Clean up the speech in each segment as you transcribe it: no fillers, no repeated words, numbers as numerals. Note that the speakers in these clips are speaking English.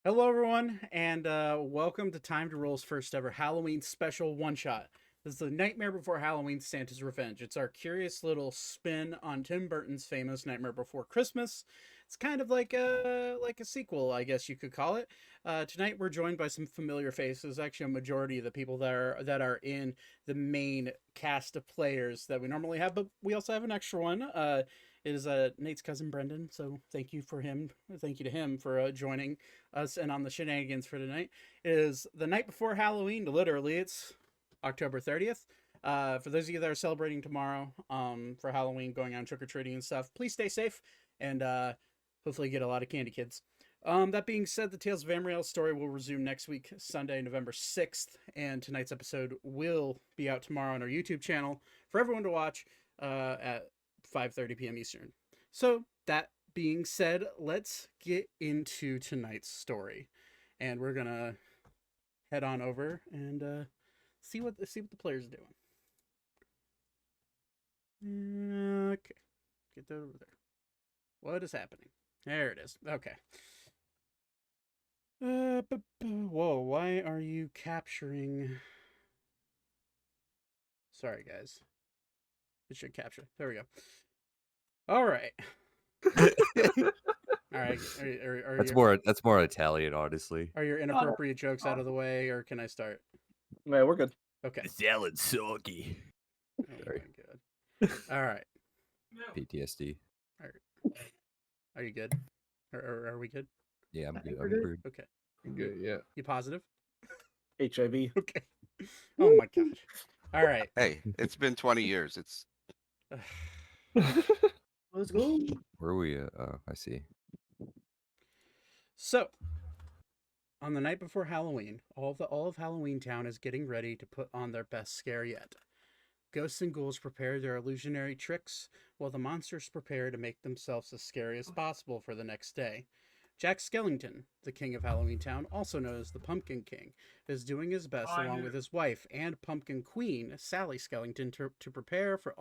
Hello, everyone, and welcome to Time to Roll's first ever Halloween special one shot. This is the Nightmare Before Halloween Santa's Revenge. It's our curious little spin on Tim Burton's famous Nightmare Before Christmas. It's kind of like a sequel, I guess you could call it. Tonight we're joined by some familiar faces. Actually, a majority of the people that are in the main cast of players that we normally have, but we also have an extra one. It is Nate's cousin Brendan. So thank you for him. Thank you to him for joining us and on the shenanigans for tonight. It is the night before Halloween. Literally, it's October 30th. For those of you that are celebrating tomorrow for Halloween, going on trick or treating and stuff, please stay safe and hopefully get a lot of candy, kids. That being said, the Tales of Amriel's story will resume next week, Sunday, November 6th, and tonight's episode will be out tomorrow on our YouTube channel for everyone to watch at 5:30 p.m. Eastern. So that being said, let's get into tonight's story, and we're gonna head on over and see what the players are doing. Okay, get that over there. What is happening? There it is. Okay. Whoa! Why are you capturing? Sorry, guys. It should capture. There we go. All right. All right. That's more Italian, honestly. Are your inappropriate jokes out of the way, or can I start? Man, we're good. Okay. The salad's soggy. Oh Sorry. my god. All right. PTSD. Are you good? Or are we good? Yeah, I'm good. we're I'm good. good. Okay. Good, yeah. You positive? HIV. Okay. Oh my gosh. All right. Hey, it's been 20 years. It's Let's go. Where are we? I see. So, on the night before Halloween, all of Halloween Town is getting ready to put on their best scare yet. Ghosts and ghouls prepare their illusionary tricks, while the monsters prepare to make themselves as scary as possible for the next day. Jack Skellington, the king of Halloween Town, also known as the Pumpkin King, is doing his best along with his wife and Pumpkin Queen, Sally Skellington, to prepare for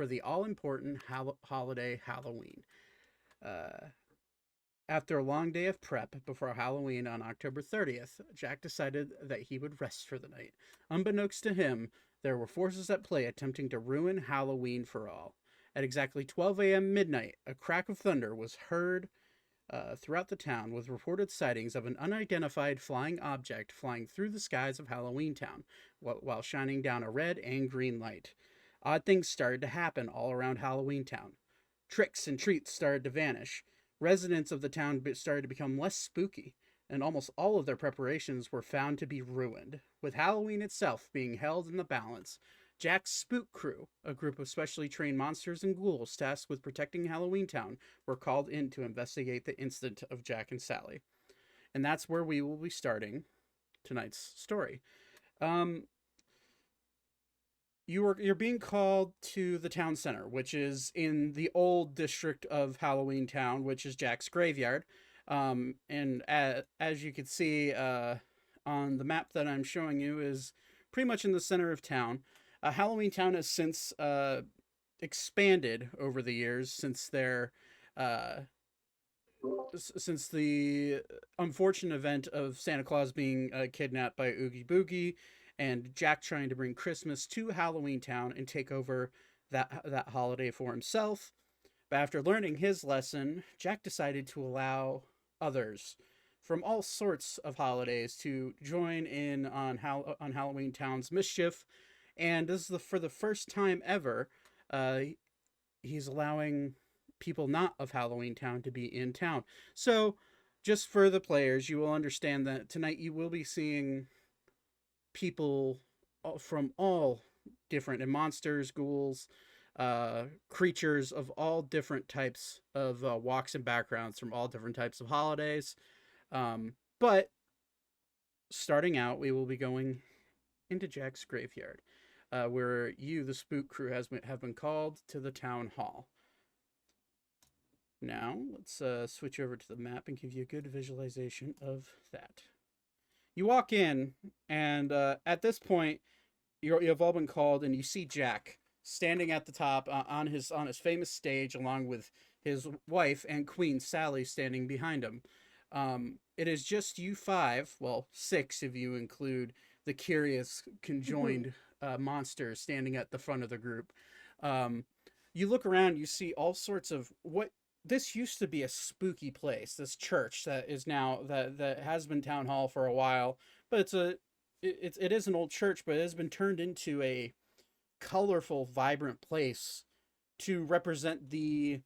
the all important holiday Halloween. After a long day of prep before Halloween on October 30th, Jack decided that he would rest for the night. Unbeknownst to him, there were forces at play attempting to ruin Halloween for all. At exactly 12 a.m. midnight, a crack of thunder was heard throughout the town, with reported sightings of an unidentified flying object flying through the skies of Halloween Town while shining down a red and green light. Odd things started to happen all around Halloween Town. Tricks and treats started to vanish. Residents of the town started to become less spooky, and almost all of their preparations were found to be ruined, with Halloween itself being held in the balance. Jack's Spook Crew, a group of specially trained monsters and ghouls tasked with protecting Halloween Town, were called in to investigate the incident of Jack and Sally. And that's where we will be starting tonight's story. You're being called to the town center, which is in the old district of Halloween Town, which is Jack's graveyard. And as you can see on the map that I'm showing you, is pretty much in the center of town. Halloween Town has since expanded over the years since since the unfortunate event of Santa Claus being kidnapped by Oogie Boogie, and Jack trying to bring Christmas to Halloween Town and take over that holiday for himself. But after learning his lesson, Jack decided to allow others from all sorts of holidays to join in on Halloween Town's mischief. And this is for the first time ever, he's allowing people not of Halloween Town to be in town. So, just for the players, you will understand that tonight you will be seeing people from all different, and monsters, ghouls, creatures of all different types of walks and backgrounds from all different types of holidays. But starting out, we will be going into Jack's graveyard, where you, the Spook Crew, have been called to the town hall. Now, let's switch over to the map and give you a good visualization of that. You walk in, and at this point, you've all been called, and you see Jack standing at the top on his famous stage, along with his wife and Queen Sally standing behind him. It is just you five, well, six if you include the curious conjoined monster standing at the front of the group. You look around, you see all sorts of what this used to be a spooky place, this church that is now that has been town hall for a while, but it is an old church, but it has been turned into a colorful, vibrant place to represent the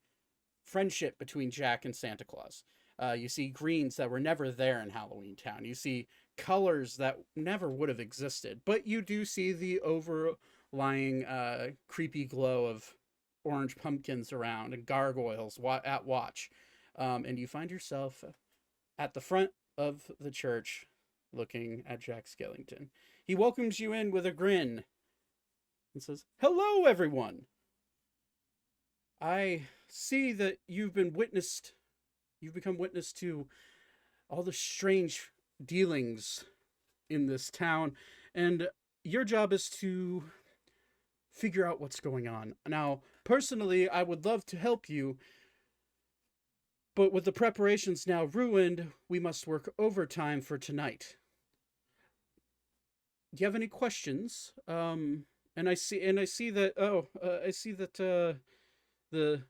friendship between Jack and Santa Claus. You see greens that were never there in Halloween Town. You see colors that never would have existed, but you do see the overlying creepy glow of orange pumpkins around and gargoyles at watch. And you find yourself at the front of the church looking at Jack Skellington. He welcomes you in with a grin and says, "Hello, everyone. I see that you've become witness to all the strange dealings in this town, and your job is to figure out what's going on. Now, personally, I would love to help you, but with the preparations now ruined, we must work overtime for tonight. Do you have any questions? And I see that the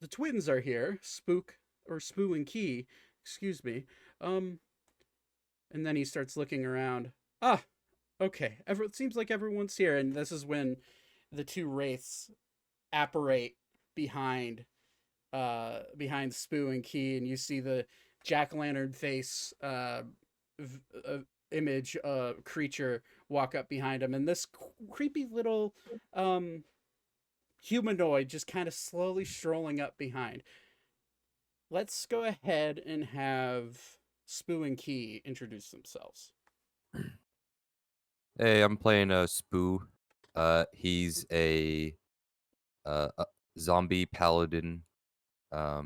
twins are here, Spoo and Key, excuse me. And then he starts looking around. Ah, okay. It seems like everyone's here, and this is when the two wraiths apparate behind Spoo and Key, and you see the jack-o'-lantern face image creature walk up behind him, and this creepy little humanoid just kind of slowly strolling up behind. Let's go ahead and have Spoo and Key introduce themselves. Hey, I'm playing Spoo. He's a zombie paladin. What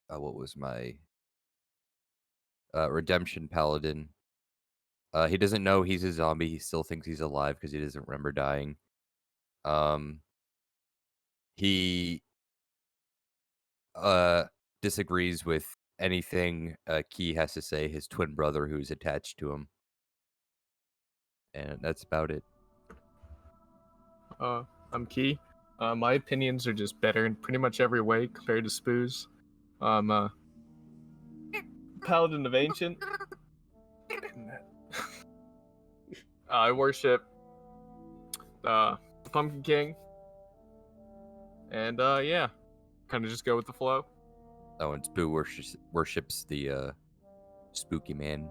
was my redemption paladin? He doesn't know he's a zombie. He still thinks he's alive because he doesn't remember dying. He disagrees with anything Key has to say. His twin brother, who's attached to him, and that's about it. I'm Key. My opinions are just better in pretty much every way compared to Spoo's. I'm a paladin of ancient. I worship the Pumpkin King, and yeah, kind of just go with the flow. Oh, and Spoo worships the spooky man.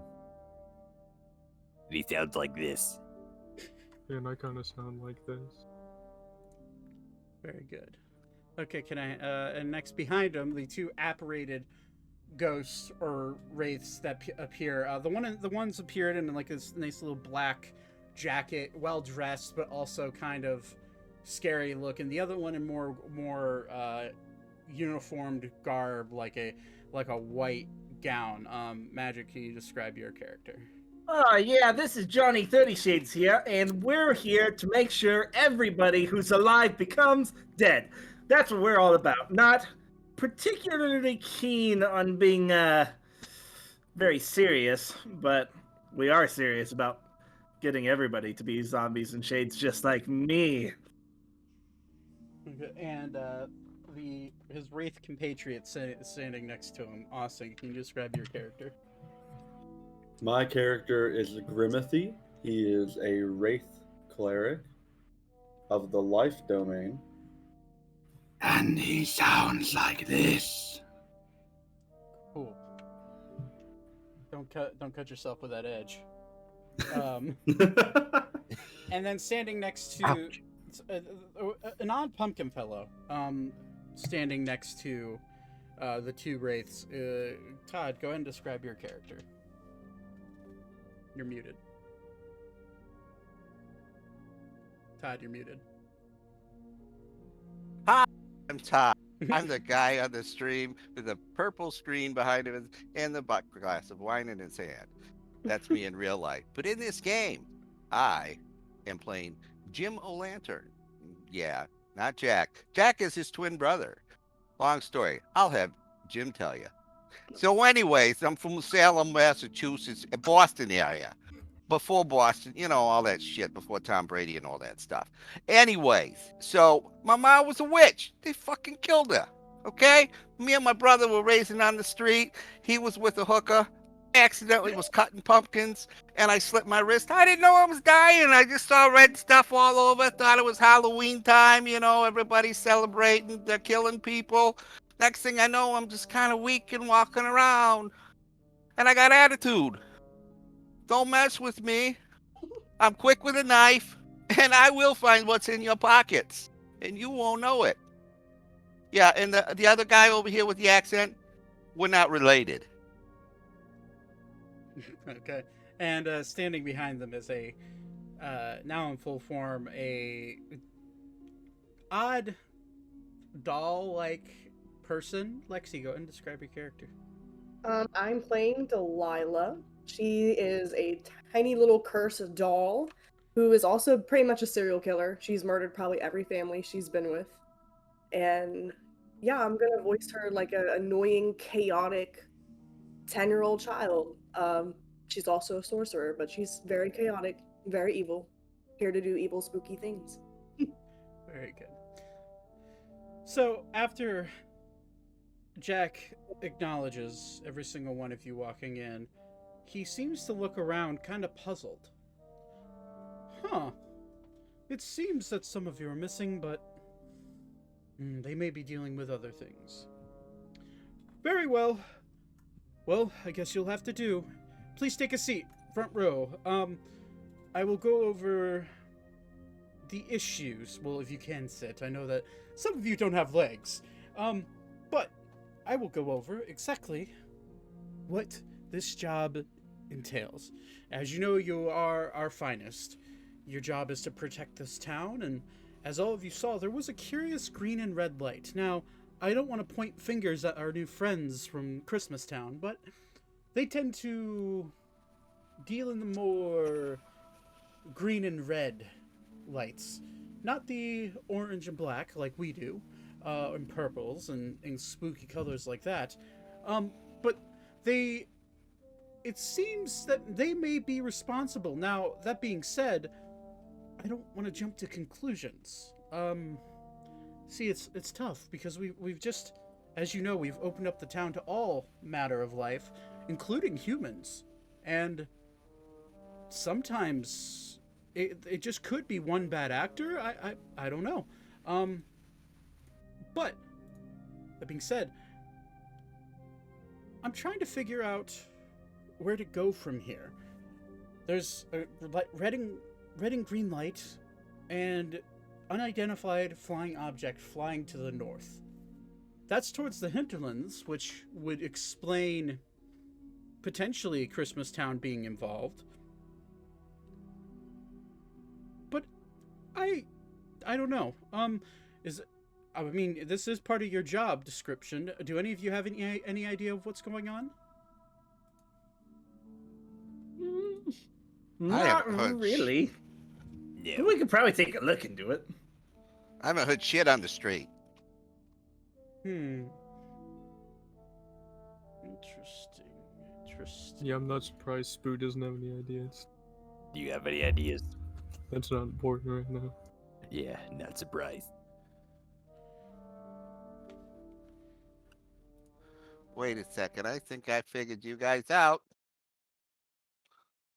He sounds like this. And I kind of sound like this. Very good. Okay, can I and next behind him, the two apparated ghosts or wraiths that appear. The ones appeared in like this nice little black jacket, well dressed, but also kind of scary look, and the other one in more uniformed garb, like a white gown. Magic, can you describe your character? Yeah, this is Johnny 30 Shades here, and we're here to make sure everybody who's alive becomes dead. That's what we're all about. Not particularly keen on being very serious, but we are serious about getting everybody to be zombies and shades just like me. And his wraith compatriot standing next to him, Austin, can you describe your character? My character is Grimathy. He is a wraith cleric of the life domain. And he sounds like this. Cool. Don't cut yourself with that edge. And then standing next to an odd pumpkin fellow, standing next to the two wraiths. Todd, go ahead and describe your character. You're muted. Todd, you're muted. Hi, I'm Todd. I'm the guy on the stream with the purple screen behind him and the glass of wine in his hand. That's me in real life. But in this game, I am playing Jim O'Lantern. Yeah, not Jack. Jack is his twin brother. Long story. I'll have Jim tell you. So, anyways, I'm from Salem, Massachusetts, Boston area. Before Boston, all that shit, before Tom Brady and all that stuff. Anyways, so my mom was a witch. They fucking killed her. Okay? Me and my brother were raising on the street. He was with a hooker. Accidentally was cutting pumpkins and I slipped my wrist. I didn't know I was dying. I just saw red stuff all over. Thought it was Halloween time, everybody's celebrating, they're killing people. Next thing I know, I'm just kind of weak and walking around. And I got attitude. Don't mess with me. I'm quick with a knife, and I will find what's in your pockets, and you won't know it. Yeah, and the other guy over here with the accent, we're not related. Okay. And standing behind them is a, now in full form, a odd doll-like person. Lexi, go ahead and describe your character. I'm playing Delilah. She is a tiny little cursed doll who is also pretty much a serial killer. She's murdered probably every family she's been with. And yeah, I'm gonna voice her like an annoying, chaotic 10-year-old child. She's also a sorcerer, but she's very chaotic, very evil, here to do evil, spooky things. Very good. So, after Jack acknowledges every single one of you walking in, he seems to look around kind of puzzled. Huh. It seems that some of you are missing, but they may be dealing with other things. Very well. Well, I guess you'll have to do. Please take a seat. Front row. I will go over the issues. Well, if you can sit. I know that some of you don't have legs. But I will go over exactly what this job entails. As you know, you are our finest. Your job is to protect this town, and as all of you saw, there was a curious green and red light. Now, I don't want to point fingers at our new friends from Christmas Town, but they tend to deal in the more green and red lights. Not the orange and black like we do, and purples and spooky colors like that. But it seems that they may be responsible. Now, that being said, I don't want to jump to conclusions. See, it's tough because we've just, as you know, we've opened up the town to all matter of life, including humans, and sometimes it just could be one bad actor. I don't know. But that being said, I'm trying to figure out where to go from here. There's a red and green light and unidentified flying object flying to the north. That's towards the hinterlands, which would explain potentially Christmas Town being involved. But I don't know. This is part of your job description. Do any of you have any idea of what's going on? Not heard really. Yeah. We could probably take a look into it. I haven't heard shit on the street. Interesting. Yeah, I'm not surprised Spoo doesn't have any ideas. Do you have any ideas? That's not important right now. Yeah, not surprised. Wait a second. I think I figured you guys out.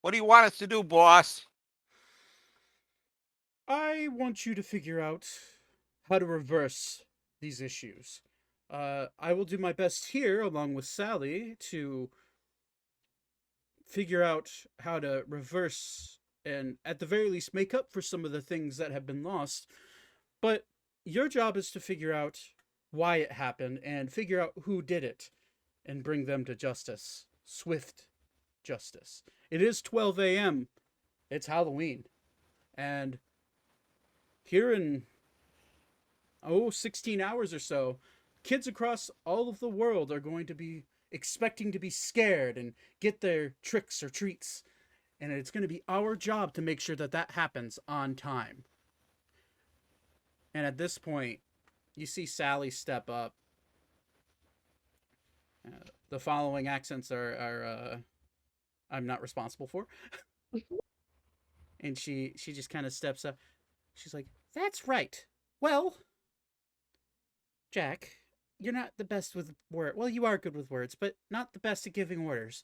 What do you want us to do, boss? I want you to figure out how to reverse these issues. I will do my best here, along with Sally, to figure out how to reverse and, at the very least, make up for some of the things that have been lost. But your job is to figure out why it happened and figure out who did it and bring them to justice. Swift justice. It is 12 a.m. It's Halloween. And here in 16 hours or so, kids across all of the world are going to be expecting to be scared and get their tricks or treats. And it's going to be our job to make sure that that happens on time. And at this point, you see Sally step up. The following accents are I'm not responsible for. And she just kind of steps up. She's like, "That's right. Well, Jack, you're not the best with words. Well, you are good with words, but not the best at giving orders.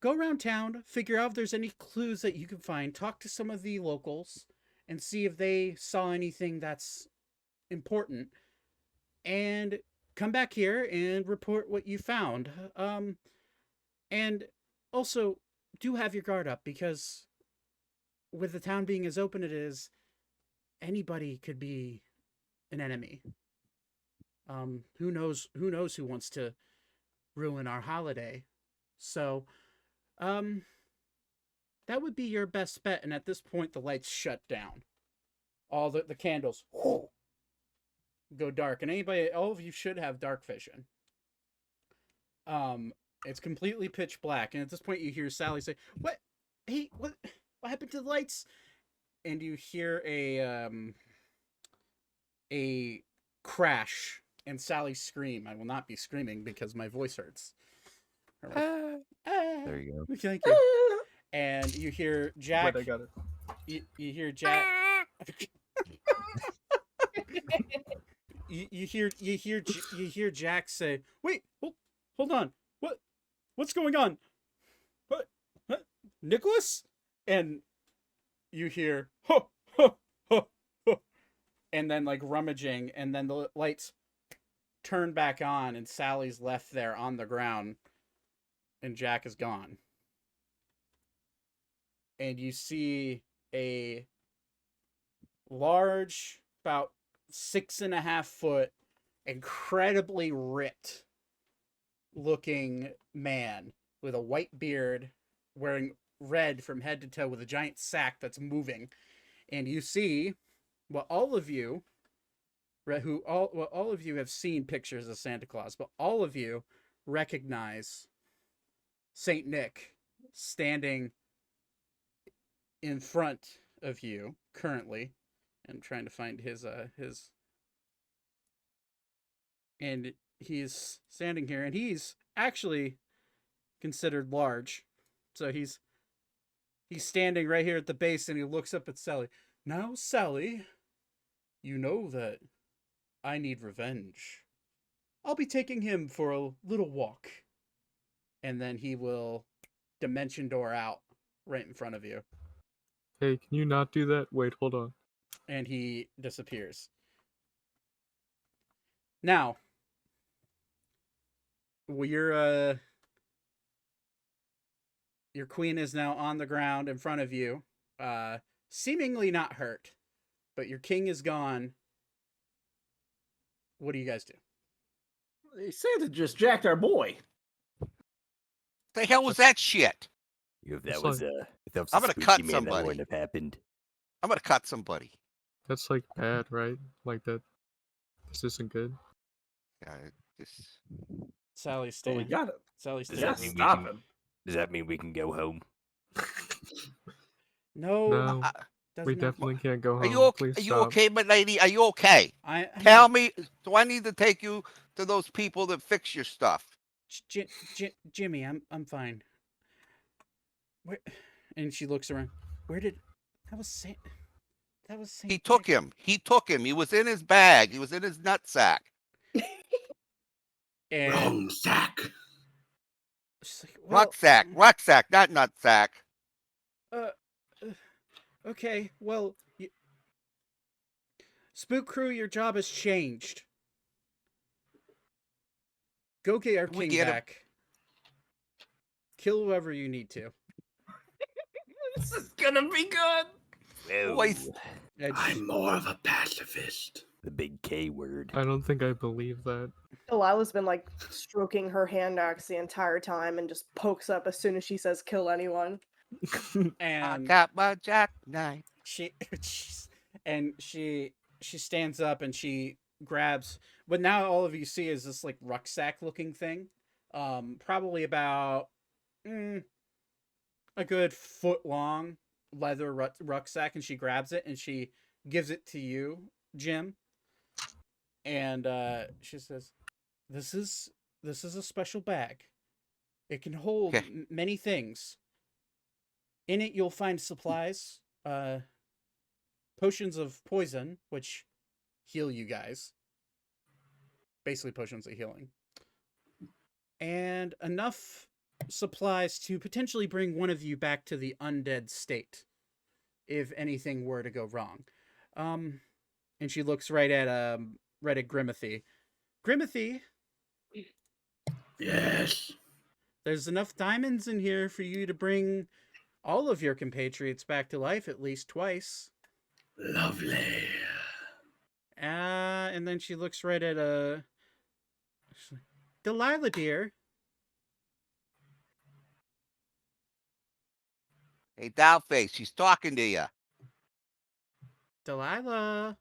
Go around town, figure out if there's any clues that you can find, talk to some of the locals, and see if they saw anything that's important, and come back here and report what you found. And also, do have your guard up, because with the town being as open it is, anybody could be an enemy. Who knows who wants to ruin our holiday. So, that would be your best bet." And at this point, the lights shut down. All the candles go dark. And all of you should have dark vision. It's completely pitch black. And at this point, you hear Sally say, "What? Hey, what happened to the lights?" And you hear a crash and Sally scream. I will not be screaming because my voice hurts. There you go. Thank you. And you hear Jack. Wait, I got it. You hear Jack. you hear Jack say, "Wait, hold on. What's going on? What? Nicholas?" And you hear ho ho ho ho, and then like rummaging, and then the lights turn back on, and Sally's left there on the ground, and Jack is gone. And you see a large, about 6.5 foot, incredibly ripped looking man with a white beard, wearing red from head to toe, with a giant sack that's moving. And you see what all of you have seen pictures of Santa Claus, but all of you recognize Saint Nick standing in front of you currently. I'm trying to find his and he's standing here, and he's actually considered large. So he's standing right here at the base, and he looks up at Sally. "Now, Sally, you know that I need revenge. I'll be taking him for a little walk." And then he will dimension door out right in front of you. Hey, can you not do that? Wait, hold on. And he disappears. Now, your queen is now on the ground in front of you, seemingly not hurt, but your king is gone. What do you guys do? Santa just jacked our boy. The hell was that shit? If that It's was like- if that was I'm a gonna spooky cut man, that somebody. wouldn't have happened. I'm gonna cut somebody. That's like bad, right? Like that. This isn't good. Yeah, this... Sally's Well, we staying. got it. Sally's Does We staying. gotta that mean we stop can- him. Does that mean we can go home? No, No, doesn't we have- definitely can't go home. Are you okay? Please Are you stop. okay, my lady? Are you okay? I Tell me. Do I need to take you to those people that fix your stuff? Jimmy, I'm fine. Where? And she looks around. Where did that was Saint? That was Saint. He took him. He took him. He was in his bag. He was in his nutsack. And Wrong sack. she's like, well, Rucksack, not nutsack. Okay, well, Spook Crew, your job has changed. Go get our We king get him. back. Kill whoever you need to. This is gonna be good. Whoa, Boys. And I'm more of a pacifist. the big K word. I don't think I believe that. Delilah's been like stroking her hand axe the entire time and just pokes up as soon as she says kill anyone. I and got my jackknife. she stands up and she grabs. But now all of you see is this like rucksack looking thing, probably about a good foot long leather rucksack, and she grabs it and she gives it to you, Jim. And she says, This is a special bag. It can hold Okay. many things. In it, you'll find supplies, potions of poison, which heal you guys. Basically, potions of healing. And enough supplies to potentially bring one of you back to the undead state, if anything were to go wrong. And she looks right at Grimathy. Grimathy, Yes. there's enough diamonds in here for you to bring all of your compatriots back to life at least twice. Lovely. And then she looks right at Delilah, dear. Hey, Dollface, she's talking to you. Delilah.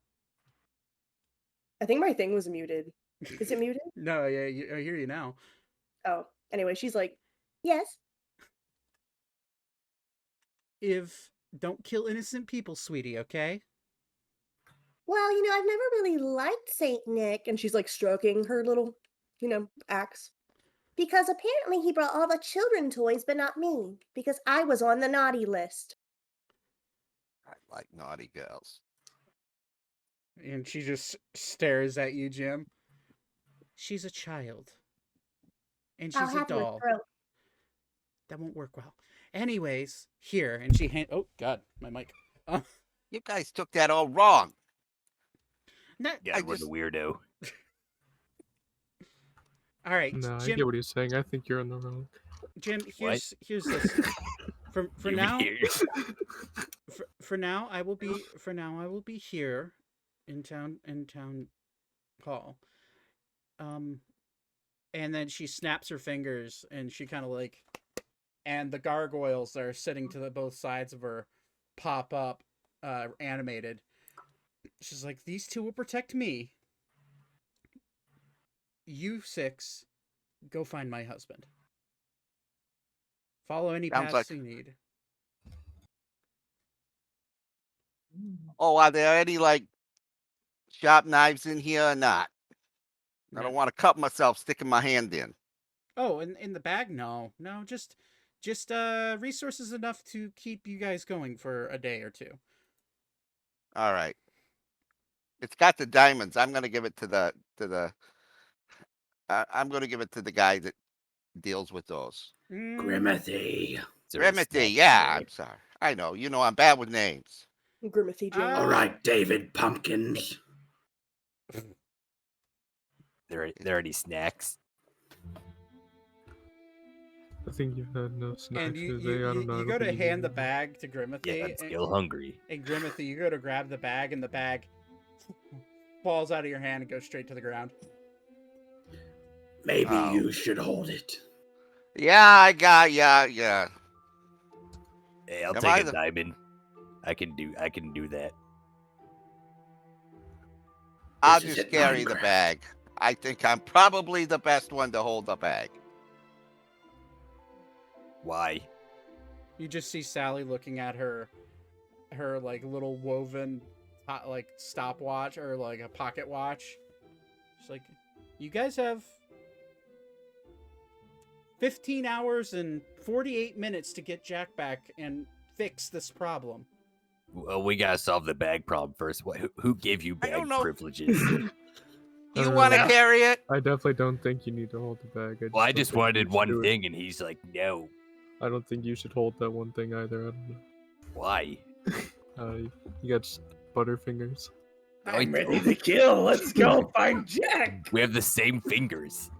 I think my thing was muted. Is it muted? No, yeah, I hear you now. Oh, anyway, she's like, yes. Don't kill innocent people, sweetie, okay? Well, I've never really liked Saint Nick. And she's like stroking her little, axe. Because apparently he brought all the children toys, but not me. Because I was on the naughty list. I like naughty girls. And she just stares at you, Jim. She's a child. And she's I'll a have your doll. throat. That won't work well. Anyways, here, and she oh god, my mic. You guys took that all wrong. Not, Yeah, I was a just- weirdo. all right, No, I Jim. get what he's saying. I think you're in the wrong. Jim, What? here's this. For You now, weird. for now, I will be here in town hall. And then she snaps her fingers, and she kind of like, and the gargoyles that are sitting to both sides of her pop up, animated. She's like, these two will protect me. You 6, go find my husband. Follow any Sounds paths like- you need. Oh, are there any like sharp knives in here or not? I No. don't want to cut myself sticking my hand in. Oh, in the bag? No, just resources enough to keep you guys going for a day or two. All right. It's got the diamonds. I'm gonna give it to the I'm gonna give it to the guy that deals with those. Grimathy. Remedy, yeah, I'm sorry. I know. I'm bad with names. Grimathy Jane. All right, David Pumpkins. There any snacks? I think you've had no snacks And you today. I don't know. I you don't go to think you hand the need- bag to Grimathy, Yeah, I'm still hungry. and Grimathy, you go to grab the bag, and the bag falls out of your hand and goes straight to the ground. Maybe Oh. you should hold it. Yeah. Hey, I'll Am take I a the- diamond. I can do that. I'll This is just at carry the Minecraft. bag. I think I'm probably the best one to hold the bag. Why? You just see Sally looking at her like little woven like stopwatch or like a pocket watch. She's like, you guys have 15 hours and 48 minutes to get Jack back and fix this problem. Well, we gotta solve the bag problem first. Who gave you I don't bag know. privileges? You don't want to know. carry it? I definitely don't think you need to hold the bag. Well, I don't just think you wanted should one do it. thing, and he's like, no. I don't think you should hold that one thing either. I don't Why? know. You got butterfingers. I'm ready to kill. Let's go find Jack. We have the same fingers.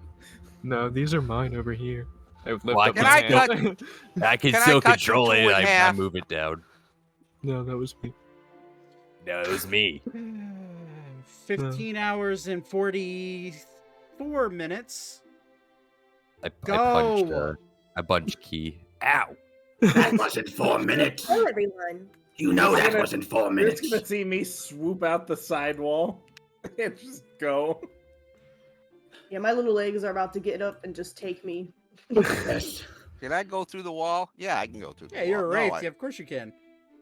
No, these are mine over here. I would lift Well, up Can my I hand. I can Can I still cut you control two it. in I half? move it down. No, that was me. No, it was me. 15 hours and 44 minutes. I punched Key. Ow! That wasn't 4 minutes. Hello, everyone. You know You're that gonna- wasn't 4 You're minutes. just gonna see me swoop out the sidewall and just go. Yeah, my little legs are about to get up and just take me. Yes. Can I go through the wall? Yeah, I can go through the Yeah, wall. you're a No, wraith. I- Yeah, of course you can.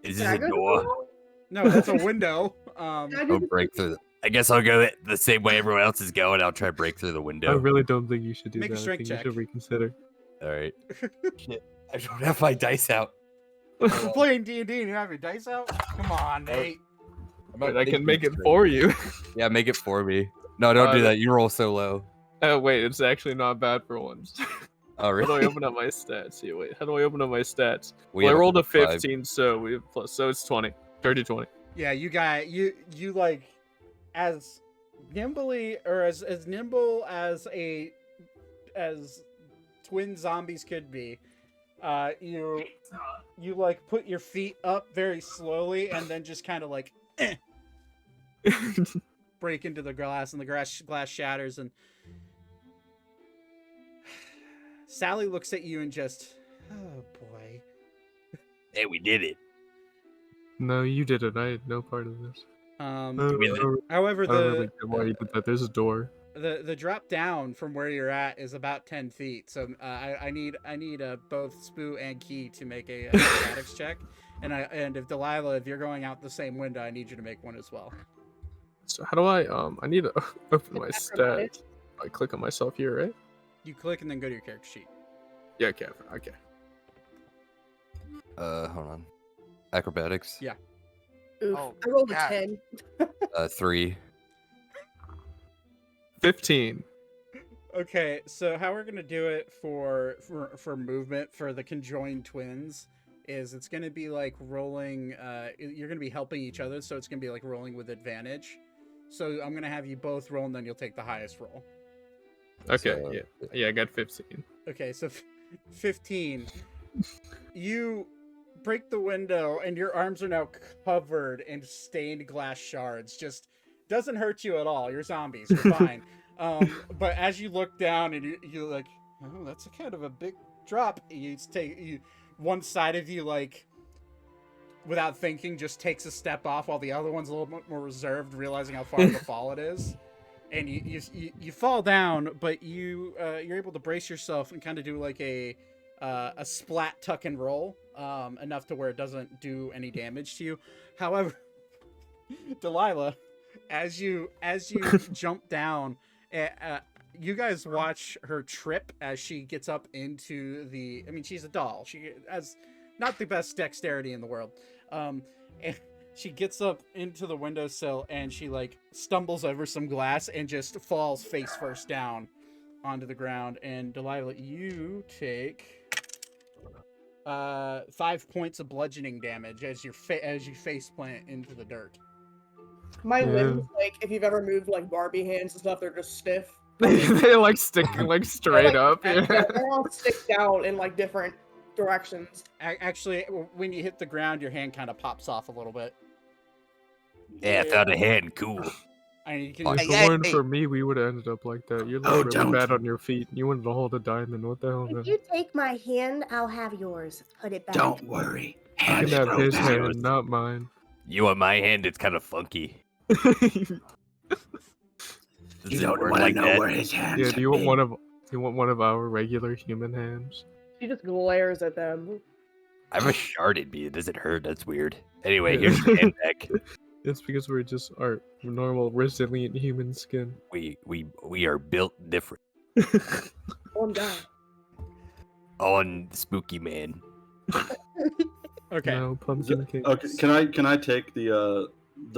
Is Can this I a go through the door? wall? No, that's a window. Can I do Don't the- break through the. I guess I'll go the same way everyone else is going. I'll try to break through the I window. really don't think you should do Make a that. I strength think check. you should reconsider. All right. Shit, I don't have my dice out. We're playing D&D and you have your dice out? Come on, Nate. Wait, I can make it for you. Yeah, make it for me. No, don't do that. You roll so low. Oh wait, it's actually not bad for once. Oh, How do I really? open up my stats? Here, wait. How do I open up my stats? We Well, I have rolled a 5. 15, so we have plus, so it's 20. 30-20. Yeah, you like as nimbly or as nimble as twin zombies could be. You like put your feet up very slowly and then just kind of like break into the glass, and the glass shatters, and Sally looks at you and just, oh boy. Hey, we did it. No, you did it. I had no part of this. However, I don't really get why you did that. There's a door. the drop down from where you're at is about 10 feet. So I need both Spoo and Key to make a acrobatics check. And if Delilah, if you're going out the same window, I need you to make one as well. So how do I need to open my Acrobatics. stats. I click on myself here, right? You click and then go to your character sheet. Yeah, okay. Okay. Hold on. Acrobatics. Yeah. Oof. Oh, I rolled a God. 10. 3. 15. Okay, so how we're gonna do it for movement for the conjoined twins is it's gonna be like rolling. You're gonna be helping each other, so it's gonna be like rolling with advantage. So I'm gonna have you both roll, and then you'll take the highest roll. Okay, So, yeah, I got 15. Okay, so 15. You break the window, and your arms are now covered in stained glass shards. Just doesn't hurt you at all. You're zombies. You're fine. But as you look down, and you're like, oh, that's a kind of a big drop. One side of you, like, without thinking, just takes a step off, while the other one's a little bit more reserved, realizing how far of a fall it is. And you fall down, but you're able to brace yourself and kind of do like a splat tuck and roll, enough to where it doesn't do any damage to you. However, Delilah, as you jump down, you guys watch her trip as she gets up into the. I mean, she's a doll. She has not the best dexterity in the world. And she gets up into the windowsill and she like stumbles over some glass and just falls face first down onto the ground. And Delilah, you take 5 points of bludgeoning damage as you face plant into the dirt. My limbs, like, if you've ever moved, like, Barbie hands and stuff, they're just stiff. They like stick like straight up. Yeah, Yeah. they're all sticked out in, like, different directions. Actually, when you hit the ground, your hand kind of pops off a little bit. Yeah, I found a hand. Cool. And you can, Hey, If it weren't for me, we would have ended up like that. You're like Oh, really don't. bad on your feet. You wanted to hold a diamond. What the hell, man? If you take my hand, I'll have yours. Put it back. Don't worry. You can Hands have grow his back. hand, not mine. You want my hand? It's kind of funky. You Does it don't work want to like know that? where his hands Yeah, have do you want been. one of our regular human hands? She just glares at them. I'm a sharded bee. It doesn't hurt. That's weird. Anyway, here's your hand back. It's because we're just our normal resilient human skin. We are built different. One guy. On Spooky Man. okay. No, pumpkin cake. Okay, can I take the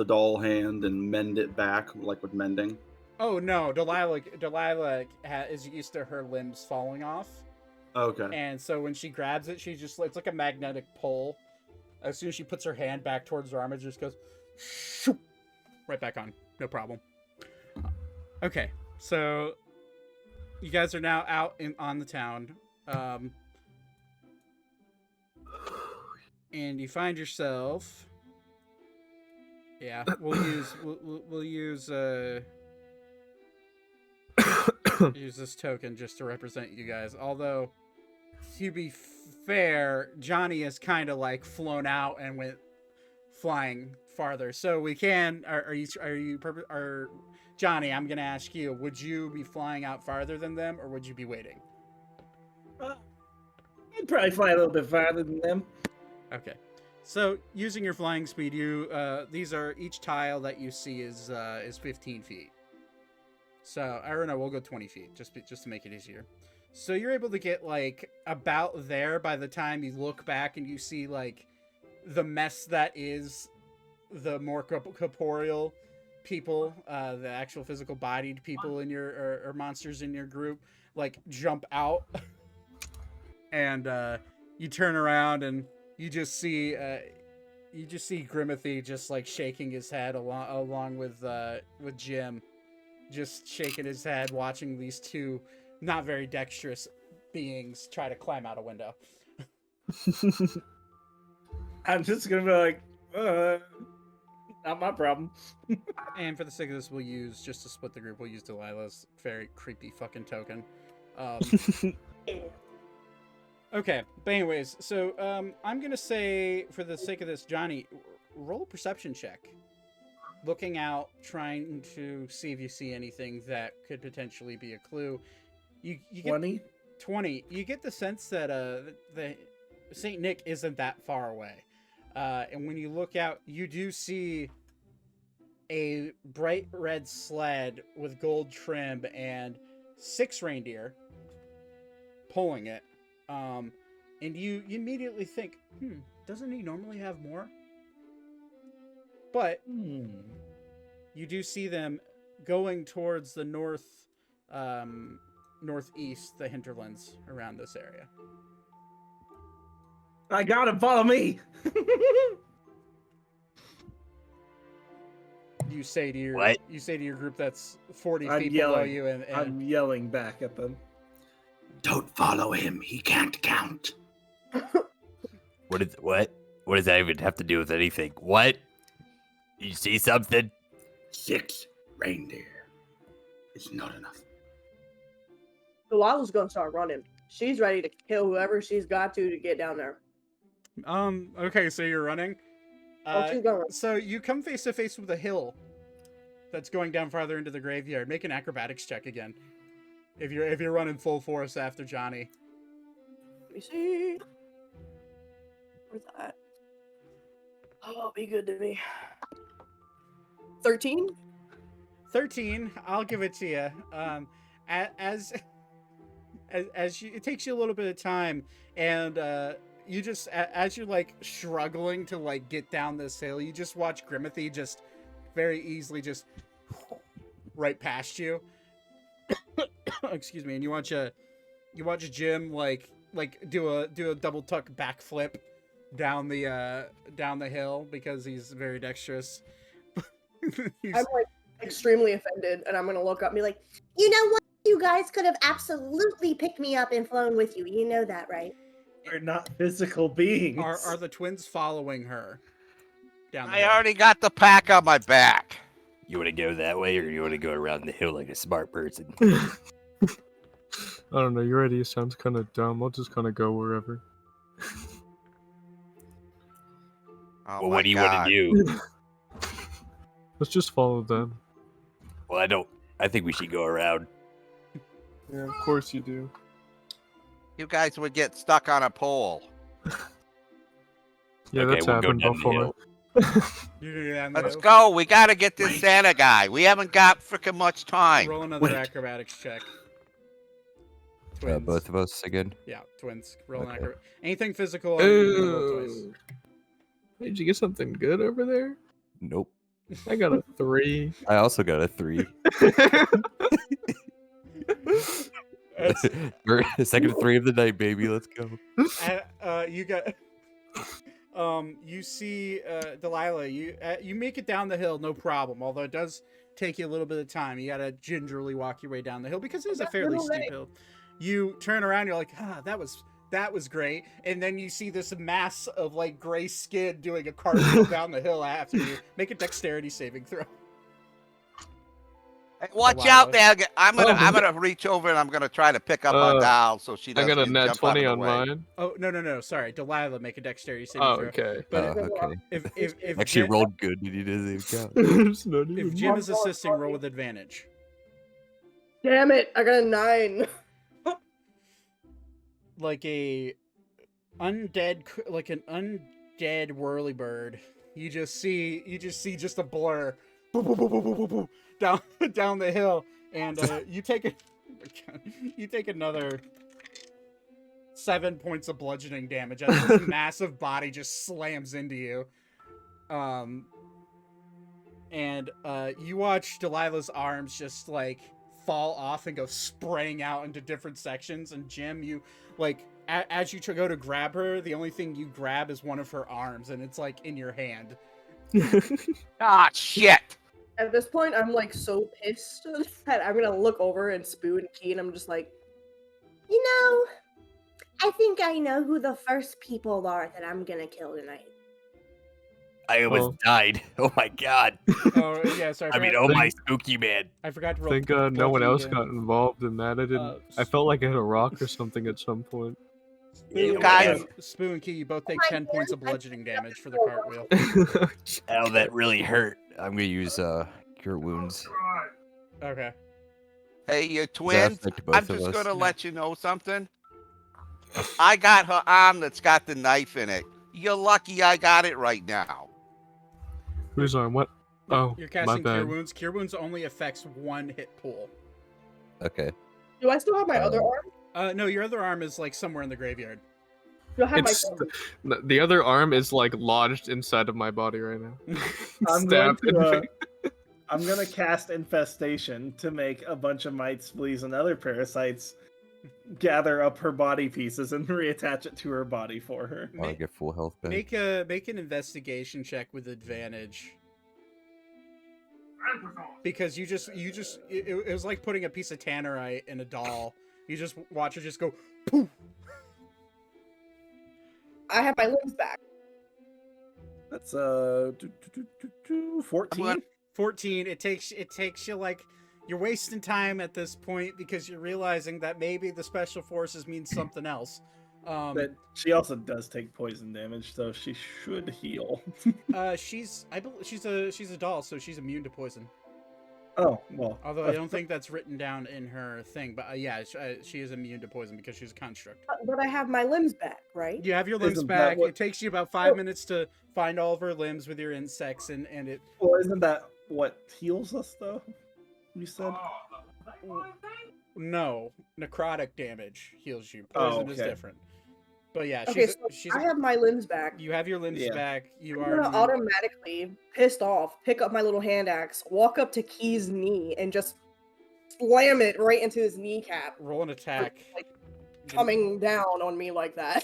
doll hand and mend it back like with mending? Oh no, Delilah is used to her limbs falling off, Okay. and so when she grabs it, it's like a magnetic pull. As soon as she puts her hand back towards her arm, it just goes shoop, right back on. No problem. Okay, so you guys are now out on the town, and you find yourself. Yeah, we'll use use this token just to represent you guys. Although, to be fair, Johnny is kind of like flown out and went flying farther. So we can. Are Johnny? I'm gonna ask you. Would you be flying out farther than them, or would you be waiting? I'd probably fly a little bit farther than them. Okay. So using your flying speed, these are each tile that you see is 15 feet. So I don't know, we'll go 20 feet just to make it easier. So you're able to get like about there by the time you look back and you see like the mess that is the more corporeal people, the actual physical bodied people in your or monsters in your group, like jump out, and you turn around and you just see Grimothy just like shaking his head along with Jim, just shaking his head, watching these two not very dexterous beings try to climb out a window. I'm just gonna be like, not my problem. And for the sake of this, just to split the group, we'll use Delilah's very creepy fucking token. Okay, but anyways, so I'm gonna say, for the sake of this, Johnny, roll a perception check. Looking out, trying to see if you see anything that could potentially be a clue. You get 20. You get the sense that the Saint Nick isn't that far away. And when you look out, you do see a bright red sled with gold trim and 6 reindeer pulling it. And you immediately think, doesn't he normally have more? But you do see them going towards the northeast, the hinterlands around this area. I got him. Follow me. You say to your What? You say to your group that's 40 I'm feet yelling. below you, and I'm yelling back at them. Don't follow him. He can't count. What does that even have to do with anything? What? You see something? 6 reindeer. It's not enough. Delilah's gonna start running. She's ready to kill whoever she's got to get down there. Okay, so you're running. She's going. So you come face to face with a hill that's going down farther into the graveyard. Make an acrobatics check again. If you're running full force after Johnny. Let me see. Where's that? Oh, be good to me. 13? 13. I'll give it to you. As it takes you a little bit of time, and you just as you're like struggling to like get down this hill, you just watch Grimothy just very easily just right past you. Excuse me. And you watch Jim like do a double tuck backflip down the hill because he's very dexterous. I'm like extremely offended, and I'm gonna look up and be like, You know what? You guys could have absolutely picked me up and flown with you. You know that, right? We're not physical beings. Are the twins following her down the I hill? already got the pack on my back. You want to go that way, or you want to go around the hill like a smart person? I don't know. Your idea sounds kind of dumb. I'll just kind of go wherever. Oh Well, my what do you want God. to do? Let's just follow them. Well, I think we should go around. Yeah, of course you do. You guys would get stuck on a pole. Yeah, Okay, that's we'll go happened down the before. hill. You're gonna go down the Let's hill? go. We got to get this Santa guy. We haven't got freaking much time. Roll another Wait. acrobatics check. Twins. Both of us again. Yeah, twins. Roll an Okay. acrobat. Anything physical. you can roll twice. Ooh. Hey, did you get something good over there? Nope. I got a 3. I also got a 3. Second 3 of the night, baby. Let's go. You got. You see, Delilah. You make it down the hill, no problem. Although it does take you a little bit of time. You gotta gingerly walk your way down the hill because it is a fairly steep hill. You turn around, you're like, that was great. And then you see this mass of like gray skin doing a cartwheel down the hill after you. Make a dexterity saving throw. Hey, watch Wow. out there. I'm gonna reach over and I'm gonna try to pick up our doll so she I doesn't got a nat jump 20 out of on the way. mine. Oh no! Sorry, Delilah, make a dexterity saving Oh, throw. okay. But Okay. if Actually Jim, rolled good, and he doesn't even count. It's not if even Jim is assisting, roll with advantage. damn it, I got a 9. Like a undead, like an dead whirlybird. You just see just a blur, boo, boo, boo, boo, boo, boo, boo, down the hill, and you take another 7 points of bludgeoning damage as this massive body just slams into you. And you watch Delilah's arms just like fall off and go spraying out into different sections. And Jim, you like as you go to grab her, the only thing you grab is one of her arms, and it's like in your hand. Ah, shit! At this point, I'm like so pissed that I'm gonna look over and Spoo and Key, and I'm just like, You know, I think I know who the first people are that I'm gonna kill tonight. I almost died. Oh my god. Oh yeah, sorry. I mean, oh my spooky man. I forgot to I roll. think no one bludgeoning else damage. got involved in that. I didn't. I felt like I hit a rock or something at some point. You guys, Spoo and Key, you both take my 10 points of God, I bludgeoning damage for the cartwheel. Oh, that really hurt. I'm gonna use cure wounds. Okay. hey, you Does that twins, affect both I'm of just us? gonna No. let you know something. I got her arm that's got the knife in it. You're lucky I got it right now. Whose arm? What? Oh, You're my casting Cure bad. Wounds. Cure Wounds only affects one hit pool. Okay. do I still have my other Um, arm? No, your other arm is like somewhere in the graveyard. Do I have It's my the other arm is like lodged inside of my body right now. I'm going Stabbed in to. me. I'm gonna cast Infestation to make a bunch of mites, fleas, and other parasites gather up her body pieces and reattach it to her body for her. I want to get full health back. Make an investigation check with advantage. Because it was like putting a piece of tannerite in a doll. You just watch her just go poof. I have my limbs back. That's 14. 14. It takes you like you're wasting time at this point because you're realizing that maybe the special forces means something else. But she also does take poison damage, so she should heal. She's a doll, so she's immune to poison. Oh well. Although I don't think that's written down in her thing, but yeah, she is immune to poison because she's a construct. But I have my limbs back, right? You have your limbs Isn't that back. what- It takes you about 5 minutes to find all of her limbs with your insects, and it. Well, isn't that what heals us though? You said. No, necrotic damage heals you. Oh, Poison is okay. different. But yeah, Okay, she's. so I have my limbs back. You have your limbs Yeah. back. You I'm are. gonna automatically, pissed off, pick up my little hand axe, walk up to Key's knee, and just slam it right into his kneecap, Roll an attack. like coming down on me like that.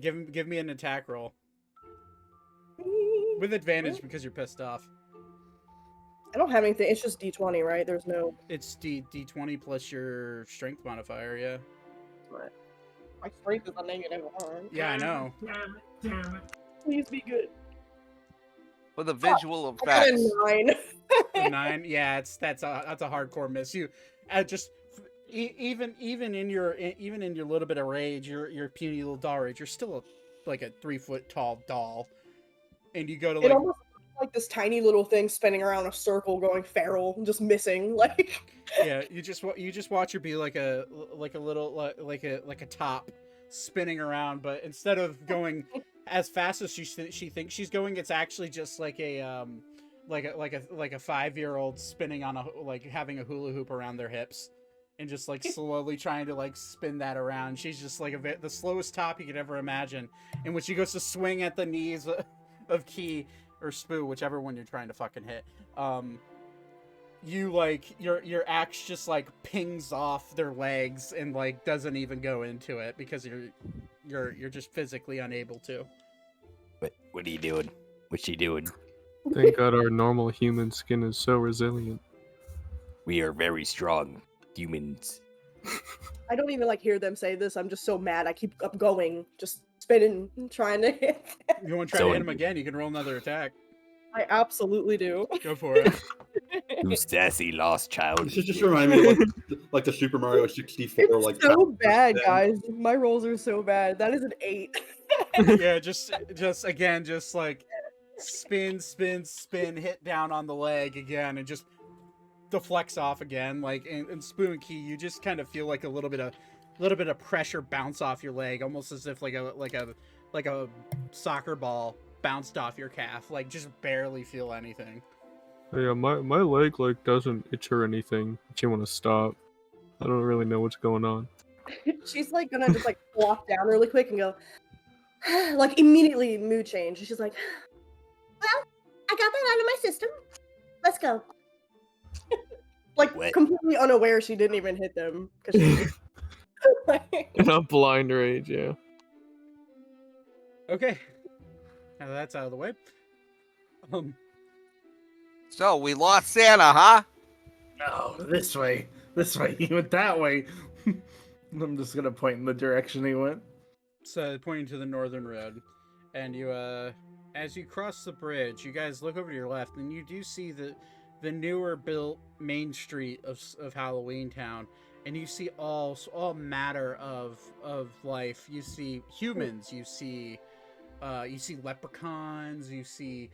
Give me an attack roll with advantage because you're pissed off. I don't have anything. It's just D20, right? There's no. It's D20 plus your strength modifier. Yeah. My strength is a -1. Yeah, I know. Please be good. For the visual I got effects. a 9. A 9. Yeah, that's a hardcore miss. You just even in your little bit of rage, your puny little doll rage, you're still like a 3-foot tall doll, and you go to It like. almost looks like this tiny little thing spinning around a circle, going feral, just missing. Like Yeah, you just watch her be like a little like a top spinning around, but instead of going as fast as she thinks she's going, it's actually just like a 5-year-old spinning on having a hula hoop around their hips, and just like slowly trying to like spin that around. She's just like the slowest top you could ever imagine. And when she goes to swing at the knees of Key or Spoo, whichever one you're trying to fucking hit, you like your axe just like pings off their legs and like doesn't even go into it because you're just physically unable to. What are you doing? What's she doing? Thank God our normal human skin is so resilient. We are very strong humans. I don't even like hear them say this. I'm just so mad. I keep up going, just spinning, trying to hit. If you want to try to hit him again, you can roll another attack. I absolutely do. Go for it. You sassy lost child. This just remind me of like the Super Mario 64 It's like so power bad, thing. guys. My rolls are so bad. That is an 8. Yeah, just again, just like spin, hit down on the leg again, and just deflects off again. Like in Spoon Key, you just kind of feel like a little bit of pressure bounce off your leg, almost as if like a soccer ball bounced off your calf, like just barely feel anything. Yeah, my leg like doesn't itch or anything. She want to stop. I don't really know what's going on. She's like gonna just like walk down really quick and go, like immediately mood change. She's like, Well, I got that out of my system. Let's go. like What? completely unaware she didn't even hit them because she. Like, In a blind rage, yeah. Okay, now that's out of the way. So we lost Santa, huh? No, this way. This way. He went that way. I'm just gonna point in the direction he went. So pointing to the northern road, and you as you cross the bridge, you guys look over to your left, and you do see the newer built main street of Halloween Town, and you see all matter of life. You see humans, you see leprechauns, you see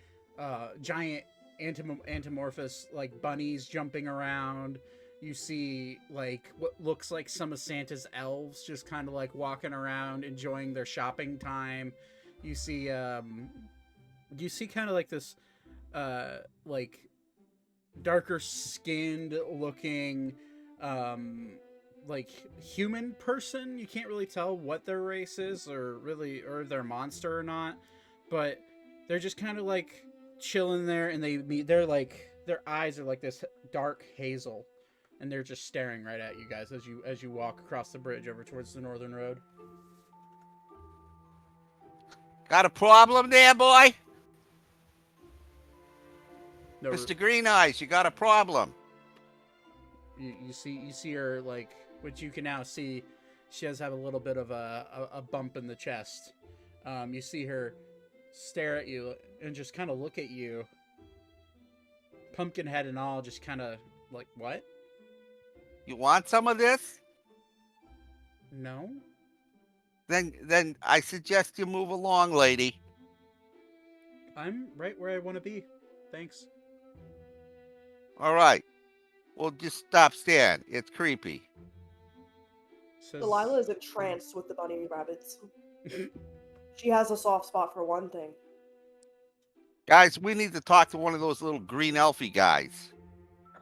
giant antimorphous like bunnies jumping around. You see like what looks like some of Santa's elves just kind of like walking around enjoying their shopping time. You see kind of like this like darker skinned looking like human person. You can't really tell what their race is or they're monster or not, but they're just kind of like chilling there, and they're like their eyes are like this dark hazel, and they're just staring right at you guys as you walk across the bridge over towards the northern road. Got a problem there, boy? No, Mr. Green Eyes, you got a problem. you see her, like, which you can now see, she does have a little bit of a bump in the chest. You see her stare at you and just kind of look at you, pumpkin head and all, just kind of like, what? You want some of this? No? Then I suggest you move along, lady. I'm right where I want to be. Thanks. All right. Well, just stop staring. It's creepy. Delilah is entranced with the bunny rabbits. She has a soft spot for one thing. Guys, we need to talk to one of those little green elfy guys.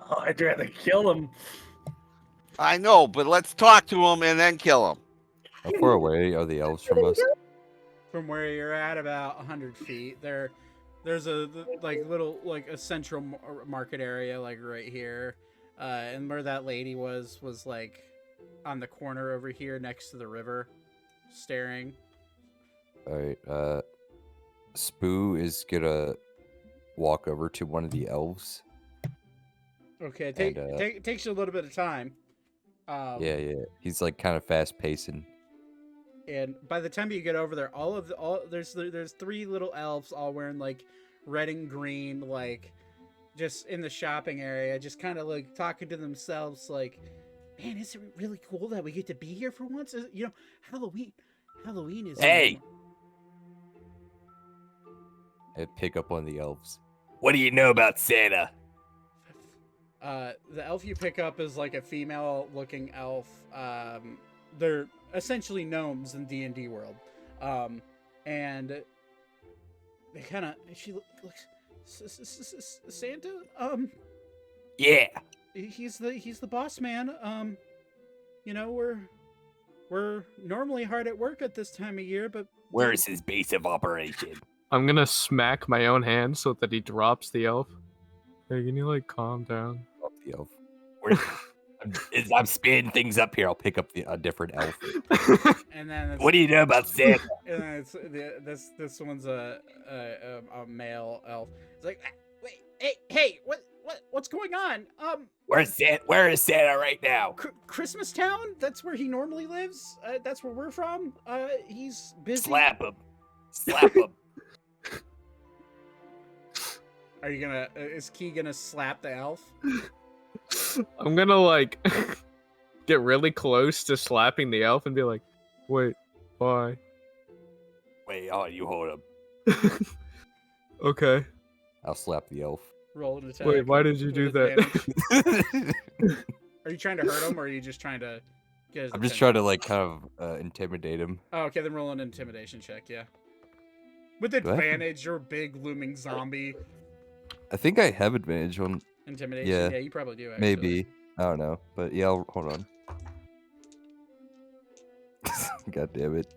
Oh, I'd rather kill him. I know, but let's talk to him and then kill him. How far away are the elves from us? From where you're at, about 100 feet. There's a like little like a central market area like right here, and where that lady was like on the corner over here next to the river, staring. All right. Spoo is gonna walk over to one of the elves. Okay, takes you a little bit of time. Yeah. He's like kind of fast pacing. And by the time you get over there, there's three little elves all wearing like red and green, like just in the shopping area, just kind of like talking to themselves, like, man, is it really cool that we get to be here for once? You know, Halloween is. Hey! I pick up one of the elves. What do you know about Santa? The elf you pick up is like a female-looking elf. They're essentially gnomes in D&D world, and they kind of she looks Santa. Yeah. He's the boss man. You know, we're normally hard at work at this time of year, but Where's his base of operation? I'm gonna smack my own hand so that he drops the elf. Hey, can you like calm down? Drop the elf. I'm speeding things up here. I'll pick up a different elf. and then What do you know about Santa? and then this one's a male elf. It's like, wait, hey, what's going on? Where is Santa right now? Christmas Town? That's where he normally lives. That's where we're from. He's busy. Slap him. Are you gonna? Is Key gonna slap the elf? I'm gonna like get really close to slapping the elf and be like, "Wait, why?" Wait, you hold him. Okay. I'll slap the elf. Roll an attack. Wait, why did you do that? Are you trying to hurt him, or are you just trying to get his I'm just attention? trying to like kind of intimidate him. Oh, okay, then roll an intimidation check. Yeah. With Do I have- advantage, you're a big looming zombie. I think I have advantage on Intimidation. Yeah, Yeah, you probably do. Actually. maybe. I don't know, but yeah, hold on. God damn it.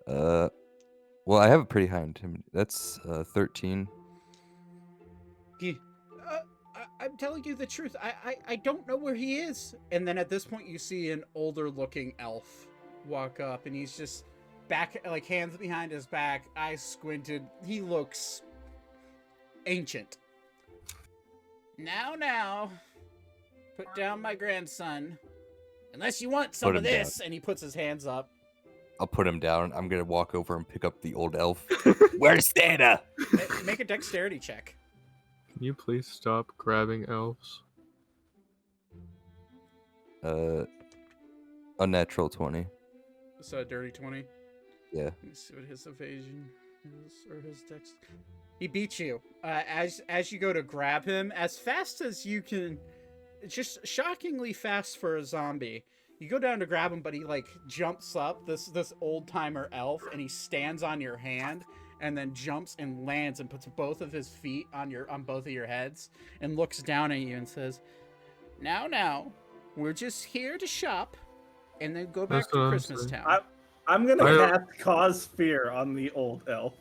Well, I have a pretty high intimidation. That's 13. I'm telling you the truth. I don't know where he is. And then at this point, you see an older looking elf walk up, and he's just back, like hands behind his back, eyes squinted. He looks ancient. Now, put down my grandson. Unless you want some Put of him down. this. And he puts his hands up. I'll put him down. I'm gonna walk over and pick up the old elf. Where's Santa? Make a dexterity check. Can you please stop grabbing elves? Unnatural 20. So a dirty 20. Yeah. Let me see what his evasion is, or his dex. He beats you. As you go to grab him, as fast as you can, just shockingly fast for a zombie. You go down to grab him, but he like jumps up, this old timer elf, and he stands on your hand, and then jumps and lands and puts both of his feet on both of your heads, and looks down at you and says, "Now, we're just here to shop, and then go back That's to what I'm Christmas saying. Town." I'm gonna I- cast Cause Fear on the old elf.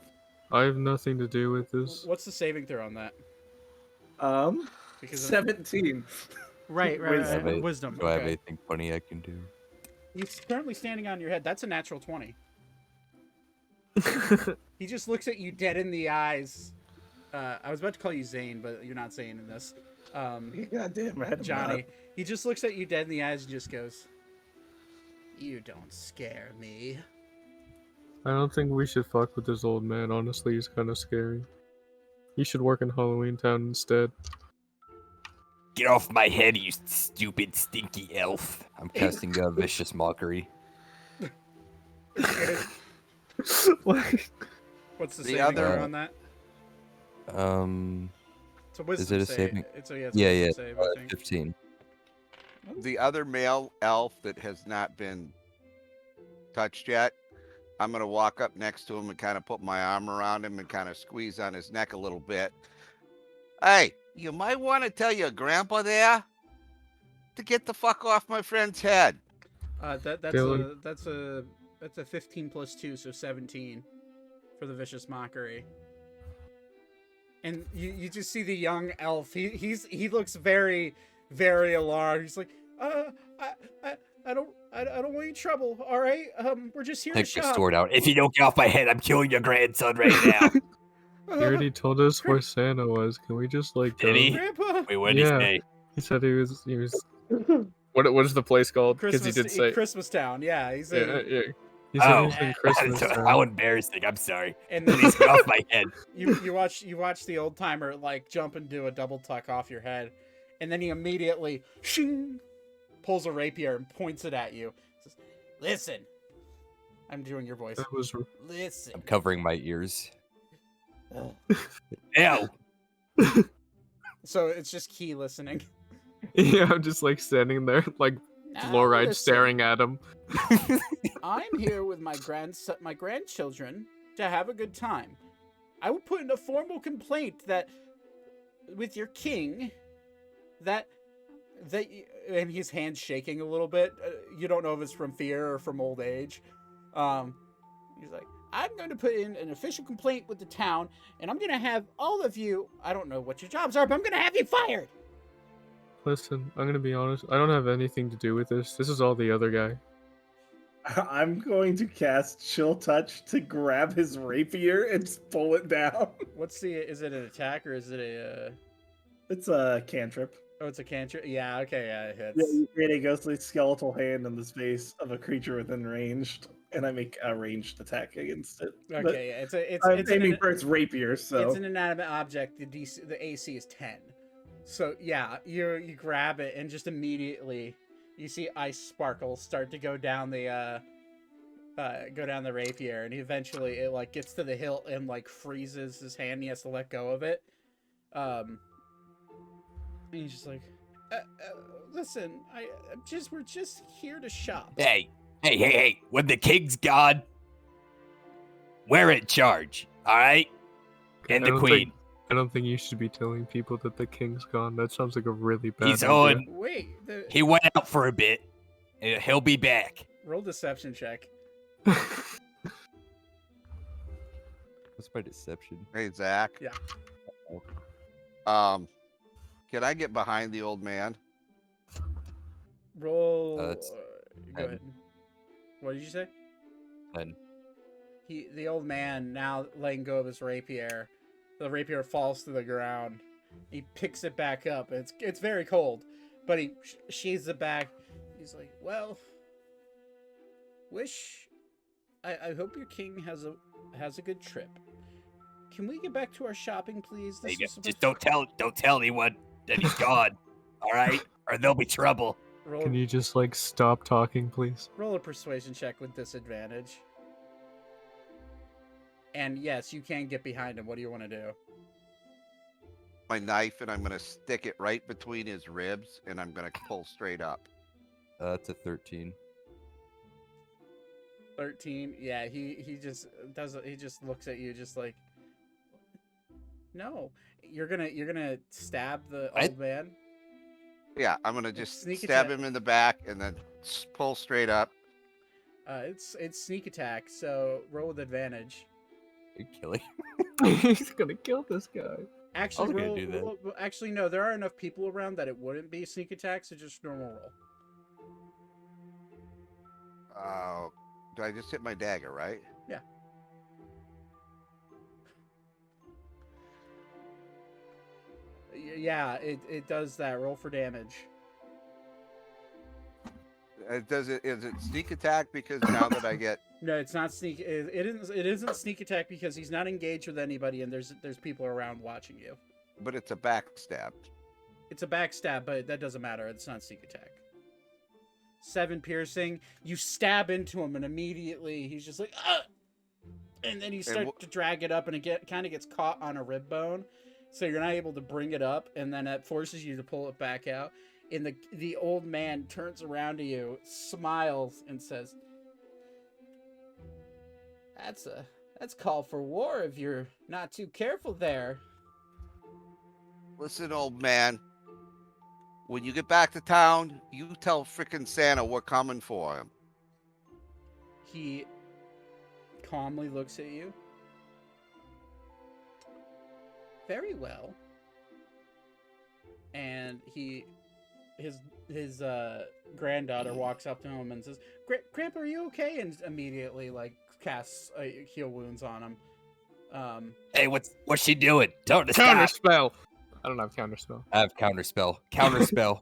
I have nothing to do with this. What's the saving throw on that? Because of- 17. Right. Wisdom. Wisdom. Do I have Okay. anything funny I can do? He's currently standing on your head. That's a natural 20. He just looks at you dead in the eyes. I was about to call you Zane, but you're not Zane in this. Goddamn right, Johnny. He just looks at you dead in the eyes and just goes, "You don't scare me." I don't think we should fuck with this old man. Honestly, he's kind of scary. You should work in Halloween Town instead. Get off my head, you stupid, stinky elf. I'm casting a vicious mockery. Like, What's the The saving other- throw on that? It's a wisdom Is it a save. saving? It's a, Yeah, wisdom save, I think. 15. The other male elf that has not been touched yet, I'm gonna walk up next to him and kind of put my arm around him and kind of squeeze on his neck a little bit. Hey, you might want to tell your grandpa there to get the fuck off my friend's head. Dylan. That's a 15 plus 2, so 17 for the vicious mockery. And you just see the young elf. He looks very, very alarmed. He's like, I don't want any trouble. All right, we're just here Take to the shop. sword out. If you don't get off my head, I'm killing your grandson right now. he already told us where Santa was. Can we just like go? Did he? Grandpa. Wait, what did he Yeah. say? He said he was. What is the place called? Because he Christmas, did say. Christmas Town. Yeah, he's in. Yeah. He said he Oh, was in Christmas how Town. embarrassing! I'm sorry. And then Please get off my head. you watch the old timer like jump and do a double tuck off your head, and then he immediately shing, pulls a rapier and points it at you. Says, "Listen," I'm doing your voice. That was. "Listen." I'm covering my ears. Ew. So it's just Key listening. Yeah, I'm just like standing there, like "Now fluoride listen, staring at him. I'm here with my grandchildren to have a good time. I will put in a formal complaint that with your king that and his hand's shaking a little bit. You don't know if it's from fear or from old age. He's like, I'm going to put in an official complaint with the town, and I'm going to have all of you, I don't know what your jobs are, but I'm going to have you fired. Listen, I'm gonna be honest. I don't have anything to do with this. This is all the other guy. I'm going to cast Chill Touch to grab his rapier and just pull it down. Is it an attack or is it a, It's a cantrip. oh, it's a cantrip? Yeah, okay, yeah, it hits. Yeah, you create a ghostly skeletal hand on the space of a creature within range, and I make a ranged attack against it. But Okay, yeah, I'm it's aiming an, for its rapier, so it's an inanimate object. The AC is 10. So yeah, you grab it and just immediately you see ice sparkles start to go down the rapier, and eventually it like gets to the hilt and like freezes his hand. And he has to let go of it. And he's just like, listen, we're just here to shop. Hey, when the king's gone, We're in charge, all right? And I the don't queen. think- I don't think you should be telling people that the king's gone. That sounds like a really bad He's idea. on. Wait, He went out for a bit. And he'll be back. roll deception check. What's my deception? Hey, Zach. Yeah. Can I get behind the old man? Roll. That's go 10. ahead. What did you say? And The old man, now letting go of his rapier, the rapier falls to the ground. He picks it back up. It's very cold, but he sheathes it back. He's like, "Well, I hope your king has a good trip. Can we get back to our shopping, please? Hey, was just don't tell anyone that he's gone, all right? Or there'll be trouble. roll, Can you just like stop talking, please? roll a persuasion check with disadvantage. And yes, you can get behind him. What do you want to do? My knife, and I'm gonna stick it right between his ribs, and I'm gonna pull straight up. that's a 13. 13. Yeah, he just doesn't. He just looks at you, just like, no. You're gonna stab the old man. Yeah, I'm gonna just Sneak stab attack. him in the back, and then pull straight up. It's sneak attack. So roll with advantage. You're killing. He's gonna kill this guy. Actually, gonna roll, do that. actually, no. There are enough people around that it wouldn't be sneak attack. So just normal roll. Do I just hit my dagger, right? Yeah, it does that. Roll for damage. Is it sneak attack? Because now that I get No, it's not sneak. It isn't sneak attack because he's not engaged with anybody, and there's people around watching you. but it's a backstab. It's a backstab, but that doesn't matter. It's not sneak attack. 7 piercing. You stab into him, and immediately he's just like, ah! And then you start to drag it up, and it kind of gets caught on a rib bone, so you're not able to bring it up, and then it forces you to pull it back out. And the old man turns around to you, smiles, and says, "That's call for war if you're not too careful there." Listen, old man. When you get back to town, you tell frickin' Santa we're coming for him. He calmly looks at you. Very well. And his granddaughter walks up to him and says, "Grandpa, are you okay?" And immediately casts heal wounds on him. Hey, what's she doing? Tell her to Counter stop. spell. I don't have counter spell. I have counterspell. Counterspell.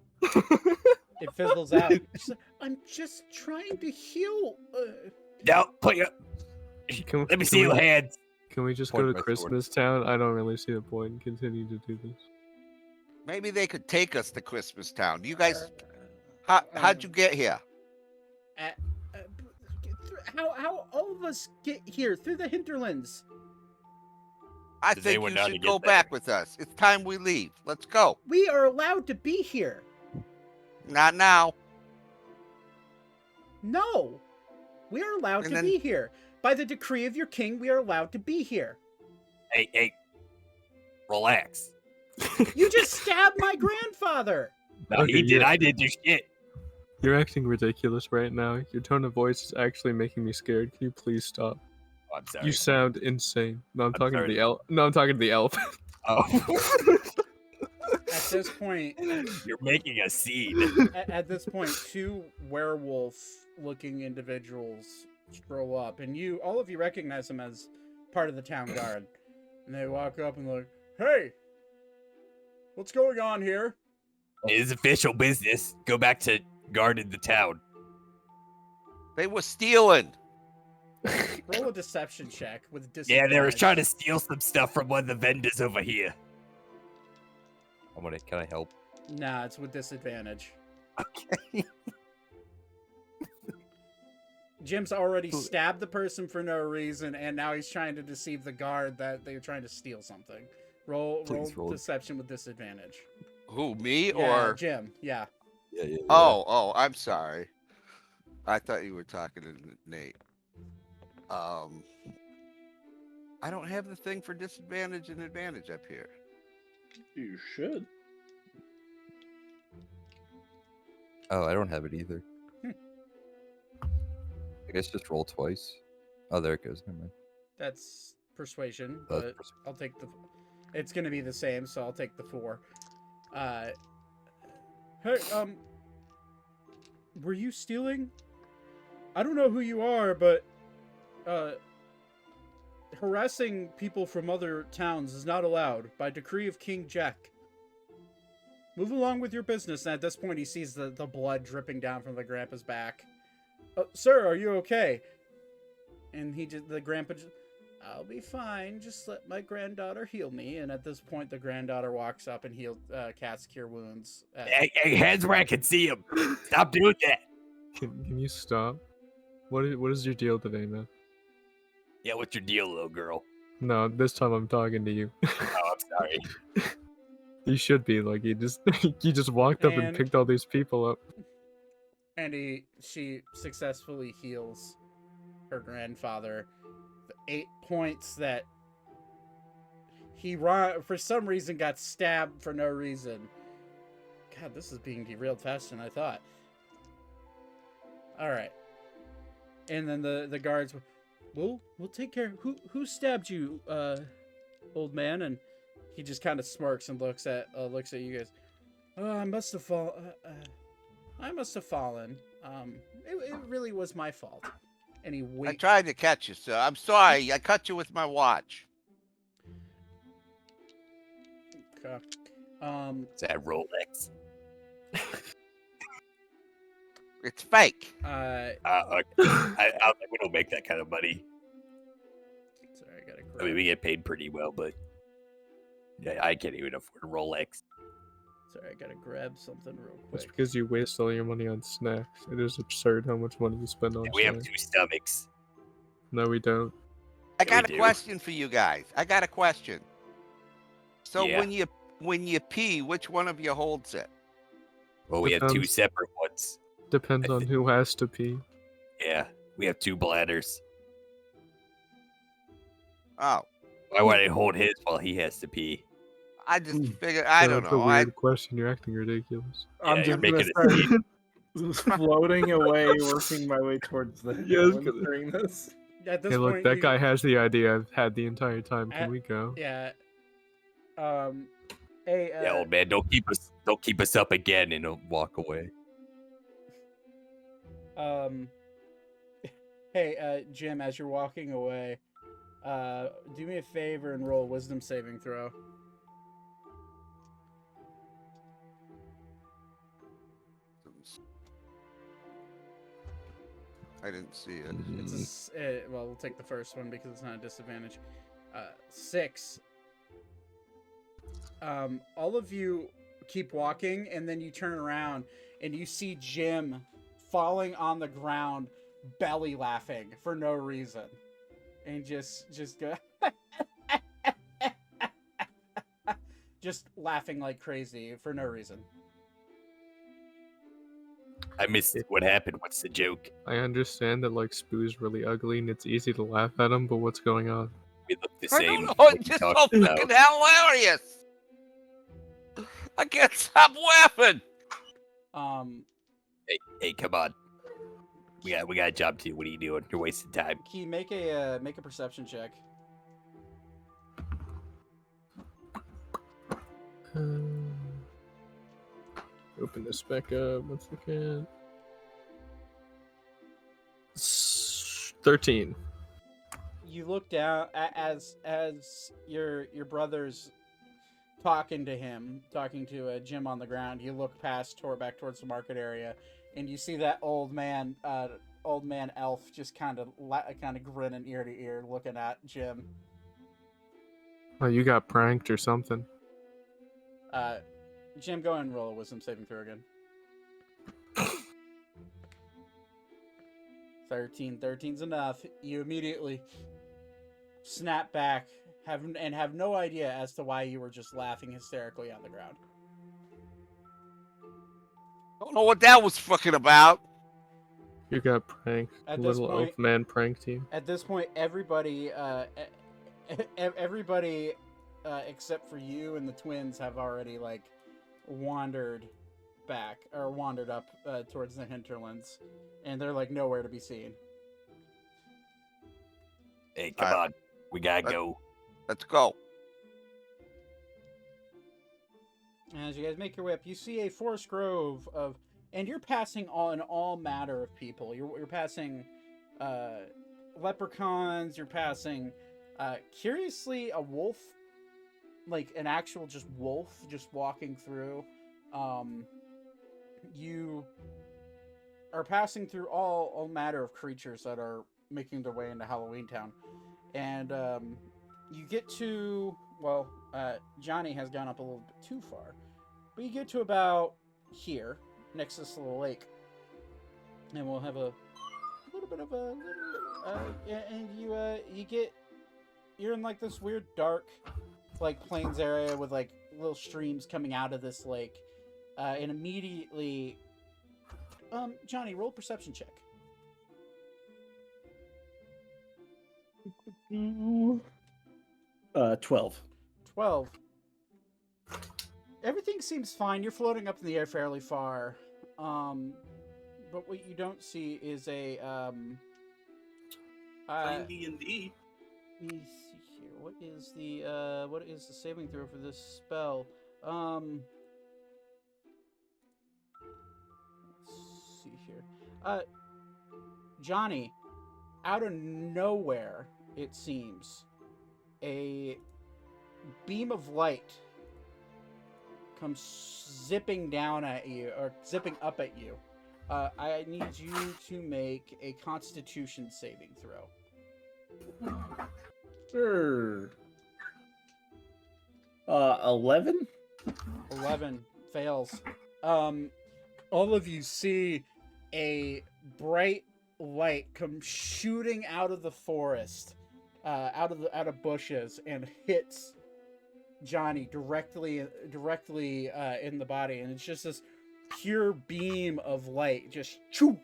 It fizzles out. She's like, "I'm just trying to heal." No, put your. Let me see your hands. Can we just Point go to my sword. Christmas Town? I don't really see the point in continuing to do this. Maybe they could take us to Christmas Town. You guys, how'd you get here? How all of us get here through the hinterlands? I They think were you not to should get go there. back with us. It's time we leave. Let's go. We are allowed to be here. Not now. No, we are allowed And to then- be here. By the decree of your king, we are allowed to be here. Hey, relax. You just stabbed my grandfather. No, Okay, he did. yeah. I did do shit. You're acting ridiculous right now. Your tone of voice is actually making me scared. Can you please stop? Oh, I'm sorry. You sound insane. No, I'm talking to sorry. the elf. No, I'm talking to the elf. Oh, At this point, you're making a scene. at this point, 2 werewolf-looking individuals stroll up, and all of you recognize them as part of the town guard. And they walk up and like, "Hey, what's going on here?" It is official business. Go back to guarding the town. They were stealing. Roll a deception check with Yeah, disadvantage. they were trying to steal some stuff from one of the vendors over here. Can I help? Nah, it's with disadvantage. Okay. Jim's already stabbed the person for no reason, and now he's trying to deceive the guard that they're trying to steal something. Roll Please roll. deception with disadvantage. Who, me Yeah, or? Jim? Yeah. Yeah. Oh, I'm sorry. I thought you were talking to Nate. I don't have the thing for disadvantage and advantage up here. You should. Oh, I don't have it either. I guess just roll twice. Oh, there it goes. Never mind. That's persuasion, That's but I'll take the. It's gonna be the same, so I'll take the 4. Hey, were you stealing? I don't know who you are, but harassing people from other towns is not allowed by decree of King Jack. Move along with your business. And at this point, he sees the blood dripping down from the grandpa's back. Sir, are you okay? And the grandpa just, I'll be fine. Just let my granddaughter heal me. And at this point, the granddaughter walks up and casts Cure Wounds. Hey, hands where I can see him. Stop doing that. Can you stop? What is your deal today, man? Yeah, what's your deal, little girl? No, this time I'm talking to you. Oh, I'm sorry. You should be like you just walked up and And- picked all these people up. And she successfully heals her grandfather. The 8 points that he for some reason got stabbed for no reason. God, this is being derailed faster than I thought. All right. And then the guards, we'll take care. Who stabbed you, old man? And he just kind of smirks and looks at you guys. Oh, I must have fallen. It really was my fault. And he I waits. tried to catch you, sir. I'm sorry. I cut you with my watch. Okay. Is that Rolex? It's fake. Okay. We don't make that kind of money. Sorry, I gotta. I mean, we get paid pretty well, but yeah, I can't even afford a Rolex. Sorry, I gotta grab something real That's quick. because you waste all your money on snacks. It is absurd how much money you spend on Yeah, we have snacks. 2 stomachs. No, we don't. I got we a do. question for you guys. I got a question. So Yeah. when you pee, which one of you holds it? Well, we have 2 Depends. separate ones. Depends on who has to pee. Yeah, we have 2 bladders. Oh, Why would I hold his while he has to pee? I just figured. I don't That's a know. weird question. You're acting ridiculous. Yeah, I'm you're just making gonna it start floating away, working my way towards the Yeah, it's heroine good. during this. At this Hey, look, point, that guy has the idea I've had the entire time. At- Can we go? Yeah. Hey. Yeah, old man, don't keep us up again, and he'll walk away. Hey, Jim, as you're walking away, do me a favor and roll a wisdom saving throw. I didn't see it. It's well, we'll take the first one because it's not a disadvantage. 6. All of you keep walking, and then you turn around and you see Jim falling on the ground, belly laughing for no reason, and just go, just laughing like crazy for no reason. I missed what happened. What's the joke? I understand that like Spoo's really ugly and it's easy to laugh at him, but what's going on? We look the I same. don't know. What It's you just so talking about? fucking hilarious. I can't stop laughing. Hey, come on. We got a job to do. What are you doing? You're wasting time. Key, make a perception check. Open this back up once again. 13. You look down as your brother's talking to Jim on the ground. You look back towards the market area, and you see that old man elf just kind of grinning ear to ear, looking at Jim. Oh, you got pranked or something. Jim, go ahead and roll a wisdom saving throw again. 13. 13's enough. You immediately snap back, have no idea as to why you were just laughing hysterically on the ground. Don't know what that was fucking about. You got pranked. At this Little point- elf man pranked you. At this point, everybody everybody except for you and the twins have already like wandered back or wandered up towards the hinterlands, and they're like nowhere to be seen. Hey, come Uh, on. We gotta let- go. Let's go. As you guys make your way up, you see a forest grove of, and you're passing on all matter of people. You're passing leprechauns. You're passing, curiously, a wolf, like an actual just wolf, just walking through. You are passing through all matter of creatures that are making their way into Halloween Town, and you get to Johnny has gone up a little bit too far. But you get to about here, next to this little lake, and we'll have a little bit of a and you're in like this weird dark, like plains area with like little streams coming out of this lake, and immediately, Johnny, roll a perception check. 12. 12. Everything seems fine. You're floating up in the air fairly far. But what you don't see is a Fine D&D. let me see here. What is the saving throw for this spell? Let's see here. Johnny, out of nowhere, it seems, a beam of light comes zipping down at you, or zipping up at you. I need you to make a Constitution saving throw. Sure. 11? 11 fails. All of you see a bright light come shooting out of the forest, out of bushes, and hits Johnny directly in the body, and it's just this pure beam of light just choo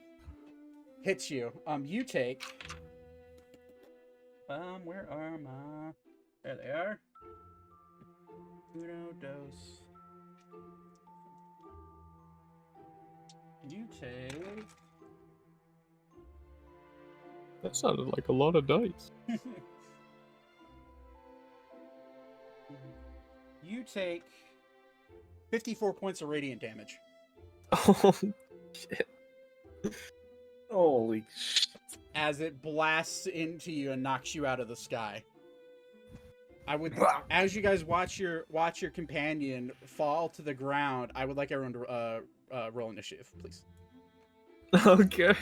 hits you. You take where are my, there they are. Uno dos. You take That sounded like a lot of dice. you take 54 points of radiant damage. Oh, shit. Holy shit. As it blasts into you and knocks you out of the sky. I would, as you guys watch your companion fall to the ground, I would like everyone to roll initiative, please. Okay.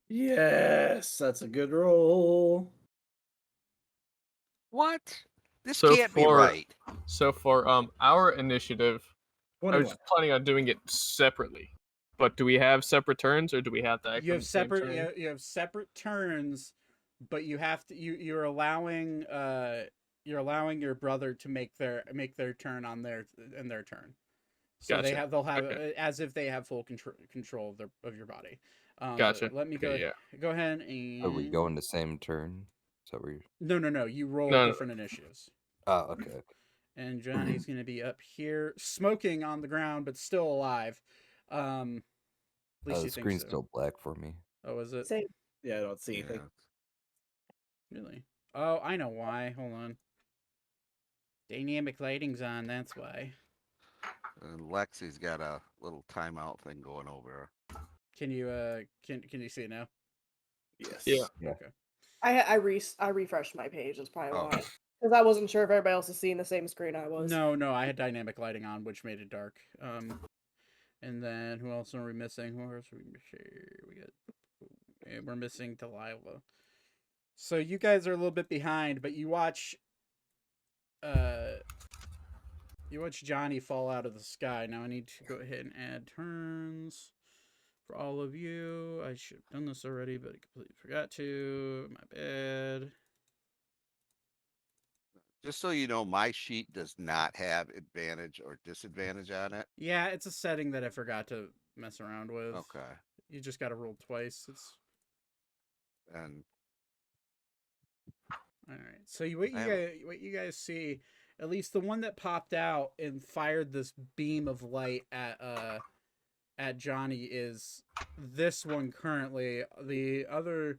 Yes, that's a good roll. What? This So can't be for- right. So for our initiative, I was 21. planning on doing it separately. But do we have separate turns, or do we have to act You on have the same separate turn? you have separate turns, but you have to you're allowing your brother to make their turn on their turn. So Gotcha. they'll have Okay. as if they have full control of your body. Gotcha. Let me Okay, go ahead and Are we going the same turn? So we. No. You roll No. different initiatives. Oh, okay. And Johnny's gonna be up here, smoking on the ground, but still alive. At least The you think screen's so. still black for me. Oh, is it? Same. Yeah, I don't see anything. Really? Oh, I know why. Hold on. Dynamic lighting's on, that's why. And Lexi's got a little timeout thing going over. Can you can you see it now? Yes. Yeah. Yeah. Okay. I refreshed my page. That's probably Oh. why. Because I wasn't sure if everybody else is seeing the same screen I was. No, I had dynamic lighting on, which made it dark. And then who else are we missing? Who else are we missing? We're missing Delilah. So you guys are a little bit behind, but you watch Johnny fall out of the sky. Now I need to go ahead and add turns for all of you. I should have done this already, but I completely forgot to. My bad. Just so you know, my sheet does not have advantage or disadvantage on it. Yeah, it's a setting that I forgot to mess around with. Okay. You just got to roll twice. It's And All right. So what you guys see, at least the one that popped out and fired this beam of light at Johnny is this one currently. The other,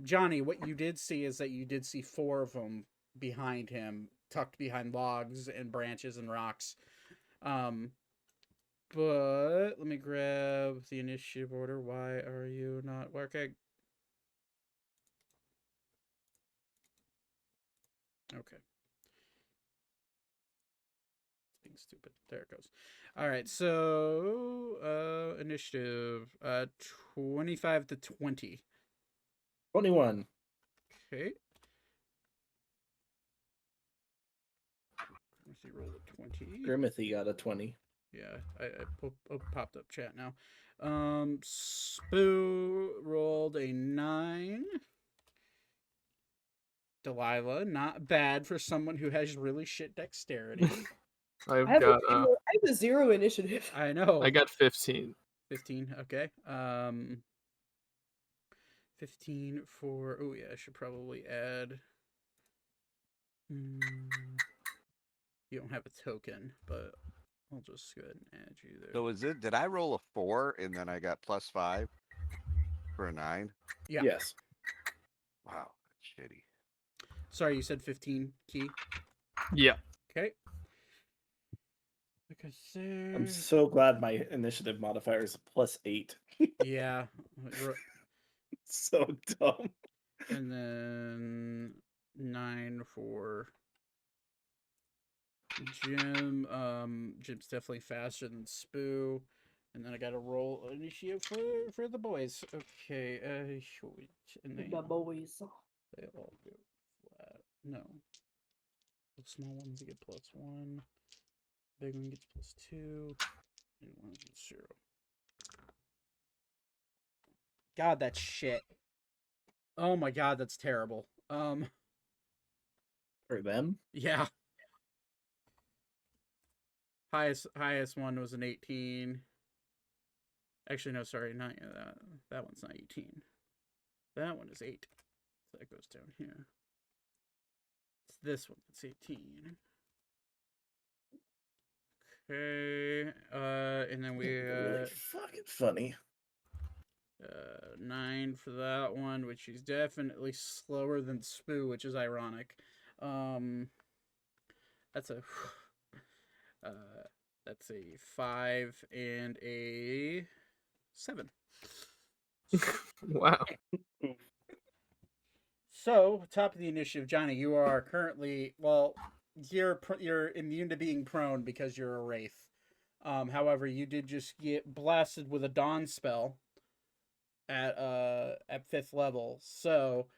Johnny, what you did see is that you did see 4 of them behind him, tucked behind logs and branches and rocks. But let me grab the initiative order. Why are you not working? Okay. Being stupid. There it goes. All right, so initiative 25 to 20. 21. Okay. Let's see, roll a 20. Grimithy got a 20. Yeah, I popped up chat now. Spoo rolled a 9. Delilah, not bad for someone who has really shit dexterity. I have a 0 initiative. I know. I got 15. 15, okay. 15 for... Oh, yeah, I should probably add... You don't have a token, but I'll just go ahead and add you there. So did I roll a 4 and then I got +5 for a 9? Yeah. Yes. Wow, that's shitty. Sorry, you said 15, Key? Yeah. Okay. Because I'm so glad my initiative modifier is +8. Yeah. So dumb. And then 9 for Jim. Jim's definitely faster than Spoo. And then I got to roll initiative for the boys. Okay. And The boys. They all go flat. No. The small ones get +1. Big one gets +2. And one gets 0. God, that's shit. Oh my god, that's terrible. For them? Yeah. Highest one was an 18. Actually, no, sorry, not that one's not 18. That one is 8. So that goes down here. It's this one that's 18. Okay, and then we Really fucking funny. 9 for that one, which is definitely slower than Spoo, which is ironic. That's a 5 and a 7. Wow. So, top of the initiative, Johnny, you are currently, well, you're immune to being prone because you're a wraith. However, you did just get blasted with a dawn spell at 5th level. So,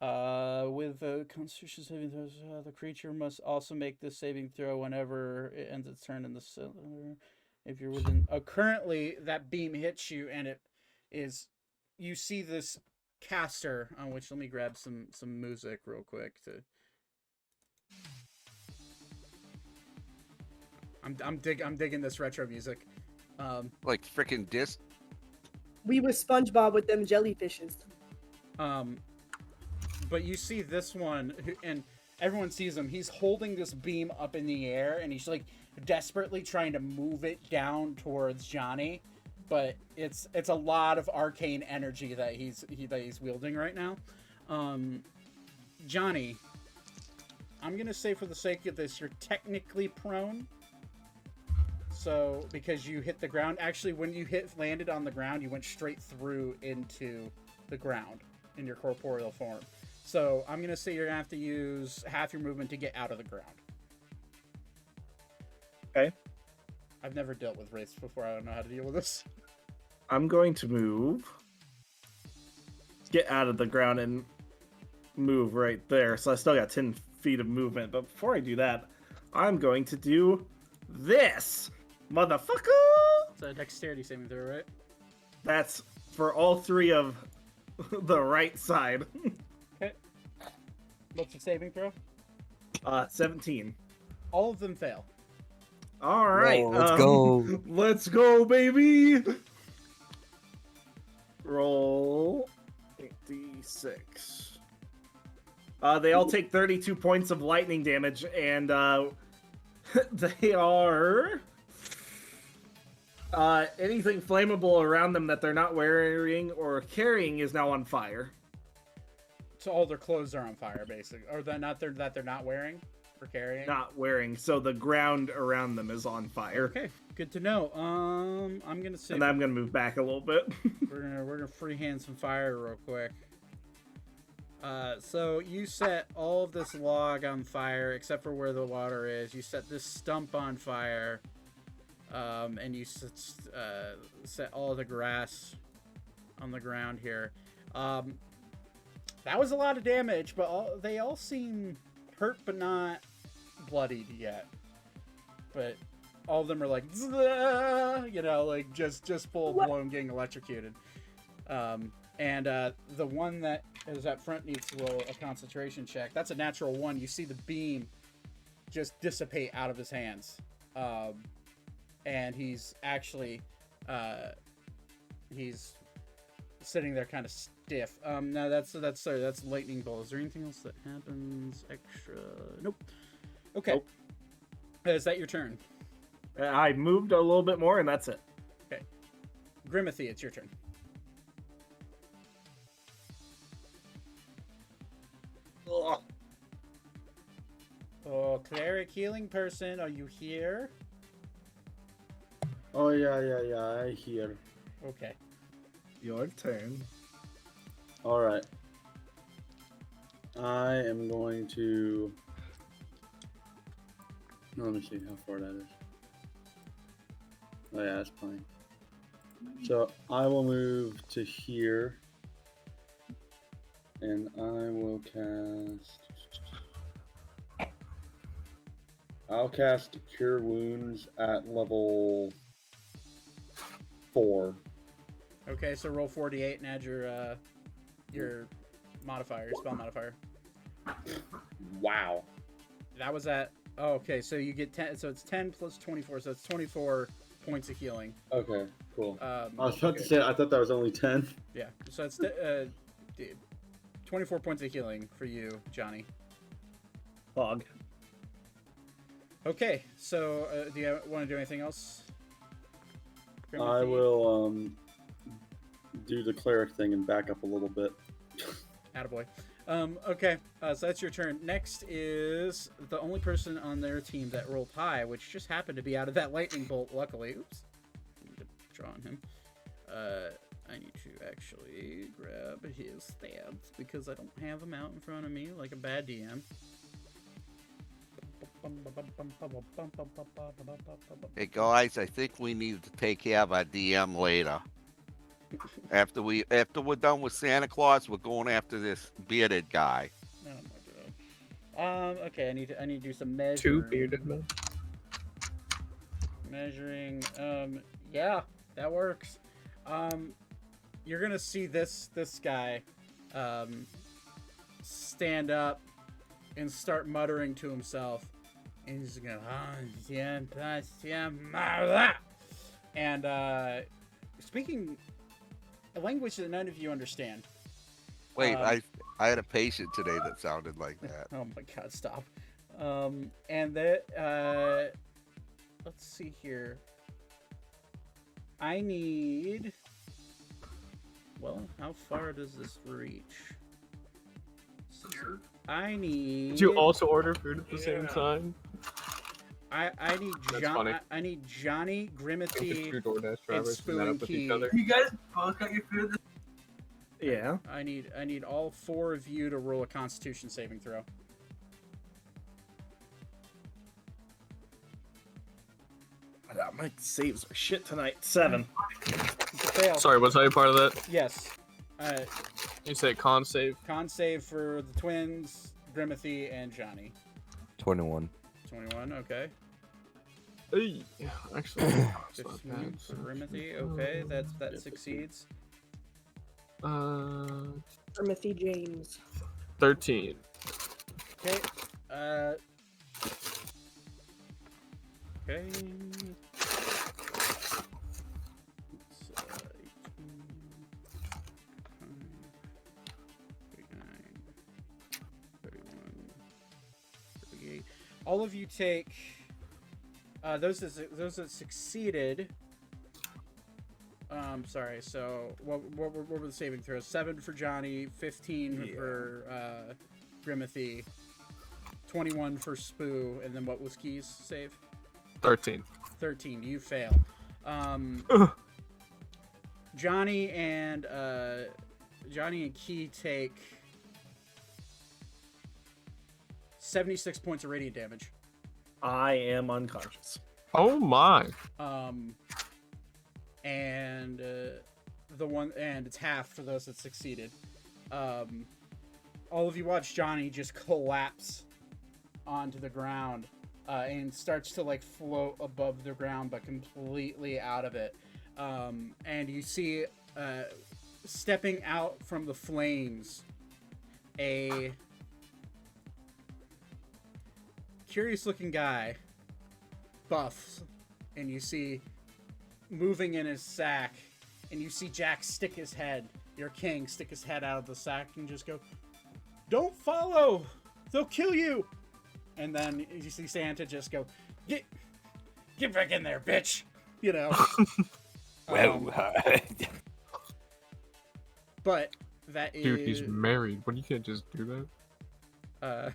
with the Constitution saving throws, the creature must also make this saving throw whenever it ends its turn in the cylinder. If you're within, currently that beam hits you, and it is, you see this caster on which, let me grab some music real quick to. I'm digging this retro music. Like freaking disc. We was SpongeBob with them jellyfishes. But you see this one, and everyone sees him. He's holding this beam up in the air, and he's like desperately trying to move it down towards Johnny. But it's a lot of arcane energy that he's wielding right now. Johnny, I'm gonna say for the sake of this, you're technically prone. So, because you hit the ground, actually, when you landed on the ground, you went straight through into the ground in your corporeal form. So, I'm going to say you're going to have to use half your movement to get out of the ground. Okay. I've never dealt with wraiths before. I don't know how to deal with this. I'm going to move. Get out of the ground and move right there. So I still got 10 feet of movement. But before I do that, I'm going to do this. Motherfucker! It's a dexterity saving throw, right? That's for all 3 of the right side. Okay. What's the saving throw? 17. All of them fail. All right. Whoa, let's go. Let's go, baby. Roll 86. They all take 32 points of lightning damage, and they are... anything flammable around them that they're not wearing or carrying is now on fire. So all their clothes are on fire, basically, or that they're not wearing or carrying. Not wearing, so the ground around them is on fire. Okay, good to know. I'm gonna say, And I'm gonna move back a little bit. we're gonna freehand some fire real quick. So you set all of this log on fire except for where the water is. You set this stump on fire, and you set all the grass on the ground here. That was a lot of damage, but they all seem hurt but not bloodied yet. But all of them are like, you know, like just full blown getting electrocuted. And the one that is up front needs to roll a concentration check. That's a natural 1. You see the beam just dissipate out of his hands. And he's actually, he's sitting there kind of stiff. No, that's lightning bolt. Is there anything else that happens extra? Nope. Okay. Nope. Is that your turn? I moved a little bit more, and that's it. Okay. Grimathy, it's your turn. Ugh. Oh, cleric healing person, are you here? Oh yeah, I hear. Okay. Your turn. All right. I am going to. Let me see how far that is. Oh yeah, that's plenty. So I will move to here, and I will cast. I'll cast Cure Wounds at level 4. Okay, so roll 48 and add your modifier, your spell modifier. Wow. That was at. Oh, okay, so you get 10. So it's 10 plus 24, so it's 24 points of healing. Okay, cool. I was about okay. to say I thought that was only 10. Yeah, so it's 24 points of healing for you, Johnny. Hog. Okay, so do you want to do anything else? I will do the cleric thing and back up a little bit. Attaboy. Okay, so that's your turn. Next is the only person on their team that rolled high, which just happened to be out of that lightning bolt, luckily. Oops. I need to draw on him. I need to actually grab his stats because I don't have them out in front of me like a bad DM. Hey guys, I think we need to take care of our DM later. After we're done with Santa Claus, we're going after this bearded guy. Oh my god. Okay, I need to do some measuring. 2 bearded men. Measuring. Yeah, that works. You're gonna see this guy, stand up and start muttering to himself, and he's gonna, and speaking a language that none of you understand. Wait, I had a patient today that sounded like that. Oh my god, stop. And that, let's see here. I need, well, how far does this reach? I need... Did you also order food at the same time? I need I need Johnny, Grimathy, and Spoon and Key. You guys both got your food. Yeah. I need all 4 of you to roll a Constitution saving throw. My saves are shit tonight. 7. Fail. Sorry, was I a part of that? Yes. You say con save? Con save for the twins, Grimathy, and Johnny. 21. 21, okay. Hey, actually, 15 for Grimathy, okay, that succeeds. Grimathy James. 13. Okay. Okay. All of you take those that succeeded. Sorry. So what were the saving throws? 7 for Johnny, 15 for Grimothy, 21 for Spoo, and then what was Key's save? 13. 13. You fail. Johnny and Key take 76 points of radiant damage. I am unconscious. Oh my. And it's half for those that succeeded. All of you watch Johnny just collapse onto the ground and starts to like float above the ground but completely out of it. And you see stepping out from the flames a curious looking guy, buff, and you see moving in his sack, and you see Jack stick his head, your king stick his head out of the sack and just go, "Don't follow, they'll kill you." And then you see Santa just go, get back in there, bitch, you know. But that is, dude, he's married. But you can't just do that.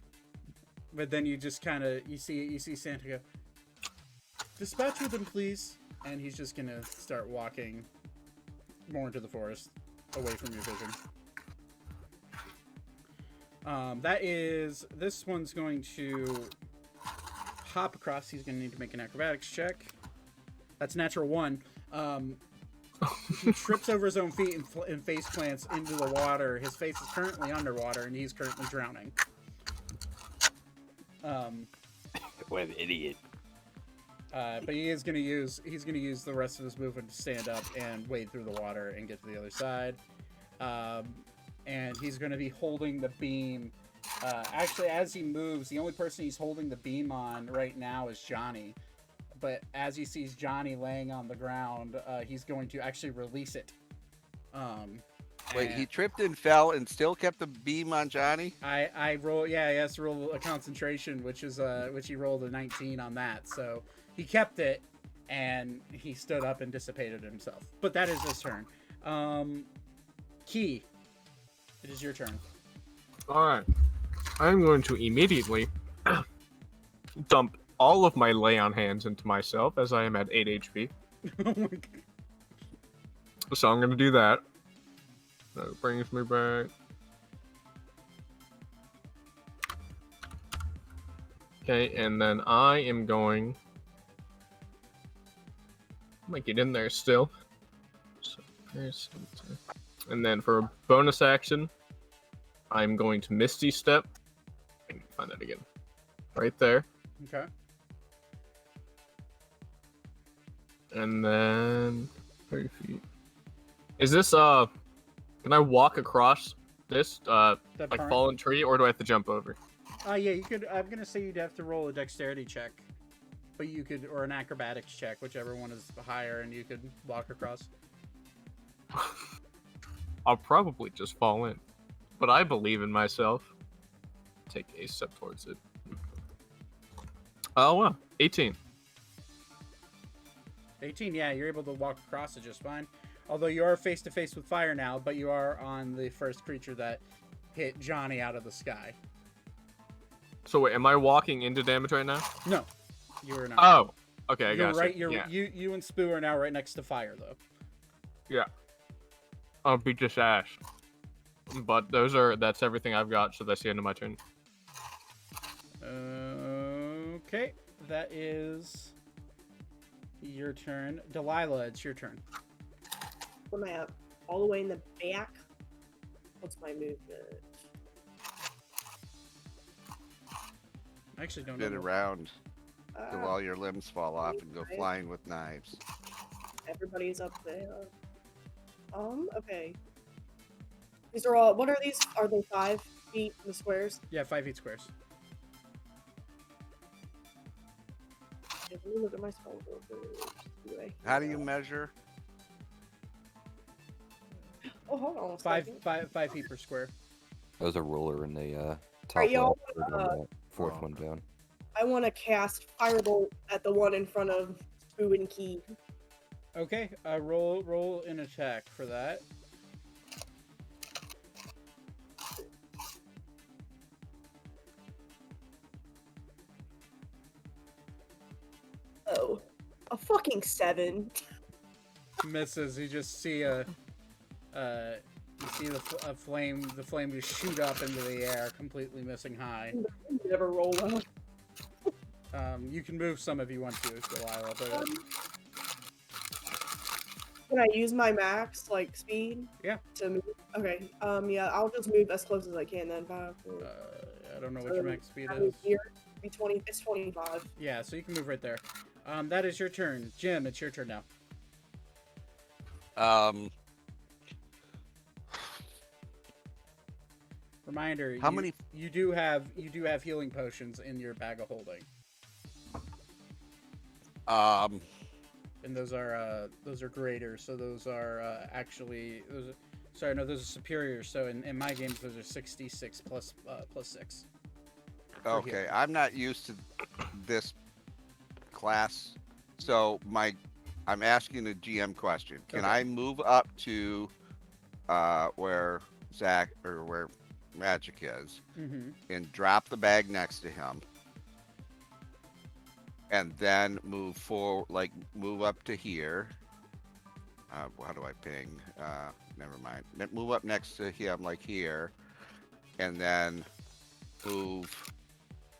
But then you just kind of you see Santa go, "Dispatch with him, please," and he's just gonna start walking more into the forest, away from your vision. This one's going to hop across. He's gonna need to make an acrobatics check. That's natural 1. He trips over his own feet and face plants into the water. His face is currently underwater, and he's currently drowning. What an idiot. But he's gonna use the rest of his movement to stand up and wade through the water and get to the other side. And he's gonna be holding the beam. Actually, as he moves, the only person he's holding the beam on right now is Johnny. But as he sees Johnny laying on the ground, he's going to actually release it. Wait, he tripped and fell and still kept the beam on Johnny? I roll. Yeah, he has to roll a concentration, which he rolled a 19 on that. So he kept it, and he stood up and dissipated himself. But that is his turn. Key, it is your turn. All right. I'm going to immediately dump all of my lay on hands into myself, as I am at 8 HP. Oh my God. So I'm going to do that. That brings me back. Okay, and then I am going... I might get in there still. So, and then for a bonus action, I'm going to Misty Step. I can find that again. Right there. Okay. And then 30 feet. Is this can I walk across this like fallen tree, or do I have to jump over? Yeah, you could. I'm gonna say you'd have to roll a dexterity check, but you could, or an acrobatics check, whichever one is higher, and you could walk across. I'll probably just fall in, but I believe in myself. Take a step towards it. Oh well, 18. 18, yeah, you're able to walk across it just fine. Although you are face to face with fire now, but you are on the first creature that hit Johnny out of the sky. So wait, am I walking into damage right now? No, you are not. Oh, okay, I got right. you. You and Spoo are now right next to fire, though. Yeah. I'll beat this ass. But that's everything I've got, so that's the end of my turn. Okay, that is your turn. Delilah, it's your turn. What am I at? All the way in the back? What's my movement? I actually don't Spin know. around till all your limbs fall off and go flying with knives. Everybody's up there. Okay. These are all. What are these? Are they 5 feet in the squares? Yeah, 5 feet squares. Let me look at my spell book. How do you measure? Oh, hold on. A 5 second. feet per square. There's a ruler in the top Alright, y'all, left, third one down, fourth one down. I want to cast Firebolt at the one in front of Spoo and Key. Okay, roll an attack for that. Oh, a fucking 7. Misses. You just see a flame just shoot up into the air, completely missing high. Never roll well. You can move some if you want to, Delilah, but Can I use my max speed? Yeah. To move? Okay. Yeah, I'll just move as close as I can then. I don't know what your max speed I move is. here. Be 20. It's 25. Yeah, so you can move right there. That is your turn, Jim. It's your turn now. Reminder: How many? You do have healing potions in your bag of holding, and those are greater. So those are those are superior. So in my games, those are 66 plus 6. Okay, I'm not used to this class, so I'm asking a GM question. Can I move up to where Zach or where Magic is and drop the bag next to him, and then move move up to here? How do I ping? Never mind. Move up next to him like here, and then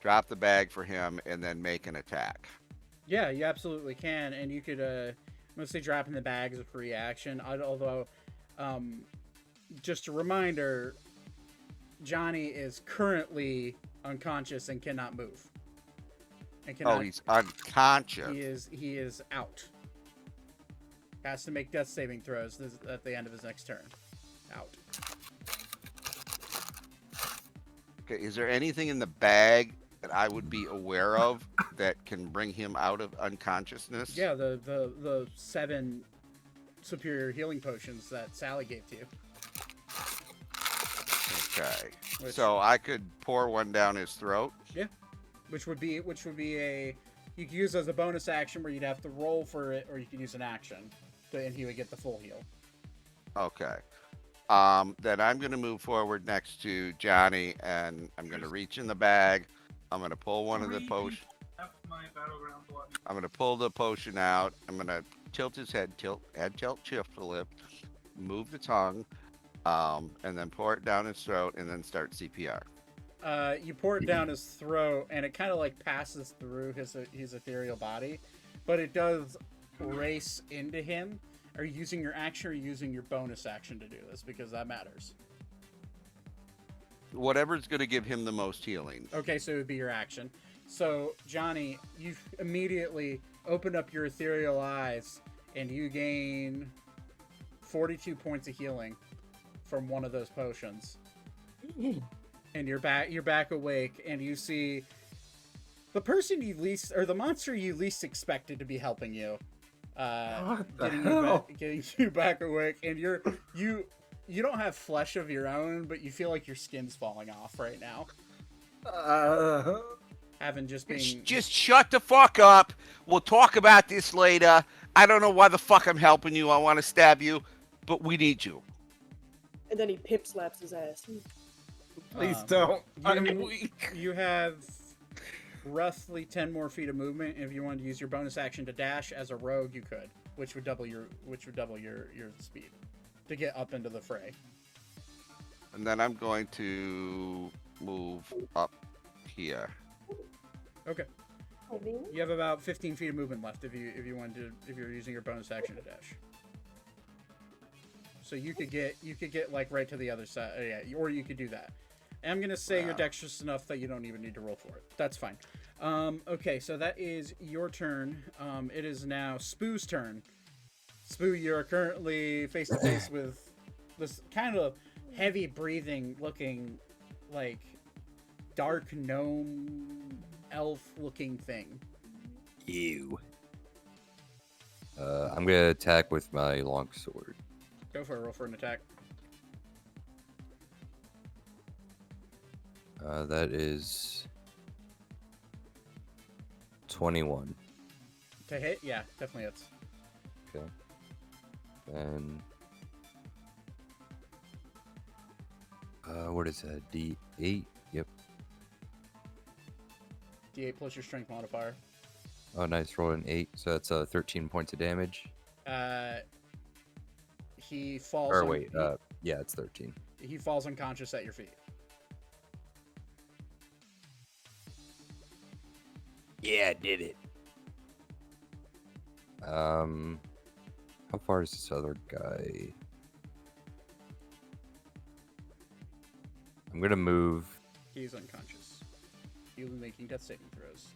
drop the bag for him, and then make an attack. Yeah, you absolutely can, and you could mostly dropping the bag as a free action. Although, just a reminder, Johnny is currently unconscious and cannot move. Oh, he's unconscious. He is out. Has to make death saving throws at the end of his next turn. Out. Okay, is there anything in the bag that I would be aware of that can bring him out of unconsciousness? Yeah, the 7 superior healing potions that Sally gave to you. Okay. So I could pour one down his throat? Yeah. Which would be you could use as a bonus action where you'd have to roll for it, or you could use an action, and he would get the full heal. Okay. Then I'm going to move forward next to Johnny, and I'm going to reach in the bag. I'm going to pull one of the potions. I'm going to pull the potion out. I'm going to tilt his head, tilt, shift the lip, move the tongue, and then pour it down his throat, and then start CPR. You pour it down his throat, and it kind of passes through his ethereal body, but it does race into him. Are you using your action or using your bonus action to do this? Because that matters. Whatever's going to give him the most healing. Okay, so it would be your action. So, Johnny, you immediately open up your ethereal eyes, and you gain 42 points of healing from one of those potions. And you're back awake, and you see the person the monster you least expected to be helping you. Getting you back awake, and you don't have flesh of your own, but you feel like your skin's falling off right now. Just shut the fuck up. We'll talk about this later. I don't know why the fuck I'm helping you. I want to stab you, but we need you. And then he pimp slaps his ass. Please don't. I'm weak. You have roughly 10 more feet of movement. If you wanted to use your bonus action to dash as a rogue, you could, which would double your speed to get up into the fray. And then I'm going to move up here. Okay. You have about 15 feet of movement left if you're using your bonus action to dash. So you could get right to the other side. Yeah, or you could do that. And I'm gonna say you're dexterous enough that you don't even need to roll for it. That's fine. Okay, so that is your turn. It is now Spoo's turn. Spoo, you're currently face to face with this kind of heavy breathing looking, dark gnome elf looking thing. Ew. I'm gonna attack with my longsword. Go for it. Roll for an attack. That is 21. To hit? Yeah, definitely hits. Okay. And what is that? D8? Yep. D8 plus your strength modifier. Oh, nice. Roll an 8. So that's 13 points of damage. He falls. Or wait, yeah, it's 13. He falls unconscious at your feet. Yeah, I did it. How far is this other guy? I'm gonna move. He's unconscious. He'll be making death saving throws.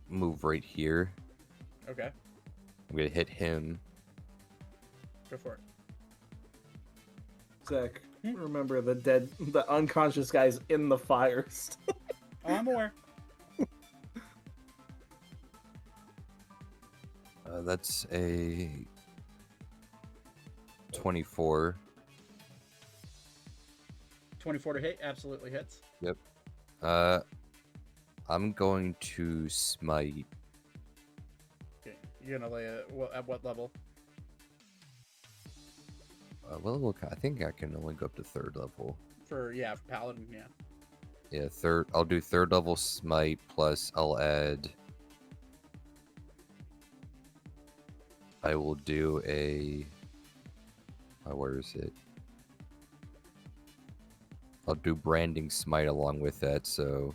Move right here. Okay, I'm gonna hit him. go for it. Zach, remember the unconscious guy's in the fire. Oh, I'm aware. That's a 24. 24 to hit, absolutely hits. Yep. I'm going to smite. Okay. You're gonna lay it at what level? Well, I think I can only go up to 3rd level. For paladin, yeah. Yeah, third. I'll do 3rd level smite plus I'll add. I will do a. Where is it? I'll do branding smite along with that. So.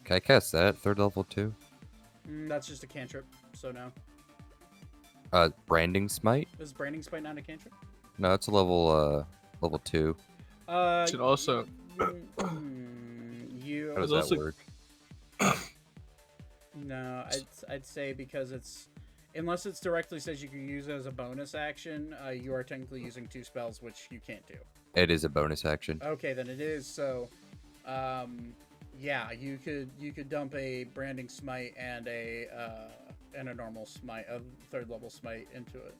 Can I cast that at 3rd level too? That's just a cantrip, so no. Branding smite? Is branding smite not a cantrip? No, it's a level 2. Should also. You. How does also- that work? No, I'd say because it's unless it's directly says you can use it as a bonus action, you are technically using 2 spells, which you can't do. It is a bonus action. Okay, then it is. So, yeah, you could dump a branding smite and a normal smite, a 3rd level smite into it.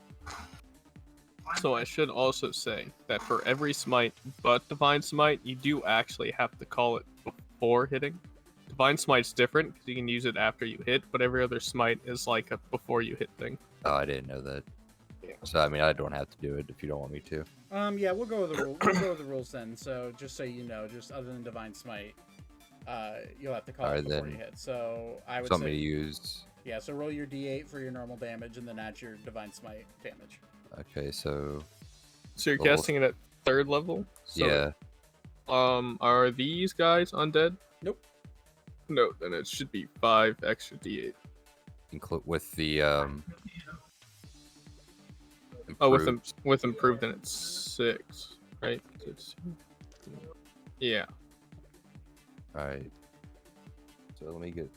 So I should also say that for every smite but Divine Smite, you do actually have to call it before hitting. Divine Smite's different because you can use it after you hit, but every other smite is like a before you hit thing. Oh, I didn't know that. Yeah. So I mean, I don't have to do it if you don't want me to. Yeah, we'll go with the rule. We'll go with the rules then. So just so you know, just other than Divine Smite, you'll have to call it Alright, before then. you hit. So I would Want say, me to use? yeah. So roll your D8 for your normal damage, and then add your Divine Smite damage. Okay, so So you're Level- casting it at 3rd level? So, yeah, Are these guys undead? Nope. No, then it should be 5 extra d8. include with the Oh, with improved- with improved, then it's 6, right? Yeah. All right. So let me get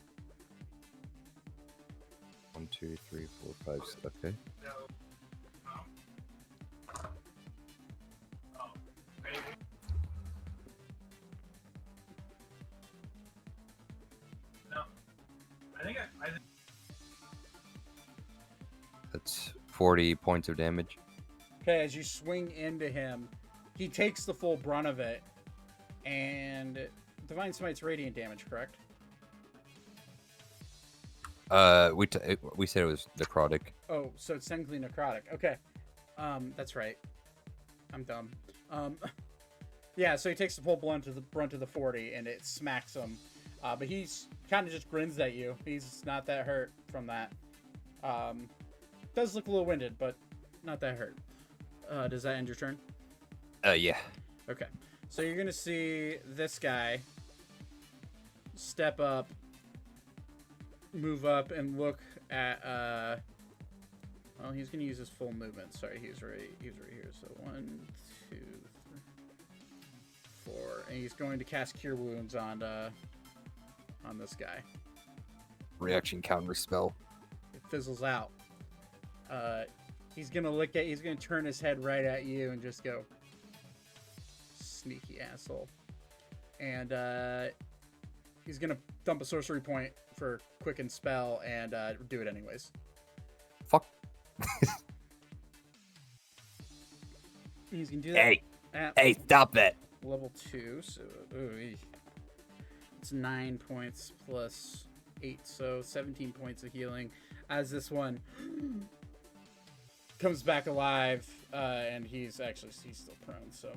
1, 2, 3, 4, 5. Okay. That's 40 points of damage. Okay, as you swing into him, he takes the full brunt of it, and Divine Smite's radiant damage, correct? We said it was necrotic. Oh, so it's technically necrotic. Okay, that's right. I'm dumb. Yeah, so he takes the full brunt of the 40, and it smacks him. But he's kind of just grins at you. He's not that hurt from that. Does look a little winded, but not that hurt. Does that end your turn? Yeah. Okay. So you're gonna see this guy step up, move up, and look at. Well, he's gonna use his full movement. Sorry, he's right here. So 1, 2, 3, 4, and he's going to cast Cure Wounds on this guy. Reaction counter spell. It fizzles out. He's gonna turn his head right at you and just go, sneaky asshole. And he's gonna dump a sorcery point for quicken spell and do it anyways. Fuck. He's gonna do that. Hey, stop that. level 2, so it's 9 points plus 8, so 17 points of healing as this one comes back alive, and he's still prone, so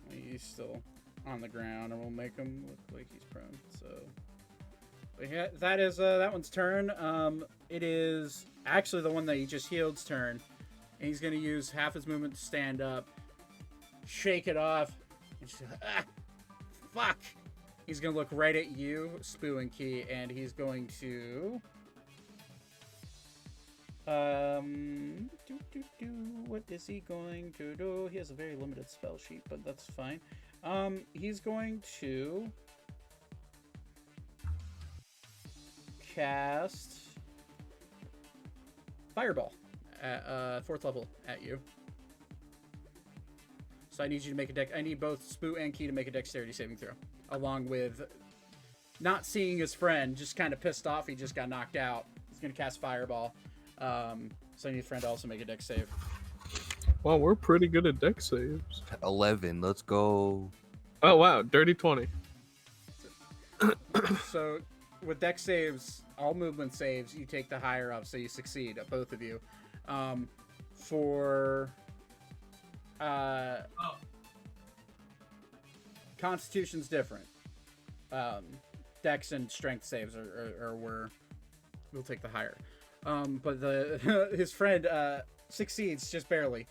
he's still on the ground, and we'll make him look like he's prone. So, but yeah, that is that one's turn. It is actually the one that he just healed's turn, and he's gonna use half his movement to stand up, shake it off, and just fuck. He's gonna look right at you, Spoo and Key, and he's going to what is he going to do? He has a very limited spell sheet, but that's fine. He's going to cast Fireball at 4th level at you. So I need you to make I need both Spoo and Key to make a dexterity saving throw, along with not seeing his friend, just kind of pissed off. He just got knocked out. He's gonna cast Fireball. So I need a friend to also make a dex save. Wow, we're pretty good at dex saves. 11. Let's go. Oh wow, dirty 20. So with dex saves, all movement saves, you take the higher of, so you succeed, both of you. For Constitution's different. Dex and strength saves are where we'll take the higher. But his friend succeeds just barely.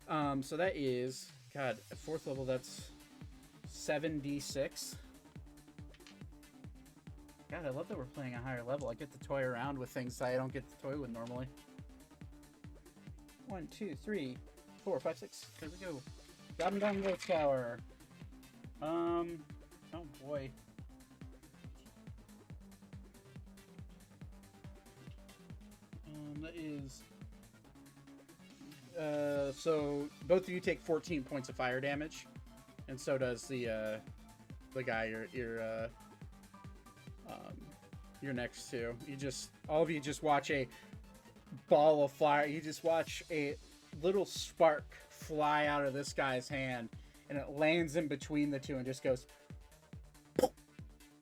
So that is, God, at 4th level, that's 7d6. God, I love that we're playing a higher level. I get to toy around with things I don't get to toy with normally. 1, 2, 3, 4, 5, 6. There we go. Got him down the tower. Oh boy. That is. So both of you take 14 points of fire damage, and so does the guy you're next to. All of you just watch a ball of fire. You just watch a little spark fly out of this guy's hand, and it lands in between the two and just goes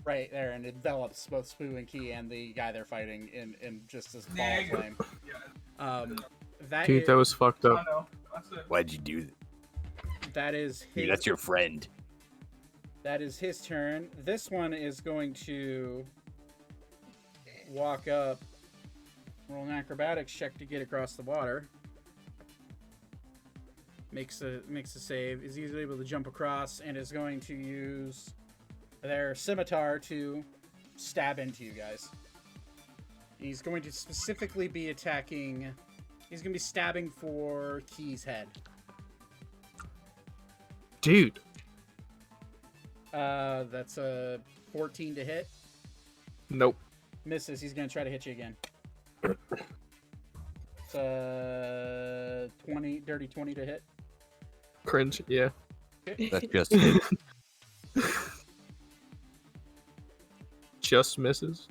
right there, and it envelops both Spoo and Key and the guy they're fighting in just this ball of flame. Dude, that was fucked up. Why'd you do that? That is his. That's your friend. That is his turn. This one is going to walk up, roll an acrobatics check to get across the water. Makes a save. Is easily able to jump across, and is going to use their scimitar to stab into you guys. He's going to specifically be attacking. He's going to be stabbing for Key's head. Dude. That's a 14 to hit. Nope. Misses. He's going to try to hit you again. It's 20, dirty 20 to hit. Cringe, yeah. Okay. That's just it. Just misses.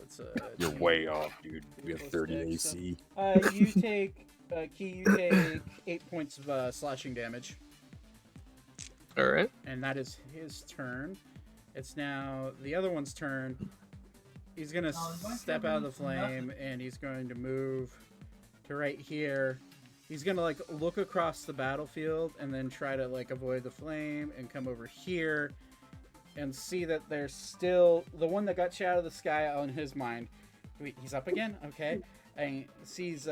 So it's You're way off, dude. We have 30 AC. you take Key. You take 8 points of slashing damage, All right. and that is his turn. It's now the other one's turn. He's gonna step out of the flame, and he's going to move to right here. He's gonna like look across the battlefield and then try to like avoid the flame and come over here and see that there's still the one that got shot out of the sky on his mind. Wait, he's up again? Okay. And sees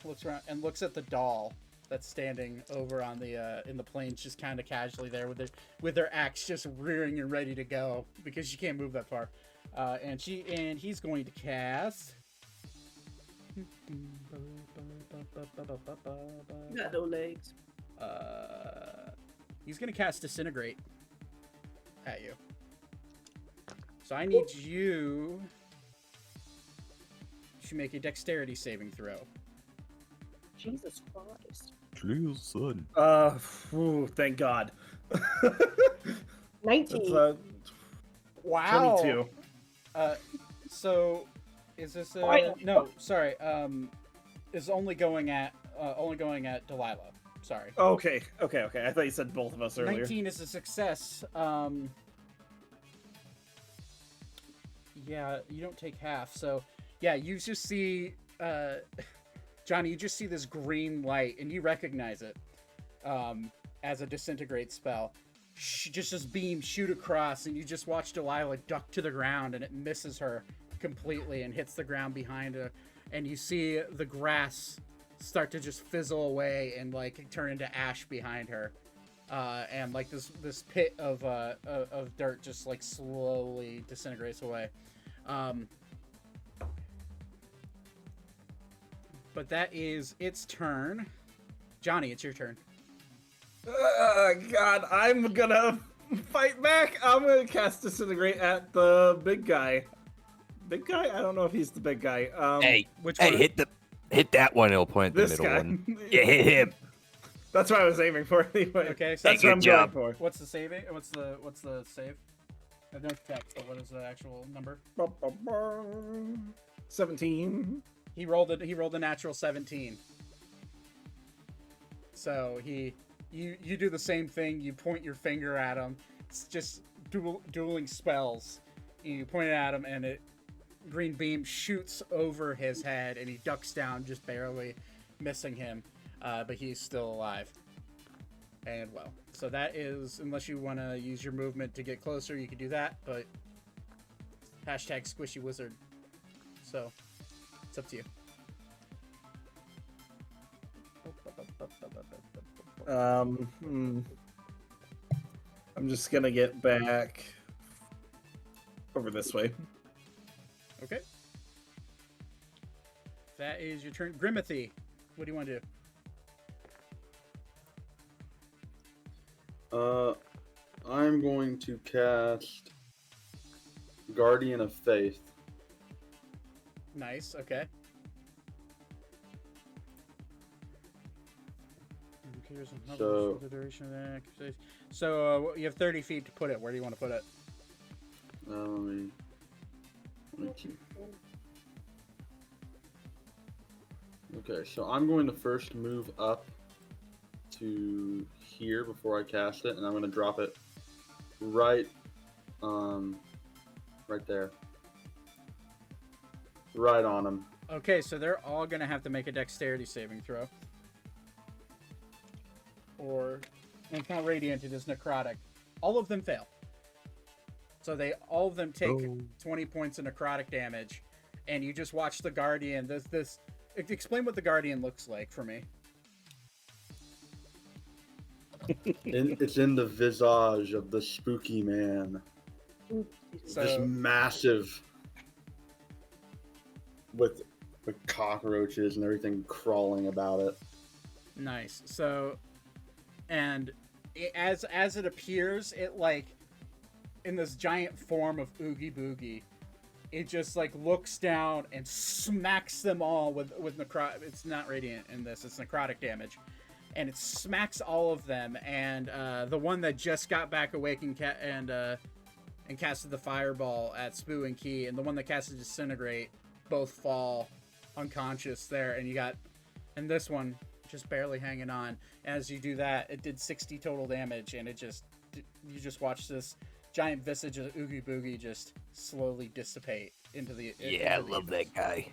looks around and looks at the doll that's standing over on the in the plains, just kind of casually there with their axe just rearing and ready to go because she can't move that far. And he's going to cast. Got no legs. He's gonna cast Disintegrate at you. So I need you to make a Dexterity saving throw. Jesus Christ. Please, son. Thank God. 19. That's, Wow. 22. So is this Why? no? Sorry. Is only going at Delilah. Sorry. Okay. I thought you said both of us earlier. 19 is a success. Yeah, you don't take half. So, yeah, you just see, Johnny, you just see this green light, and you recognize it as a disintegrate spell. Just this beam shoot across, and you just watch Delilah duck to the ground, and it misses her completely and hits the ground behind her. And you see the grass start to just fizzle away and like turn into ash behind her. And like this pit of dirt just like slowly disintegrates away. But that is its turn. Johnny, it's your turn. God, I'm gonna fight back. I'm gonna cast Disintegrate at the big guy. Big guy? I don't know if he's the big guy. Which Hey, one? hit that one. It'll point at the This middle guy. one. Yeah, hit him. That's what I was aiming for anyway. Okay, so That's what I'm job. going for. what's the saving? What's the save? I don't text, but what is the actual number? 17. He rolled a natural 17. So you do the same thing. You point your finger at him. It's just dueling spells. You point it at him, and green beam shoots over his head, and he ducks down, just barely missing him. But he's still alive. And well, so that is, unless you want to use your movement to get closer, you can do that. But hashtag squishy wizard. So it's up to you. I'm just gonna get back over this way. Okay. That is your turn. Grimathy, what do you want to do? I'm going to cast Guardian of Faith. Nice, okay. So- The duration of the activation. So you have 30 feet to put it. Where do you want to put it? Let me keep. Okay, so I'm going to first move up to here before I cast it, and I'm going to drop it right there. Right on him. Okay, so they're all going to have to make a dexterity saving throw. And it's not radiant, it is necrotic. All of them fail. So all of them take 20 points of necrotic damage, and you just watch the Guardian. Explain what the Guardian looks like for me. It's in the visage of the spooky man. Just So massive, with cockroaches and everything crawling about it. nice. So, and as it appears, it like in this giant form of Oogie Boogie, it just like looks down and smacks them all with necrotic. It's not radiant in this; it's necrotic damage, and it smacks all of them. And the one that just got back awake and casted the fireball at Spoo and Key, and the one that casted Disintegrate, both fall unconscious there. And this one just barely hanging on. As you do that, it did 60 total damage, and you just watch this giant visage of Oogie Boogie just slowly dissipate into the. Yeah, I love that guy.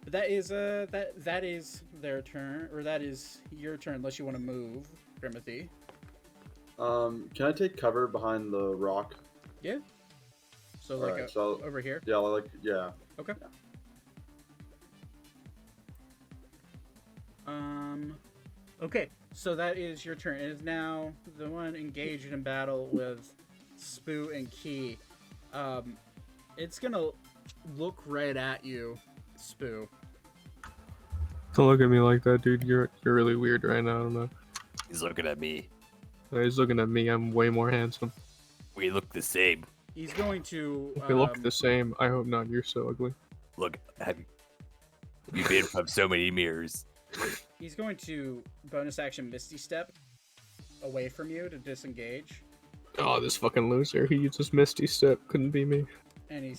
But that is that is their turn, or that is your turn, unless you want to move, Grimathy. Can I take cover behind the rock? Yeah. So All like right, so over here. yeah, yeah. Okay. Okay, so that is your turn. It is now the one engaged in battle with Spoo and Key. It's gonna look right at you, Spoo. Don't look at me like that, dude. You're really weird right now. I don't know. He's looking at me. He's looking at me. I'm way more handsome. We look the same. He's going to. We look the same. I hope not. You're so ugly. Look, you've been from so many mirrors. He's going to bonus action Misty Step away from you to disengage, Oh, this fucking loser. He uses Misty Step. Couldn't be me. and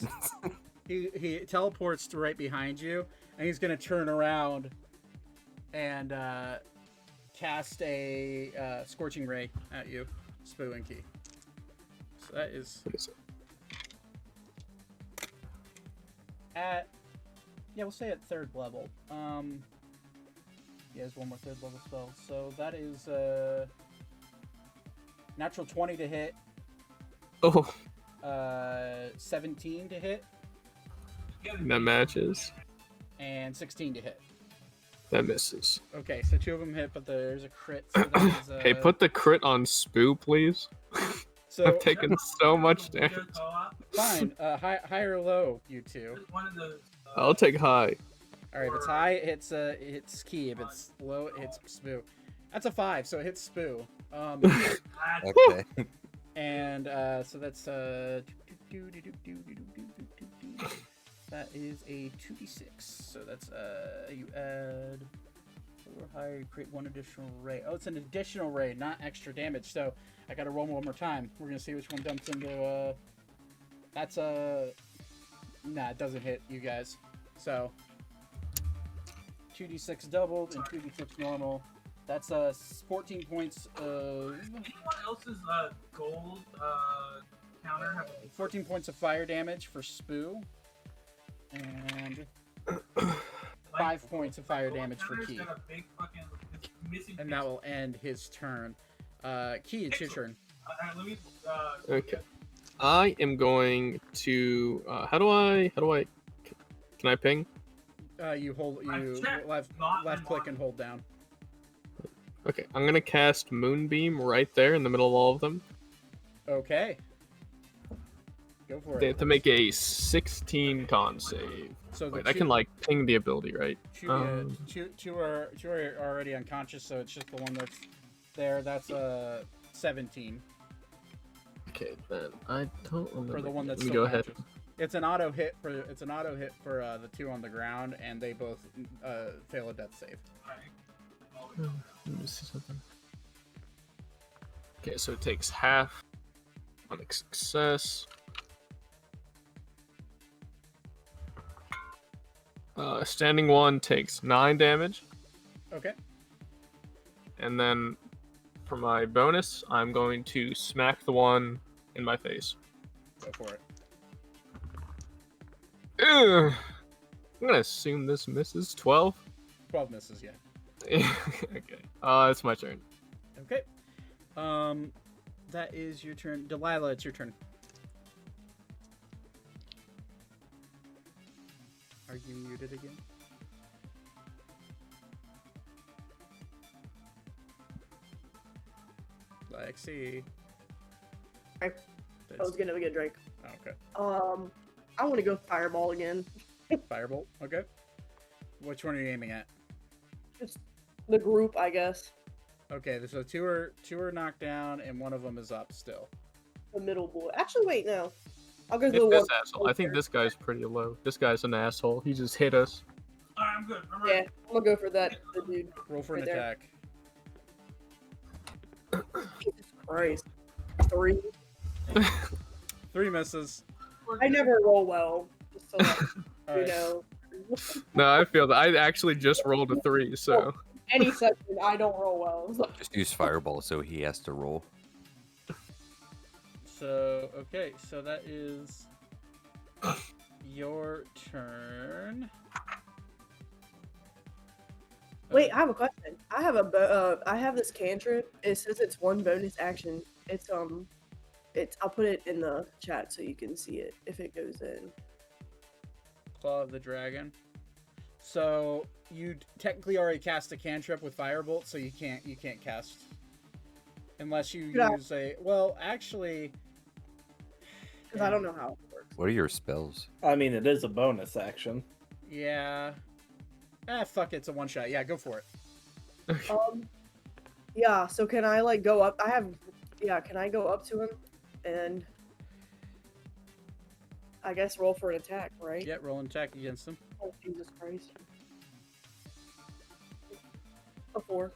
he teleports to right behind you, and he's gonna turn around and cast a Scorching Ray at you, Spoo and Key. So that is at, yeah, we'll say at 3rd level. Yeah, there's one more 3rd level spell. So that is natural 20 to hit. Oh. 17 to hit. That matches. And 16 to hit. That misses. Okay, so 2 of them hit, but there's a crit. So that is, Hey, put the crit on Spoo, please. So I've taken so much damage. Fine. High or low, you two. I'll take high. All right, if it's high, it hits Key. If it's low, it hits Spoo. That's a 5, so it hits Spoo. Okay. And so that's that is a 2d6. So that's you add 4 higher, you create 1 additional ray. Oh, it's an additional ray, not extra damage. So I gotta roll one more time. We're gonna see which one dumps into that's nah, it doesn't hit you guys. So 2d6 doubled and 2d6 normal. That's 14 points of. Anyone else's gold counter have 14 points of fire damage for Spoo, and 5 points of fire damage for Key. And that will end his turn. Key, it's your turn. Okay. I am going to. How do I? Can I ping? You left click and hold down. Okay, I'm gonna cast Moonbeam right there in the middle of all of them. Okay. Go for They it. have to make a 16 con save. So wait, I can like ping the ability, right? Two are already unconscious, so it's just the one that's there. That's 17. Okay, then I don't remember. For the one that's Let me still go ahead. conscious. It's an auto hit for the 2 on the ground, and they both fail a death save. Let me see something. Okay, so it takes half on a success. Standing 1 takes 9 damage. Okay. And then for my bonus, I'm going to smack the one in my face. Go for it. Ugh. I'm gonna assume this misses. 12? 12 misses, yeah. Okay. It's my turn. Okay. That is your turn. Delilah, it's your turn. Are you muted again? Lexi. I was gonna get a drink. Okay. I want to go fireball again. Firebolt. Okay. Which one are you aiming at? Just the group, I guess. Okay, so two are knocked down, and one of them is up still. The middle boy. Actually, wait, no. I'll go to Hit the this one. asshole. I think this guy's pretty low. This guy's an asshole. He just hit us. Alright, I'm good. I'm Yeah, ready. I'm gonna go for that. The dude. Roll for an Right there. attack. Jesus Christ. 3. 3 misses. I never roll well. Just so that, All you right. know. No, I feel that. I actually just rolled a 3, so. Any section, I don't roll well. Just use Fireball so he has to roll. So, okay, so that is your turn. Wait, I have a question. I have I have this cantrip. It says it's 1 bonus action. It's I'll put it in the chat so you can see it if it goes in. Claw of the Dragon. So you technically already cast a cantrip with Firebolt, so you can't cast unless you Yeah. use a. Well, actually, Because I don't know how it works. What are your spells? I mean, it is a bonus action. yeah. Fuck it, it's a one shot. Yeah, go for it. Yeah. So can I like go up? Can I go up to him and I guess roll for an attack, right? Yeah, roll an attack against him. Oh Jesus Christ. A 4.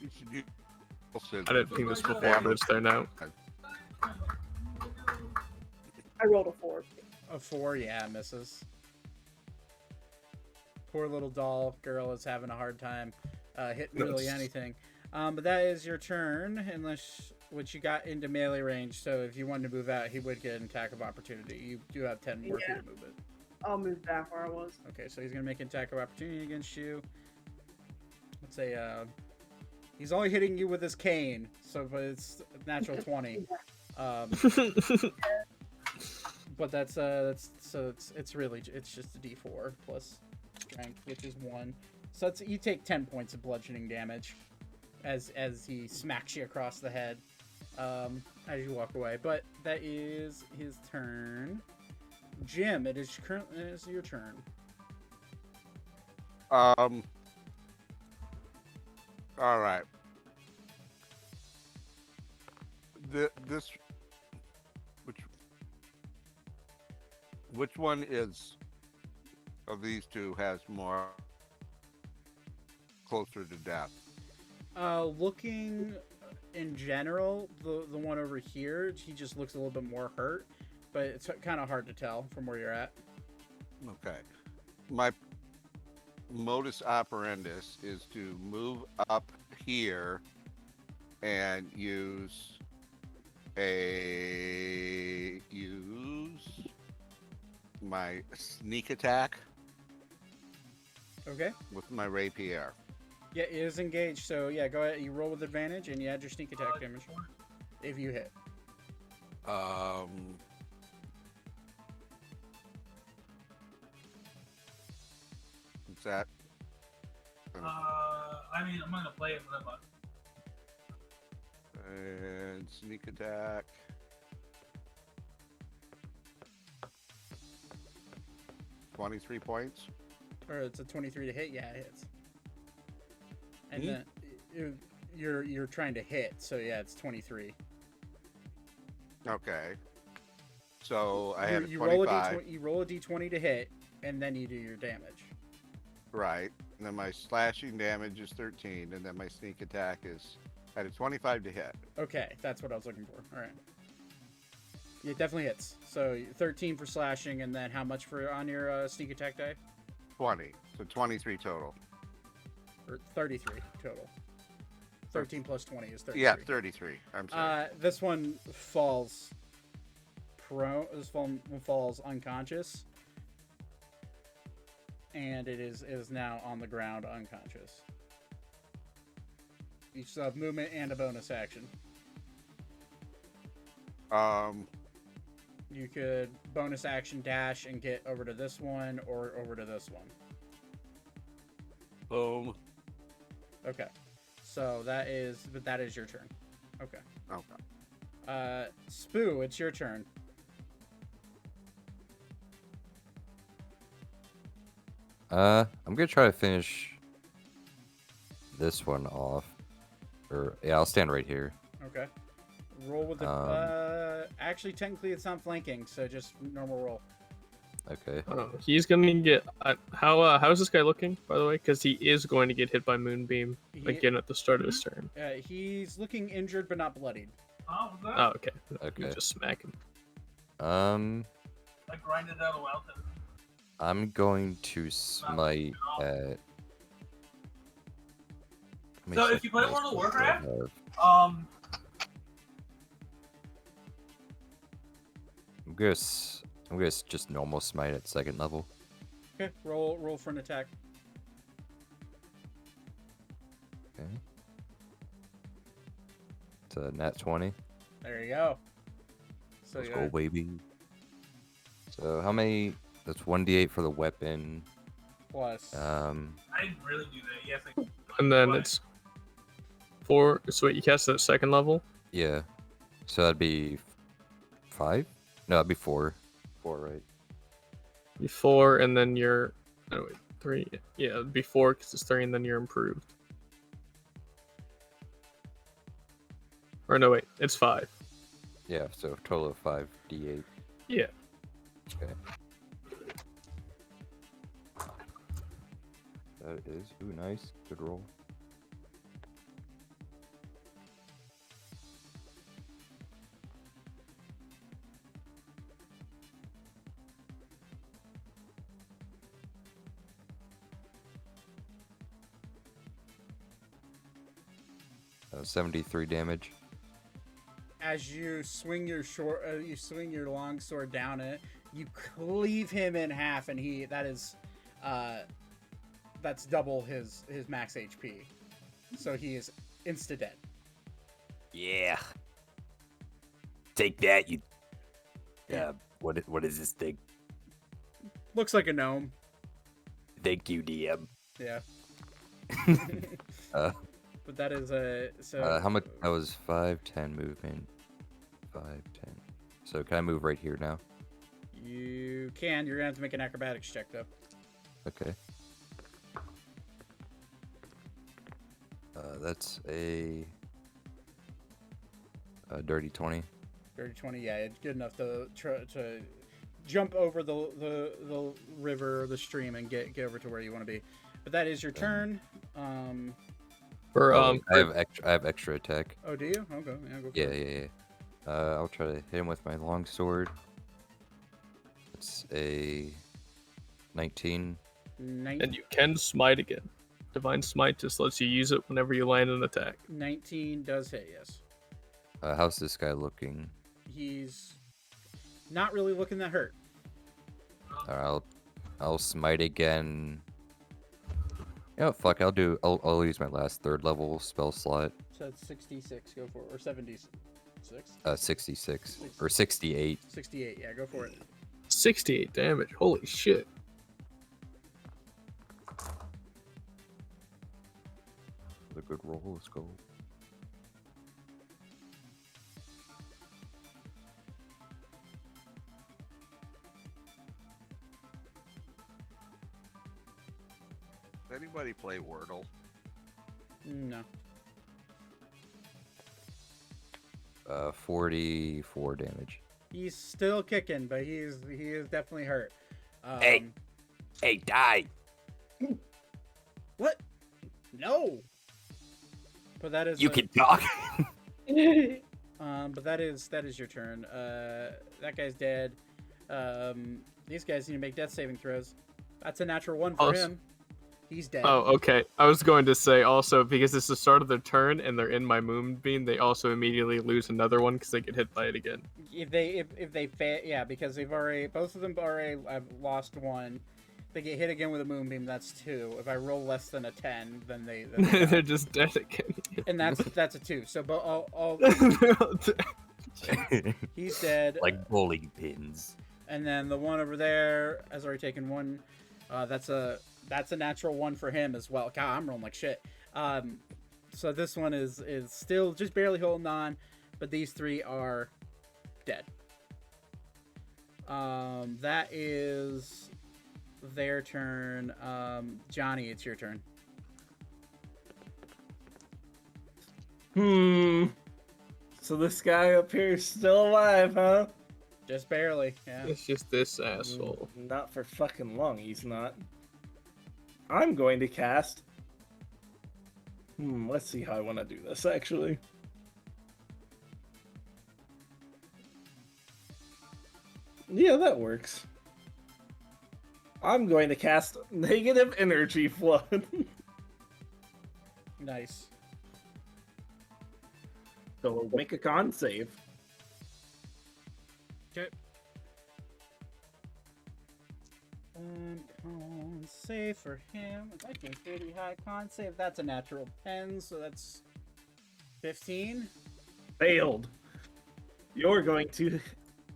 I didn't think this before, but it's there now. I rolled a 4. A 4, yeah, misses. poor little doll girl is having a hard time hitting really Yes. anything. But that is your turn, unless which you got into melee range. So if you wanted to move out, he would get an attack of opportunity. You do have 10 more feet Yeah. of movement. I'll move back where I was. Okay, so he's gonna make an attack of opportunity against you. Let's say he's only hitting you with his cane, so but it's a natural 20. But that's so it's really it's just a D4 plus strength, which is 1. So it's, you take 10 points of bludgeoning damage as he smacks you across the head as you walk away. But that is his turn. Jim, it is your turn. All right. This which one is of these two has more closer to death? Looking in general, the one over here, he just looks a little bit more hurt, but it's kind of hard to tell from where you're at. Okay. My modus operandus is to move up here and use my sneak attack Okay. with my rapier. Yeah, it is engaged, so yeah, go ahead. You roll with advantage, and you add your sneak attack damage if you hit. What's that? I mean, I'm gonna play it, but And sneak attack. $23 points. Or it's a 23 to hit. Yeah, it hits. And then you're trying to hit, so yeah, it's 23. Okay. So I You- had a you roll a 25. D20, you roll a D20 to hit, and then you do your damage. Right. And then my slashing damage is 13, and then my sneak attack is I had a 25 to hit. Okay, that's what I was looking for. All right. It definitely hits. So 13 for slashing, and then how much for on your sneak attack die? 20. So 23 total. Or 33 total. 13 plus 20 is 33. Yeah, 33. I'm sorry. This one falls prone. This one falls unconscious, and it is now on the ground unconscious. You still have movement and a bonus action. You could bonus action dash and get over to this one or over to this one. Boom. Okay. So that is your turn. Okay. Okay. Spoo, it's your turn. I'm gonna try to finish this one off. Or yeah, I'll stand right here. Okay. Roll with the. Actually, technically, it's not flanking, so just normal roll. Okay. He's gonna get. How's this guy looking, by the way? Because he is going to get hit by Moonbeam again at the start of his turn. He's looking injured but not bloodied. oh, was that? Oh, okay. Okay. You just smack him. I grinded out a wild type. I'm going to smite at. So if you play World of Warcraft, I'm gonna just normal smite at second level. Okay. Roll for an attack. Okay. It's a nat 20. There you go. So Let's you go, baby. So how many? That's 1d8 for the weapon. plus. I didn't really do that. Yes, I And then What? it's 4. So wait, you cast it at second level? Yeah. So that'd be 5? No, that'd be 4. 4, right? Be 4, and then you're. Oh, wait, 3. Yeah, it'd be 4 because it's 3, and then you're improved. Or no, wait, it's 5. Yeah, so a total of 5d8. Yeah. Okay. That is, ooh, nice. Good roll. 73 damage. As you swing your long sword down it, you cleave him in half, and that's double his max HP. So he is insta dead. Yeah. Take that, you. What is this thing? Looks like a gnome. Thank you, DM. Yeah. But that is how much? That was 5-10 movement. 5-10. So can I move right here now? You can. You're gonna have to make an acrobatics check though. Okay. That's a dirty 20. Dirty 20. Yeah, it's good enough to jump over the river, the stream, and get over to where you want to be. But that is your turn. I have extra attack. Oh, do you? Okay, yeah, go for it. Yeah. I'll try to hit him with my long sword. It's a 19. And you can smite again. Divine Smite just lets you use it whenever you land an attack. 19 does hit, yes. How's this guy looking? He's not really looking that hurt. I'll smite again. You know, fuck. I'll use my last 3rd level spell slot. So it's 66. Go for it, or 76. 66 or 68. 68. Yeah, go for it. 68 damage. Holy shit. A good roll. Let's go. Does anybody play Wordle? No. 44 damage. He's still kicking, but he is definitely hurt. Hey, die! What? No. But that is You can talk. but that is your turn. That guy's dead. These guys need to make death saving throws. That's a natural 1 for him. He's dead. Oh, okay. I was going to say also, because it's the start of their turn and they're in my moonbeam, they also immediately lose another one because they get hit by it again. If they fail, yeah, because both of them have lost 1. If they get hit again with a moonbeam, that's 2. If I roll less than a 10, then they they're just dead again. And that's a 2. So all he's dead. Like bowling pins. And then the one over there has already taken 1. That's a natural 1 for him as well. God, I'm rolling like shit. So this one is still just barely holding on, but these 3 are dead. That is their turn. Johnny, it's your turn. So this guy up here is still alive, huh? Just barely, yeah. It's just this asshole. Not for fucking long, he's not. I'm going to cast... let's see how I want to do this, actually. Yeah, that works. I'm going to cast Negative Energy Flood. Nice. So make a con save. Okay. Con save for him. That's a pretty high con save. That's a natural 10, so that's 15. Failed. You're going to...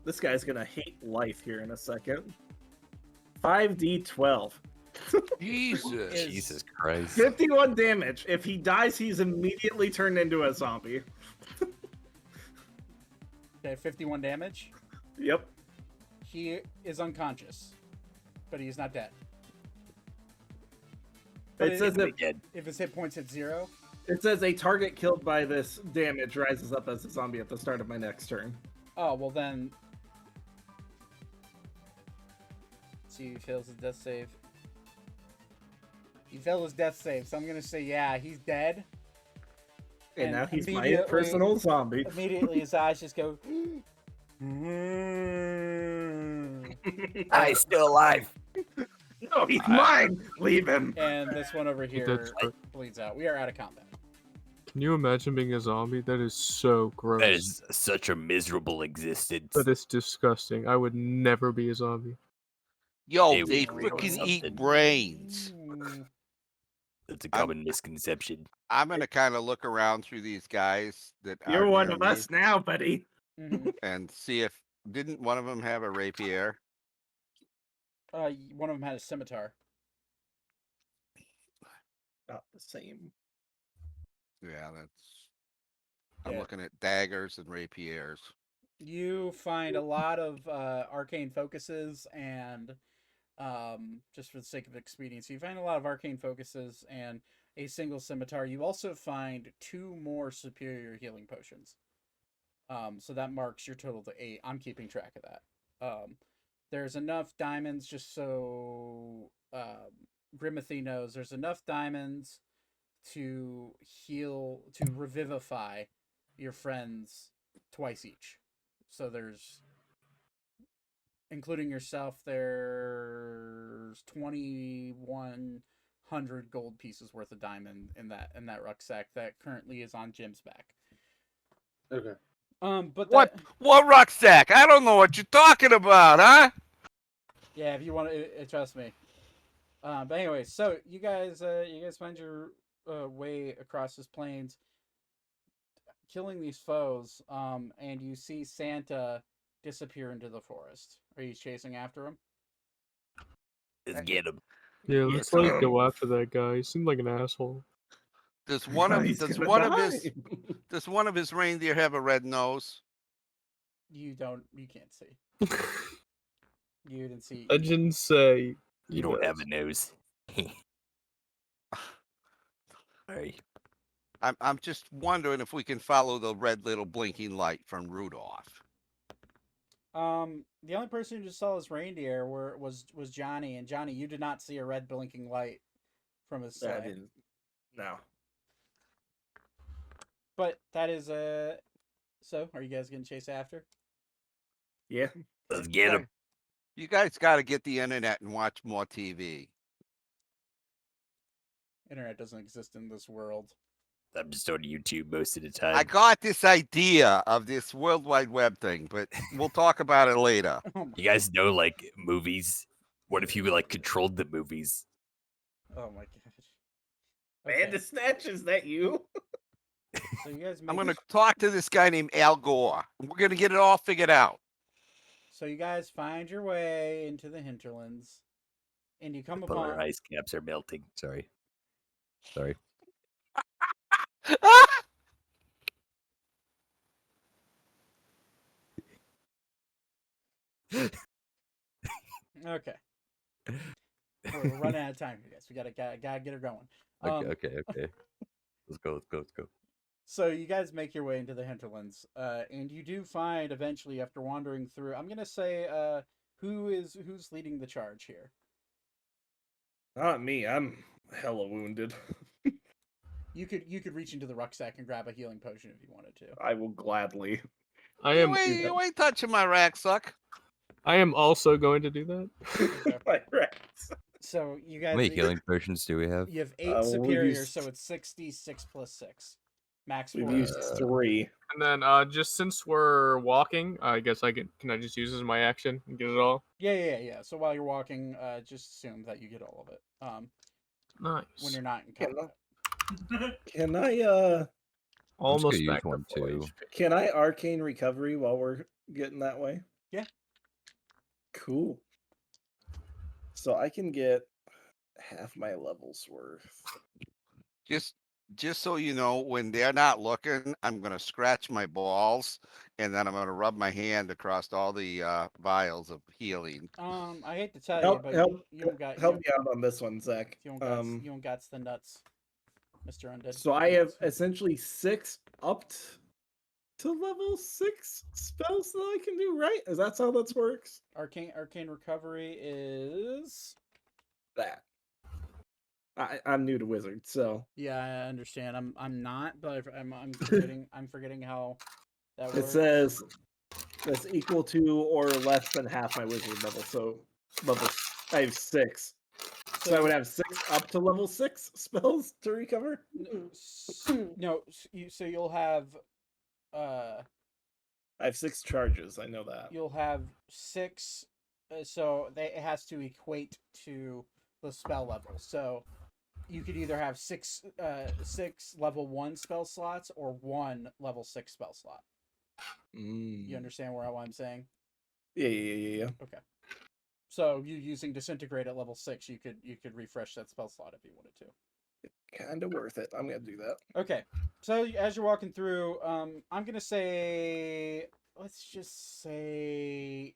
This guy's going to hate life here in a second. 5d12. Jesus Christ. 51 damage. If he dies, he's immediately turned into a zombie. Okay, 51 damage. Yep. He is unconscious, but he's not dead. It says if his hit points hit 0. It says a target killed by this damage rises up as a zombie at the start of my next turn. Oh, well then... Let's see if he fails his death save. He failed his death save, so I'm going to say, yeah, he's dead. And now he's my personal zombie. Immediately his eyes just go... I'm still alive. No, he's mine! Leave him! And this one over here bleeds out. We are out of combat. Can you imagine being a zombie? That is so gross. That is such a miserable existence. That is disgusting. I would never be a zombie. Yo, They they would freaking eat something. brains. That's a common misconception. I'm gonna kind of look around through these guys that You're are one near of me us now, buddy. and see if didn't one of them have a rapier? One of them had a scimitar. Not the same. Yeah, that's. I'm Yeah. looking at daggers and rapiers. You find a lot of arcane focuses and just for the sake of expediency, you find a lot of arcane focuses and a single scimitar. You also find 2 more superior healing potions. So that marks your total to 8. I'm keeping track of that. There's enough diamonds, just so Grimothy knows, there's enough diamonds to revivify your friends twice each. So there's, including yourself, there's 2,100 gold pieces worth of diamond in that rucksack that currently is on Jim's back. Okay. But what rucksack? I don't know what you're talking about, huh? Yeah, if you want to trust me. But anyway, so you guys find your way across this plains, killing these foes, and you see Santa disappear into the forest. Are you chasing after him? Let's get him. Yeah, let's like go after that guy. He seemed like an asshole. Does one of He's does gonna one of die. does one of his reindeer have a red nose? You can't see. You didn't see. I didn't say. You don't have a nose. Sorry. I'm just wondering if we can follow the red little blinking light from Rudolph. The only person who just saw his reindeer was Johnny, and Johnny, you did not see a red blinking light from his I sleigh. didn't. No. But that is So, are you guys gonna chase after? Yeah. Let's get him. You guys got to get the internet and watch more TV. Internet doesn't exist in this world. I'm just on YouTube most of the time. I got this idea of this World Wide Web thing, but we'll talk about it later. You guys know, like, movies? What if you, like, controlled the movies? Oh my gosh. Bandersnatch, is that you? So you guys. I'm going to talk to this guy named Al Gore. We're going to get it all figured out. So you guys find your way into the hinterlands, and you come Polar upon. ice caps are melting. Sorry. Okay. We're running out of time, you guys. We gotta get her going. Okay. Let's go. So you guys make your way into the hinterlands, and you do find eventually, after wandering through, I'm gonna say, who's leading the charge here? Not me. I'm hella wounded. You could reach into the rucksack and grab a healing potion if you wanted to. I will gladly. You ain't touching my rucksack. I am also going to do that. My rats. So you How guys. many healing potions do we have? You have 8 we've superiors, used- so it's 66 plus 6. Max We've 4. used 3. And then just since we're walking, I guess can I just use this as my action and get it all? Yeah. So while you're walking, just assume that you get all of it. Nice. When you're not in combat. Can I Almost use back to one full too. HP. can I arcane recovery while we're getting that way? Yeah. Cool. So I can get half my levels worth. Just so you know, when they're not looking, I'm going to scratch my balls, and then I'm going to rub my hand across all the vials of healing. I hate to tell Help, you, but help, you don't got help me out on this one, Zach. you don't got the nuts, Mr. Undead. So I have essentially 6 up to level 6 spells that I can do, right? Is that how that works? Arcane recovery is That. I'm new to wizard, so yeah, I understand. I'm not, but I'm forgetting how that it works. says that's equal to or less than half my wizard level. So level I have 6. So I would have 6 up to level 6 spells to recover. No, so you'll have I have 6 charges. I know that. you'll have 6. So it has to equate to the spell level. So you could either have 6 level 1 spell slots or 1 level 6 spell slot. You understand what I'm saying? Yeah. Okay. So you using disintegrate at level 6, you could refresh that spell slot if you wanted to. Kind of worth it. I'm gonna do that. Okay. So as you're walking through, I'm gonna say, let's just say,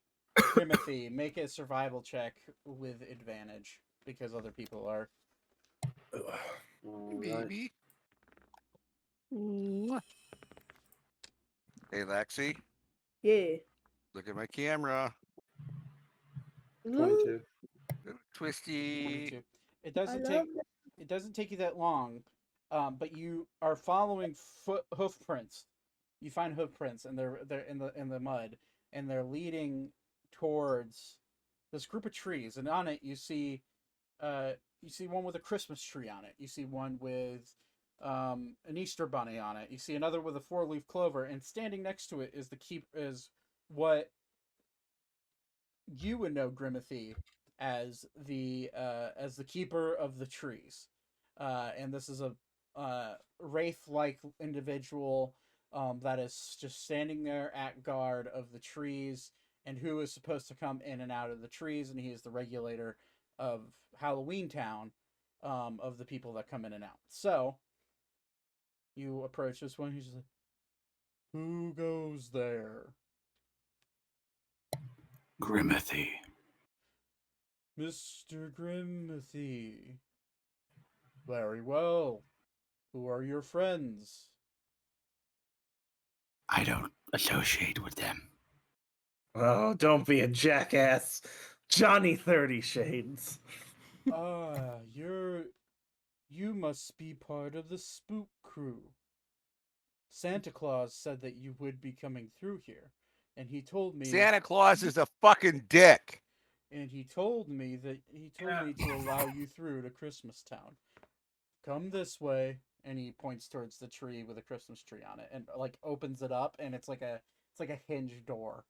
Timothy, make a survival check with advantage because other people are. Baby. Hey, Lexi, Yeah. look at my camera. 22. Twisty. 22. It doesn't take you that long, but you are following hoof prints. You find hoof prints, and they're in the mud, and they're leading towards this group of trees. And on it, you see one with a Christmas tree on it. You see one with an Easter bunny on it. You see another with a 4-leaf clover, and standing next to it is what you would know Grimothy as the keeper of the trees, and this is a wraith-like individual that is just standing there at guard of the trees, and who is supposed to come in and out of the trees, and he is the regulator of Halloween Town, of the people that come in and out. So you approach this one. He's just like, "Who goes there?" Grimothy. Mr. Grimothy. Very well. Who are your friends? I don't associate with them. Oh, don't be a jackass, Johnny 30 Shades. You must be part of the spook crew. Santa Claus said that you would be coming through here, and he told me Santa Claus is a fucking dick. And he told me to allow you through to Christmas Town. Come this way, and he points towards the tree with a Christmas tree on it, and like opens it up, and it's like a hinged door.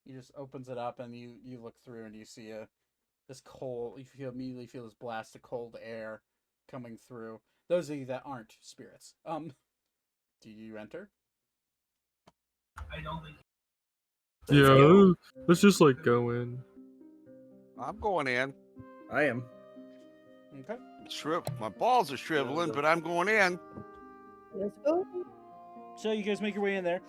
He just opens it up, and you look through, and you see this cold. You immediately feel this blast of cold air coming through. Those of you that aren't spirits, do you enter? I don't think. Yeah, let's just like go in. I'm going in. I am. Okay. My balls are shriveling, but I'm going in. Let's go. So you guys make your way in there.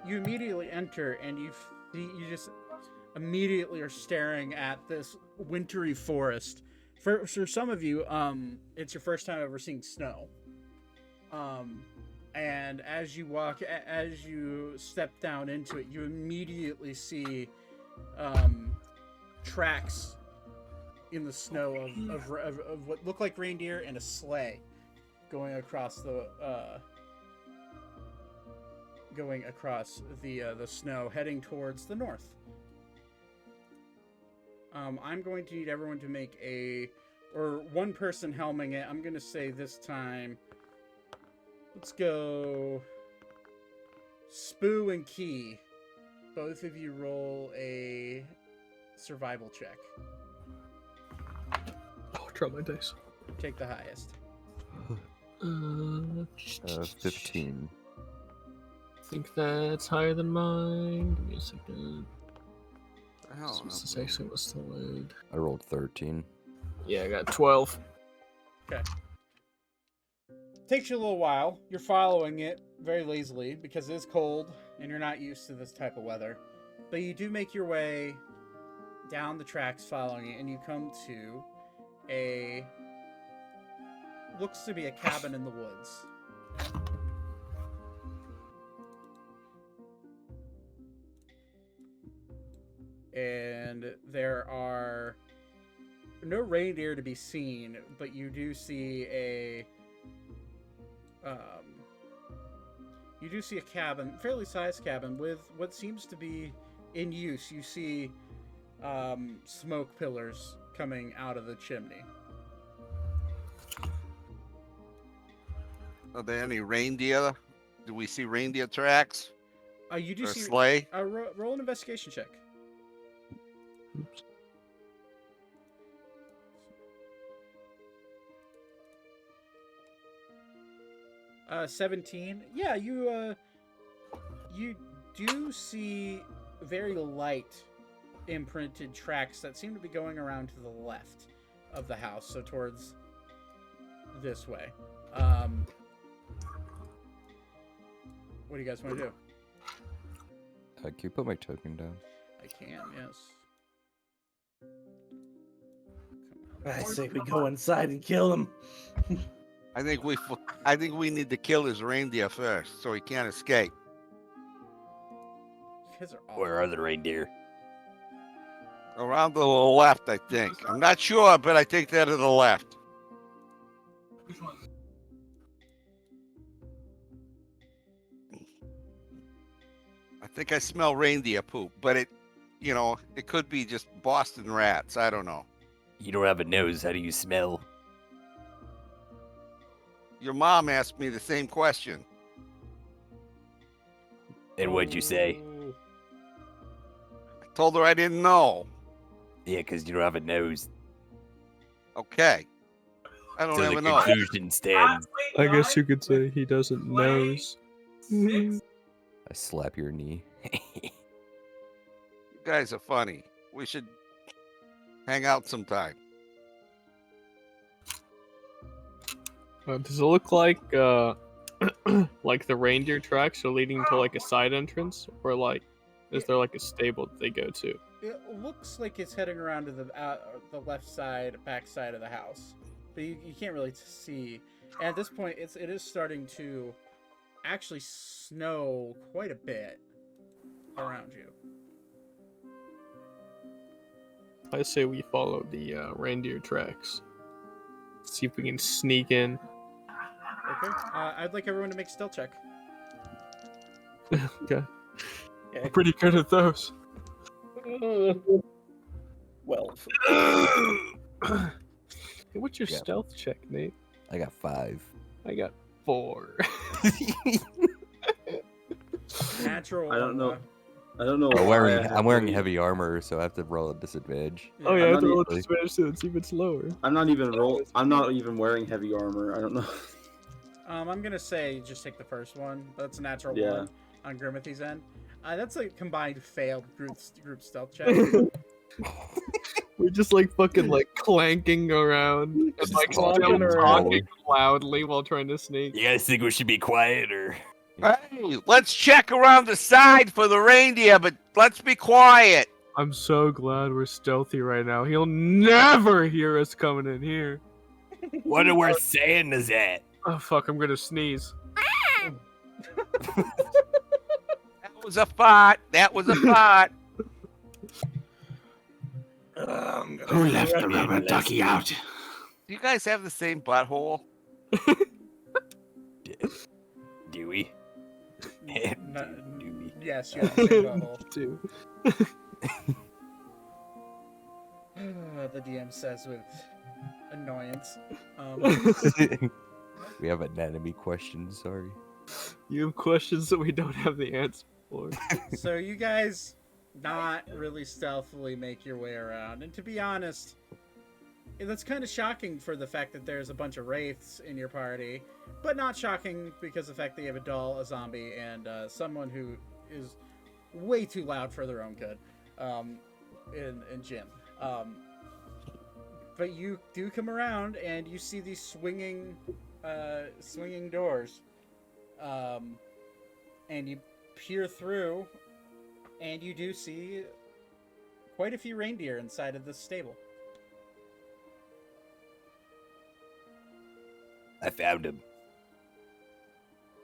You immediately enter, and you just immediately are staring at this wintry forest. For some of you, it's your first time ever seeing snow. And as you step down into it, you immediately see tracks in the snow of what look like reindeer and a sleigh going across the snow, heading towards the north. I'm going to need everyone to make one person helming it. I'm going to say this time, let's go Spoo and Key. Both of you roll a survival check. Oh, drop my dice. Take the highest. 15. I think that's higher than mine. Give me a second. Hell, This is actually what's the load. I rolled 13. Yeah, I got 12. Okay. Takes you a little while. You're following it very lazily because it is cold and you're not used to this type of weather. But you do make your way down the tracks following it, and you come to looks to be a cabin in the woods. And there are no reindeer to be seen, but you do see a cabin, fairly sized cabin, with what seems to be in use. You see smoke pillars coming out of the chimney. Are there any reindeer? Do we see reindeer tracks? You do Or see. sleigh? Roll an investigation check. Oops. Uh, 17. Yeah, you do see very light imprinted tracks that seem to be going around to the left of the house, so towards this way. What do you guys want to do? Can you put my token down? I can, yes. I say we go inside and kill him. I think we need to kill his reindeer first, so he can't escape. You guys are awful. Where are the reindeer? Around to the left, I think. I'm not sure, but I think they're to the left. Which one? I think I smell reindeer poop, but it could be just Boston rats. I don't know. You don't have a nose. How do you smell? Your mom asked me the same question. And what'd you say? Oh. I told her I didn't know. Yeah, because you don't have a nose. Okay. I don't So have the a nose. conclusion stands. I guess you could say he doesn't knows. I slap your knee. You guys are funny. We should hang out sometime. Does it look like like the reindeer tracks are leading to like a side entrance, or like is there like a stable that they go to? It looks like it's heading around to the left side, back side of the house, but you can't really see. And at this point, it is starting to actually snow quite a bit around you. I say we follow the reindeer tracks. See if we can sneak in. Okay. I'd like everyone to make a stealth check. Okay. I'm pretty good at those. Well, Hey, what's your Yeah. stealth check, Nate? I got 5. I got 4. Natural. I don't know. I don't know. I'm why wearing I have I'm wearing to- heavy armor, so I have to roll a disadvantage. Oh yeah, I I'm have to not roll even- disadvantage so it's even slower. I'm not even wearing heavy armor. I don't know. I'm gonna say just take the first one. That's a natural Yeah. one on Grimithy's end. That's a combined failed group stealth check. We're just like fucking like clanking around and like still clanking around. talking loudly while trying to sneak. You guys think we should be quiet or? Hey, let's check around the side for the reindeer, but let's be quiet. I'm so glad we're stealthy right now. He'll never hear us coming in here. What are we saying is that? Oh fuck, I'm gonna sneeze. That was a fart. That was a fart. Who left the rubber ducky out? Do you guys have the same butthole? Do we? Yes, you have the same butthole. Too. The DM says with annoyance. We have anatomy questions, sorry. You have questions that we don't have the answer for. So you guys not really stealthily make your way around, and to be honest, that's kind of shocking for the fact that there's a bunch of wraiths in your party, but not shocking because of the fact that you have a doll, a zombie, and someone who is way too loud for their own good, in Jim. But you do come around and you see these swinging doors, and you peer through, and you do see quite a few reindeer inside of this stable. I found him.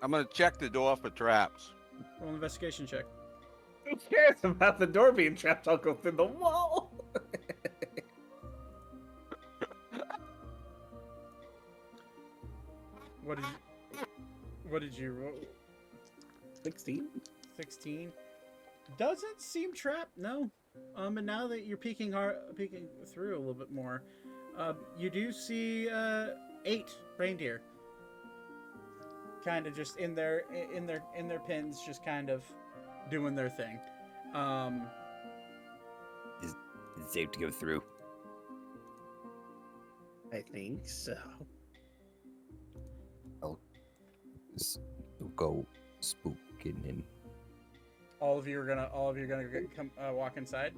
I'm gonna check the door for traps. Roll an investigation check. who cares about the door being trapped? I'll go through the wall. What did you roll? 16. 16. Doesn't seem trapped. No. And now that you're peeking through a little bit more, you do see 8 reindeer, kind of just in their pens, just kind of doing their thing. Is it safe to go through? I think so. Go spooking in. All of you are gonna come walk inside.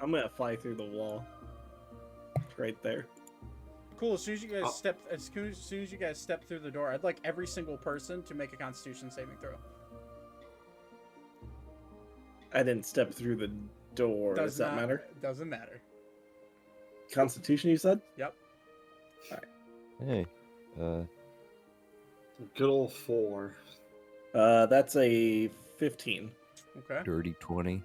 I'm gonna fly through the wall. Right there. Cool. As soon as you guys step through the door, I'd like every single person to make a Constitution saving throw. I didn't step through the door. Does that matter? Doesn't matter. Constitution, you said? Yep. Hey, Good old 4. That's a 15. Okay. dirty 20.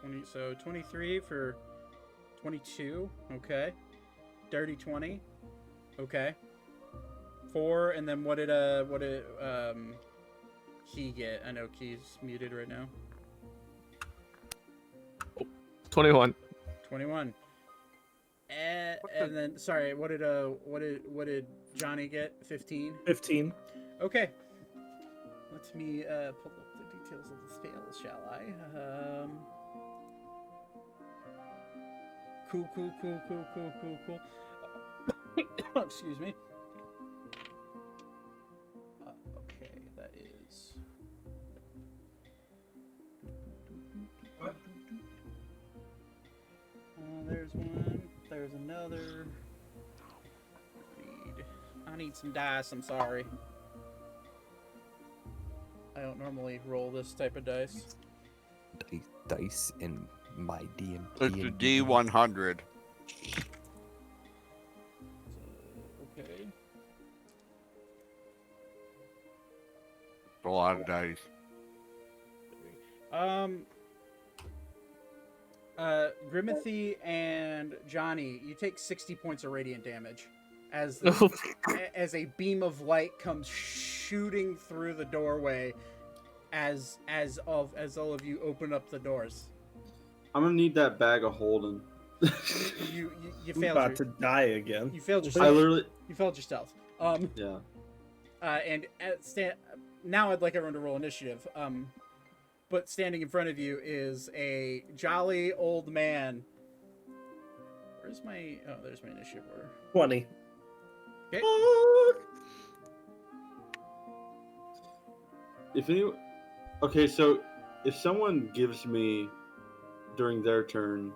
20. So 23 for 22. Okay. Dirty 20. Okay. 4, and then what did Key get? I know Key's muted right now. 21. 21. And then sorry, what did Johnny get? 15. 15. Okay. Let me pull up the details of the spell, shall I? Cool. Excuse me. Okay, that is. What? There's one. There's another. I need some dice. I'm sorry. I don't normally roll this type of dice. Dice in my DMT. It's a D100. Okay. A lot of dice. Grimithy and Johnny, you take 60 points of radiant damage as as a beam of light comes shooting through the doorway as all of you open up the doors. I'm gonna need that bag of holding. You I'm failed. about to die again. You failed your I literally. You failed your stealth. Yeah. And now I'd like everyone to roll initiative. But standing in front of you is a jolly old man. Where's my? Oh, there's my initiative order. 20. Okay. If any. Okay, so if someone gives me during their turn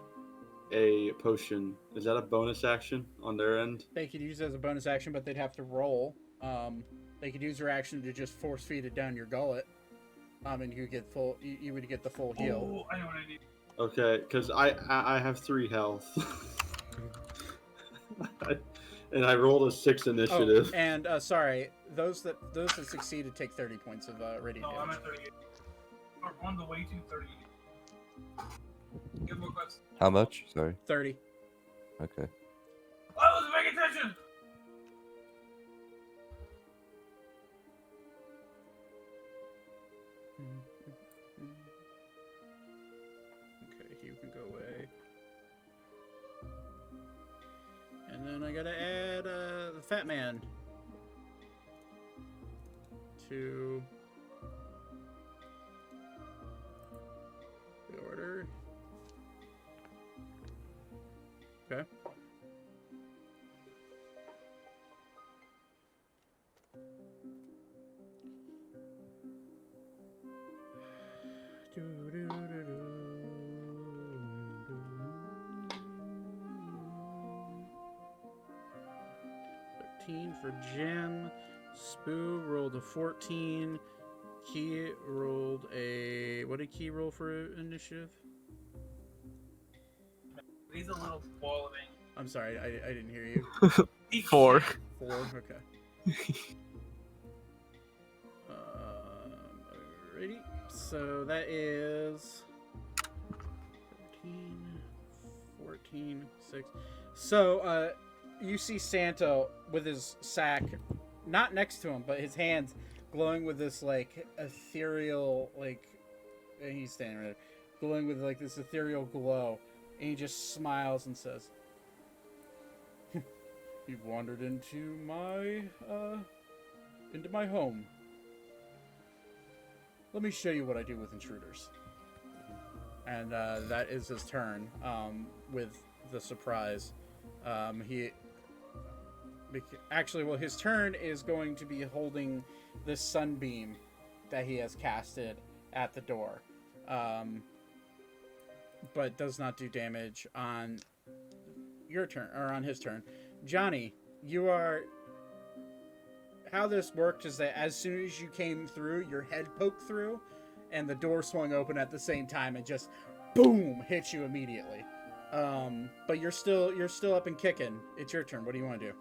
a potion, is that a bonus action on their end? They could use it as a bonus action, but they'd have to roll. They could use their action to just force feed it down your gullet. And you get full. You would get the full heal. Oh, I know what I need. Okay, because I have 3 health. And I rolled a 6 initiative. Oh, and sorry, those that succeeded take 30 points of radiant No, I'm damage. at 38. Or on the way to 38. Give more questions. How much? Sorry. 30. Okay. I wasn't paying attention! Okay, you can go away. And then I gotta add the fat man to the order. Okay. For Jim, Spoo rolled a 14. Key rolled a. What did Key roll for initiative? He's a little ball of ink. I'm sorry, I didn't hear you. 4. 4, okay. Alrighty, so that is 13, 14, 6. So, you see Santa with his sack, not next to him, but his hands glowing with this like ethereal like, and he's standing right there, glowing with like this ethereal glow, and he just smiles and says, "You've wandered into my home. Let me show you what I do with intruders." And that is his turn. With the surprise, his turn is going to be holding this sunbeam that he has casted at the door, but does not do damage on your turn or on his turn. Johnny, you are. How this worked is that as soon as you came through, your head poked through, and the door swung open at the same time and just boom hit you immediately. But you're still up and kicking. It's your turn. What do you want to do?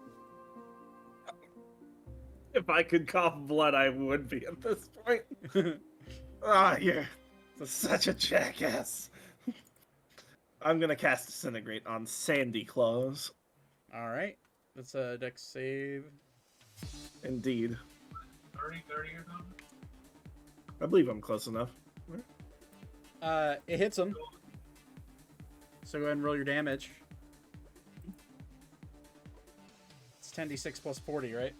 If I could cough blood, I would be at this point. You're such a jackass. I'm gonna cast Disintegrate on Sandy Claws. All right, that's a dex save. Indeed. 30 or something? I believe I'm close enough. It hits him. So go ahead and roll your damage. It's 10d6 plus 40, right?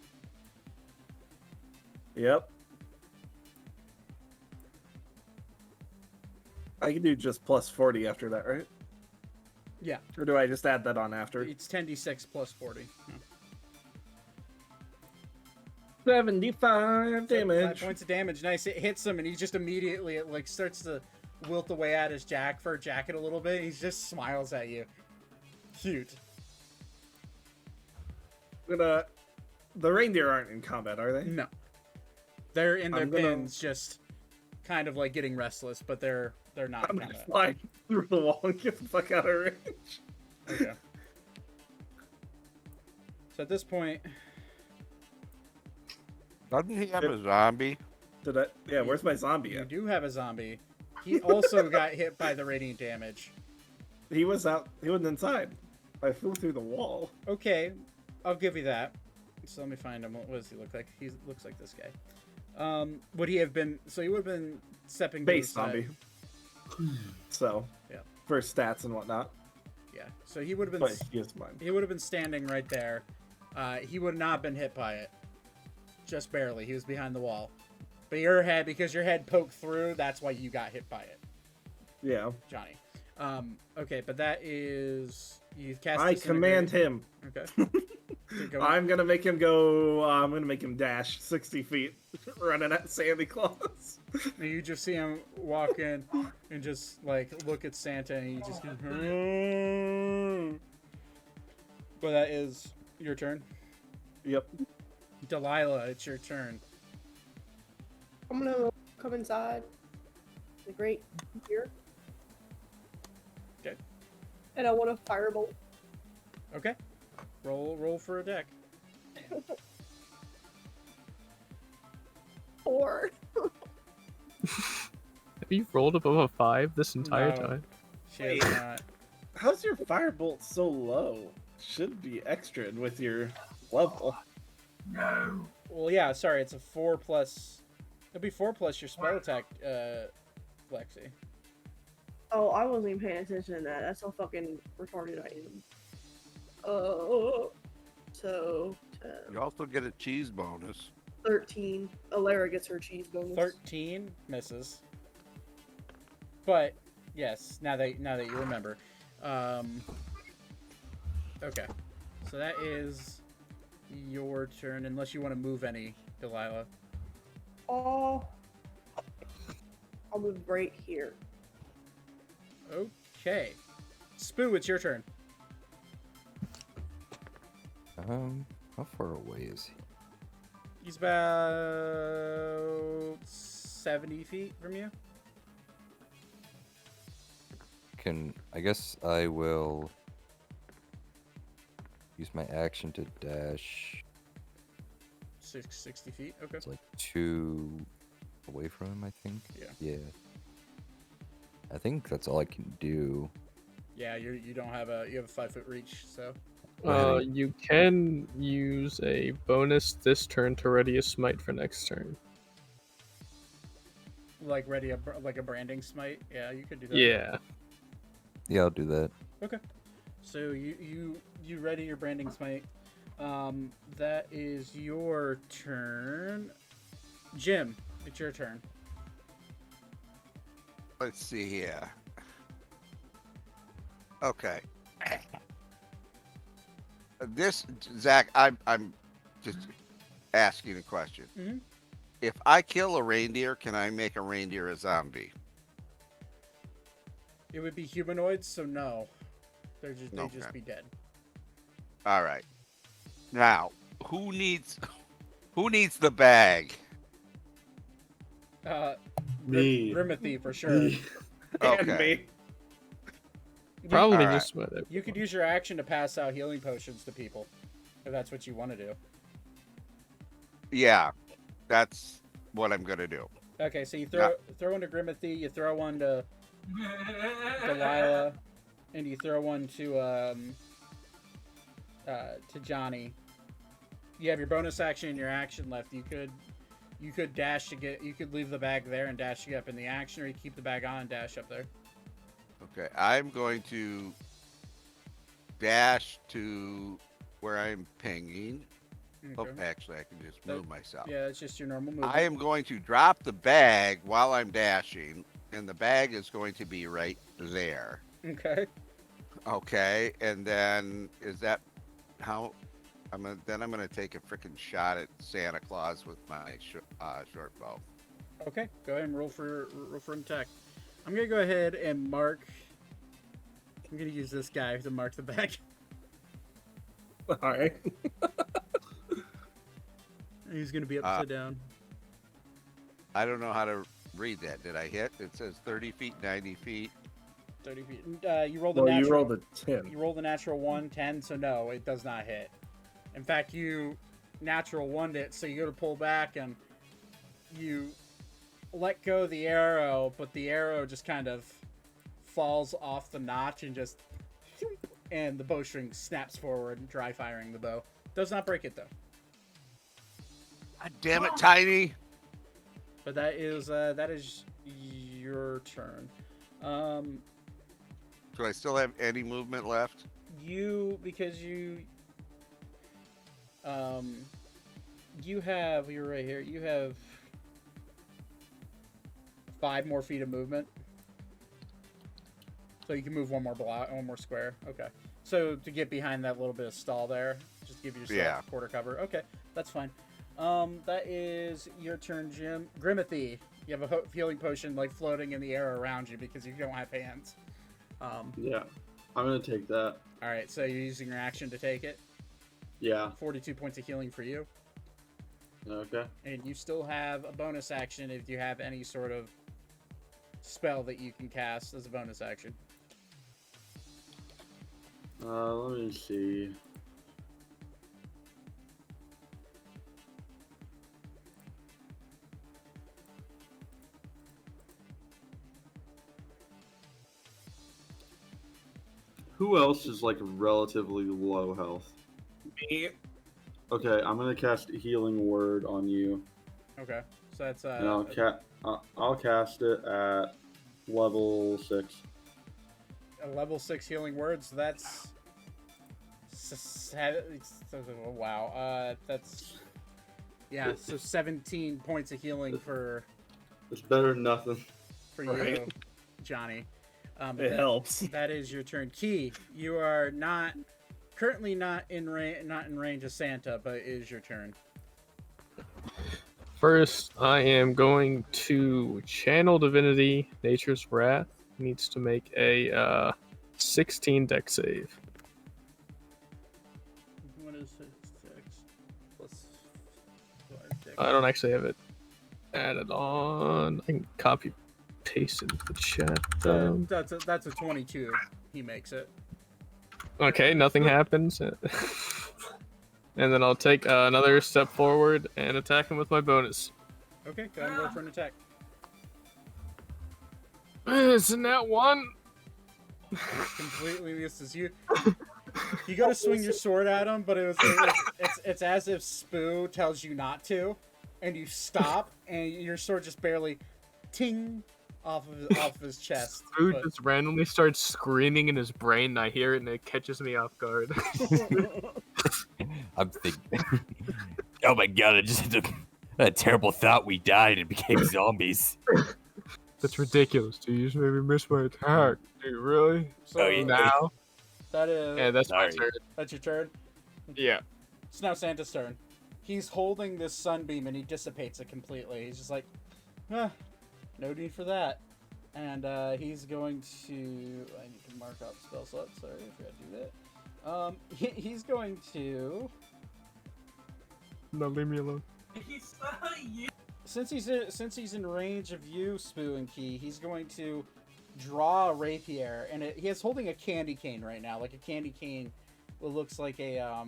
Yep. I can do just plus 40 after that, right? Yeah. Or do I just add that on after? It's 10d6 plus 40. Yeah. 75 damage. 5 points of damage. Nice. It hits him, and he just immediately it like starts to wilt away at his jacket a little bit. He just smiles at you. Cute. The reindeer aren't in combat, are they? No. They're in their pins, just kind of like getting restless, but they're not. I'm gonna fly through the wall and get the fuck out of range. Okay. So at this point, Doesn't he have a zombie? Did I? Yeah, where's my zombie you at? do have a zombie. He also got hit by the radiant damage. He was out. He wasn't inside. I flew through the wall. Okay, I'll give you that. So let me find him. What does he look like? He looks like this guy. Would he have been? So he would have been stepping Base to the side. zombie. So Yeah. for stats and whatnot. Yeah. So he would have been. But he is mine. He would have been standing right there. He would not have been hit by it. Just barely. He was behind the wall. But your head, because your head poked through, that's why you got hit by it, Yeah. Johnny. Okay, but that is you cast. I command him. Okay. Go I'm gonna make him go. I'm gonna make him dash 60 feet, running at Sandy Claus. And you just see him walk in and just like look at Santa, and he just. But that is your turn. Yep. Delilah, it's your turn. I'm gonna come inside the grate here. Okay. And I want to firebolt. Okay. Roll for a deck. 4. Have you rolled above a 5 this entire No. time? She is not. How's your firebolt so low? Should be extra with your level. No. Well, yeah. Sorry, it's a 4 plus. It'll be 4 plus your spell attack, Lexi. Oh, I wasn't even paying attention to that. That's how fucking retarded I am. Oh. So, You also get a cheese bonus. 13. Alara gets her cheese bonus. 13 misses. But yes, now that you remember. Okay. So that is your turn, unless you want to move any, Delilah. Oh. I'll move right here. Okay. Spoo, it's your turn. How far away is he? He's about 70 feet from you. I guess I will use my action to dash. 60 feet. Okay. It's like 2 away from him, I think. Yeah. I think that's all I can do. Yeah, you don't have you have a 5-foot reach, so. You can use a bonus this turn to ready a smite for next turn. like ready like a branding smite. Yeah, you could do that. Yeah. Yeah, I'll do that. Okay. So you ready your branding smite. That is your turn. Jim, it's your turn. Let's see here. Okay. This, Zach, I'm just asking a question. Mhm. If I kill a reindeer, can I make a reindeer a zombie? It would be humanoids, so no. They'd just Okay. be dead. All right. Now, who needs the bag? Me. Grimothy for sure. Me. And Okay. me. Probably Alright. just about it. You could use your action to pass out healing potions to people, if that's what you want to do. Yeah, that's what I'm gonna do. Okay, so you throw one to Grimothy, you throw one to Delilah, and you throw one to Johnny. You have your bonus action and your action left. You could dash to get. You could leave the bag there and dash to get up in the action, or you keep the bag on and dash up there. Okay, I'm going to dash to where I'm pinging. Oh, Okay. actually, I can just move myself. Yeah, it's just your normal movement. I am going to drop the bag while I'm dashing, and the bag is going to be right there. Okay. Okay, and then is that how? I'm gonna take a freaking shot at Santa Claus with my short bow. Okay. Go ahead and roll for an attack. I'm gonna go ahead and mark. I'm gonna use this guy to mark the bag. All right. He's gonna be upside down. I don't know how to read that. Did I hit? It says 30 feet, 90 feet. 30 feet. You rolled the Well, natural. you rolled a 10. You rolled the natural 1, 10, so no, it does not hit. In fact, you natural 1'd it, so you go to pull back and you let go of the arrow, but the arrow just kind of falls off the notch and just, and the bowstring snaps forward, dry firing the bow. Does not break it though. God damn it, Tiny! But that is your turn. Do I still have any movement left? Because you're right here. You have 5 more feet of movement, so you can move one more block, one more square. Okay. So to get behind that little bit of stall there, just give yourself quarter cover. Okay, that's fine. That is your turn, Jim. Grimothy, you have a healing potion like floating in the air around you because you don't have hands. Yeah, I'm gonna take that. All right, so you're using your action to take it. Yeah. 42 points of healing for you. Okay. And you still have a bonus action if you have any sort of spell that you can cast as a bonus action. Let me see. Who else is like relatively low health? Me. Okay, I'm gonna cast Healing Word on you, Okay, so that's and I'll cast it at level 6. a level 6 healing word. So that's wow. That's so 17 points of healing for It's better than nothing. you, Right. Johnny. It helps. That is your turn. Key, you are currently not in range of Santa, but it is your turn. First, I am going to channel Divinity. Nature's Wrath needs to make a 16 deck save. What is 6 plus 5? I don't actually have it added on. I can copy paste it into the chat. That's a 22. He makes it. Okay, nothing happens. And then I'll take another step forward and attack him with my bonus. Okay, go ahead and roll for an attack. Isn't that one? Completely misses you. You go to swing your sword at him, but it's as if Spoo tells you not to, and you stop, and your sword just barely ting off of his chest. Food but- just randomly starts screaming in his brain, and I hear it, and it catches me off guard. I'm thinking. Oh my god! I just had a terrible thought. We died and became zombies. That's ridiculous, dude. You just made me miss my attack. Dude, really? So Oh, yeah. Now? that is Yeah, that's my Sorry. turn. that's your turn. Yeah. It's now Santa's turn. He's holding this sunbeam and he dissipates it completely. He's just like, no need for that. And he's going to. I need to mark out spell slot. Sorry, I forgot to do that. He's going to. No, leave me alone. Since he's in range of you, Spoo and Key, he's going to draw a rapier, and he is holding a candy cane right now, like a candy cane. It looks like a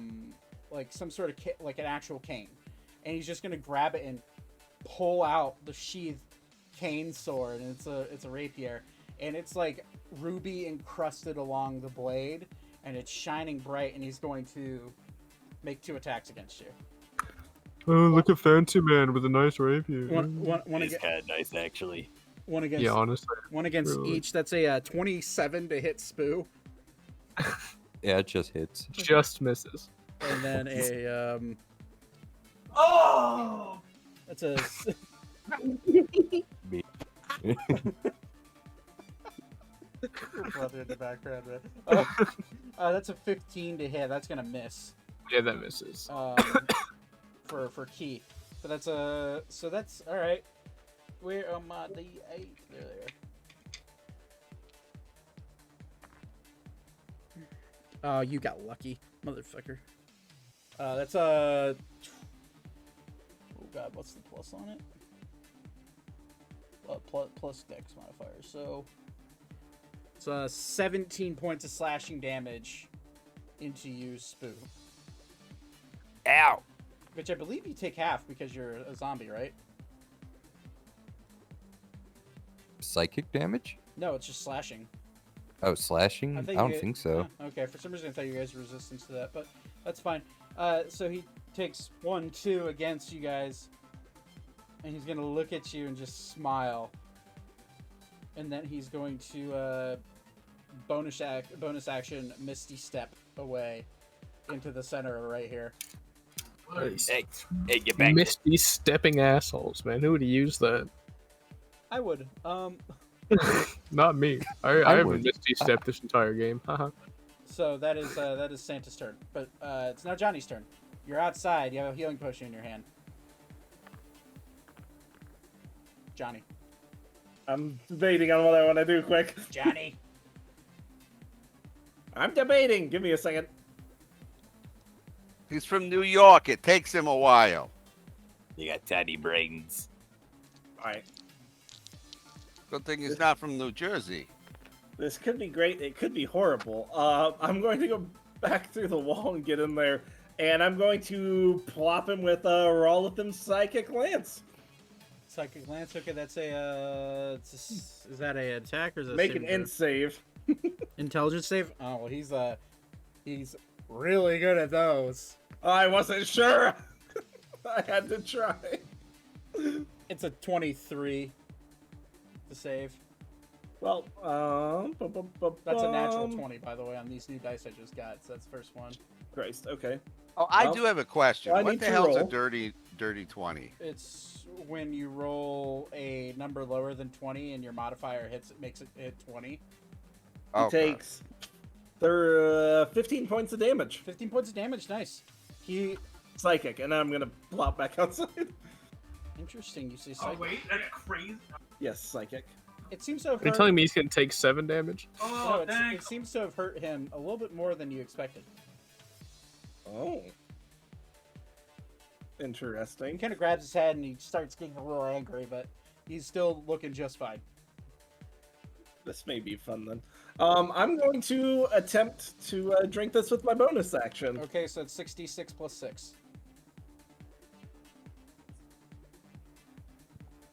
like some sort of like an actual cane, and he's just gonna grab it and pull out the sheathed cane sword, and it's a rapier, and it's like ruby encrusted along the blade, and it's shining bright, and he's going to make 2 attacks against you. Oh, look at Fancy Man with a nice rapier. One It's kind of nice, actually. One against Yeah, honestly. one against really. each. That's a 27 to hit Spoo, Yeah, it just hits. Just misses. and then a Oh! that's a brother in the background, man. That's a 15 to hit. That's gonna miss. Yeah, that misses. For Key. But that's so that's all right. Where am I? D8. There. You got lucky, motherfucker. That's a. Oh god, what's the plus on it? Plus Dex modifier. So it's 17 points of slashing damage into you, Spoo. Ow! Which I believe you take half because you're a zombie, right? Psychic damage? No, it's just slashing. Oh, slashing? I don't think so. Okay, for some reason I thought you guys were resistant to that, but that's fine. So he takes 1-2 against you guys, and he's gonna look at you and just smile, and then he's going to bonus action Misty Step away into the center right here. Nice. Hey, get back. Misty stepping assholes, man. Who would use that? I would. Not me. I haven't would. Misty stepped this entire game. Haha. So that is Santa's turn, but it's now Johnny's turn. You're outside. You have a healing potion in your hand. Johnny. I'm debating on what I want to do quick. Johnny. I'm debating. Give me a second. He's from New York. It takes him a while. You got tiny brains. All right. Good thing he's not from New Jersey. This could be great. It could be horrible. I'm going to go back through the wall and get in there, and I'm going to plop him with Rolithim's Psychic Lance. Psychic Lance. Okay, that's a. Is that a attack or is that Make an int save. intelligence save? Oh, well, he's really good at those. I wasn't sure. I had to try. It's a 23 to save. Well, That's a natural 20, by the way, on these new dice I just got. So that's the first one. Christ. Okay. Oh, I Well, do have a question. I What need the to hell's a roll. dirty 20? It's when you roll a number lower than 20 and your modifier makes it hit 20. He Okay. takes 15 points of damage. 15 points of damage. Nice. Psychic, and I'm gonna plop back outside. Interesting. You say Oh, psychic. wait, that's crazy. Yes, psychic. It seems to have Are you hurt. telling me he's gonna take 7 damage? Oh, No, it thanks. seems to have hurt him a little bit more than you expected. Oh. He Interesting. kind of grabs his head and he starts getting a little angry, but he's still looking just fine. This may be fun then. I'm going to attempt to drink this with my bonus action. Okay, so it's 66 plus 6.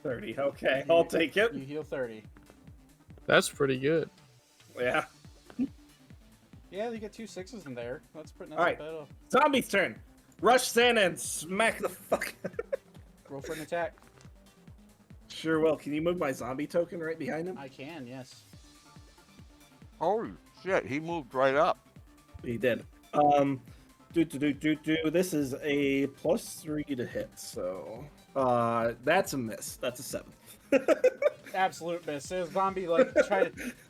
30. Okay, I'll take it. You heal 30. That's pretty good. Yeah. Yeah, you get 2 6s in there. That's pretty nice. All right. Zombie's turn. Rush Santa and smack the fuck. Roll for an attack. Sure will. Can you move my zombie token right behind him? I can, yes. Holy shit, he moved right up. He did. This is a +3 to hit, so that's a miss. That's a 7. Absolute miss. The zombie like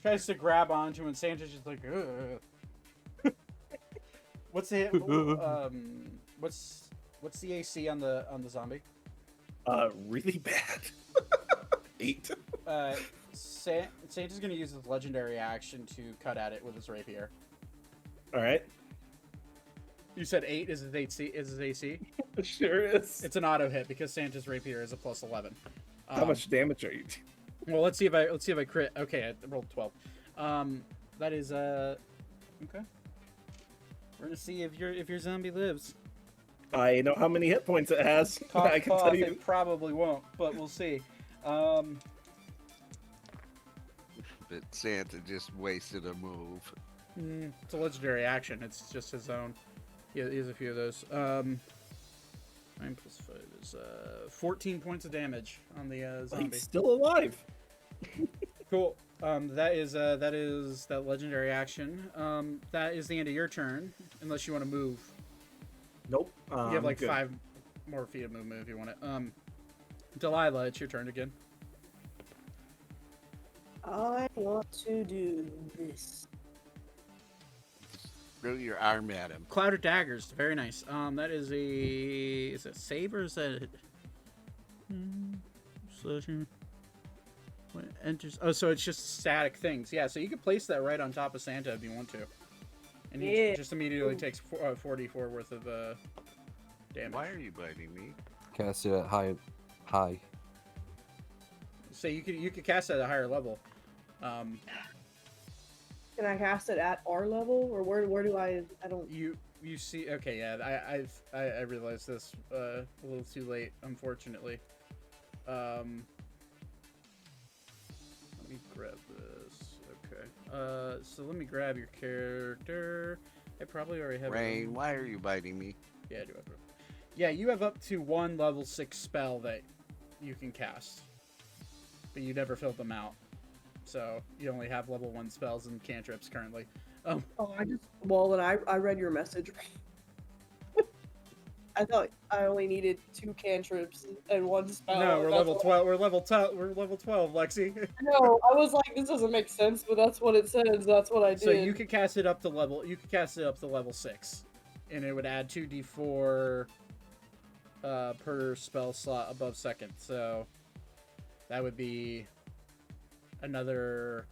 tries to grab onto, and Santa's just like, ugh. What's the what's the AC on the zombie? Really bad. 8. Santa's gonna use his legendary action to cut at it with his rapier. All right. You said 8 is his AC. Is his AC? It sure is. It's an auto hit because Santa's rapier is a +11. How much damage are you? Well, let's see if I crit. Okay, I rolled 12. That is okay. We're gonna see if your zombie lives. I know how many hit points it has. I can tell you. It probably won't, but we'll see. But Santa just wasted a move. It's a legendary action. It's just his own. He has a few of those. 9 + 5 is 14 points of damage on the zombie. He's still alive. Cool. That is that legendary action. That is the end of your turn, unless you want to move. Nope. You have like good. 5 more feet of movement if you want it. Delilah, it's your turn again. I want to do this. Throw your arm at him. Cloud of Daggers, very nice. That is a... Is it save or is that... Solution. When it enters... Oh, so it's just static things. Yeah, so you could place that right on top of Santa if you want to. And he just immediately takes 44 worth of damage. Why are you biting me? Cast it at high. So you could cast it at a higher level. Can I cast it at our level, or where do I don't? You see? Okay, yeah. I realized this a little too late, unfortunately. Let me grab this. Okay. So let me grab your character. I probably already have. Rain, why are you biting me? Yeah, I do have. Yeah, you have up to 1 level 6 spell that you can cast, but you never filled them out. So you only have level 1 spells and cantrips currently. Oh, then I read your message. I thought I only needed 2 cantrips and 1 spell. No, we're level 12. We're level 12. We're level 12, Lexi. No, I was like, this doesn't make sense, but that's what it says. That's what I did. So you could cast it up to level. You could cast it up to level 6, and it would add 2d4 per spell slot above second. So that would be another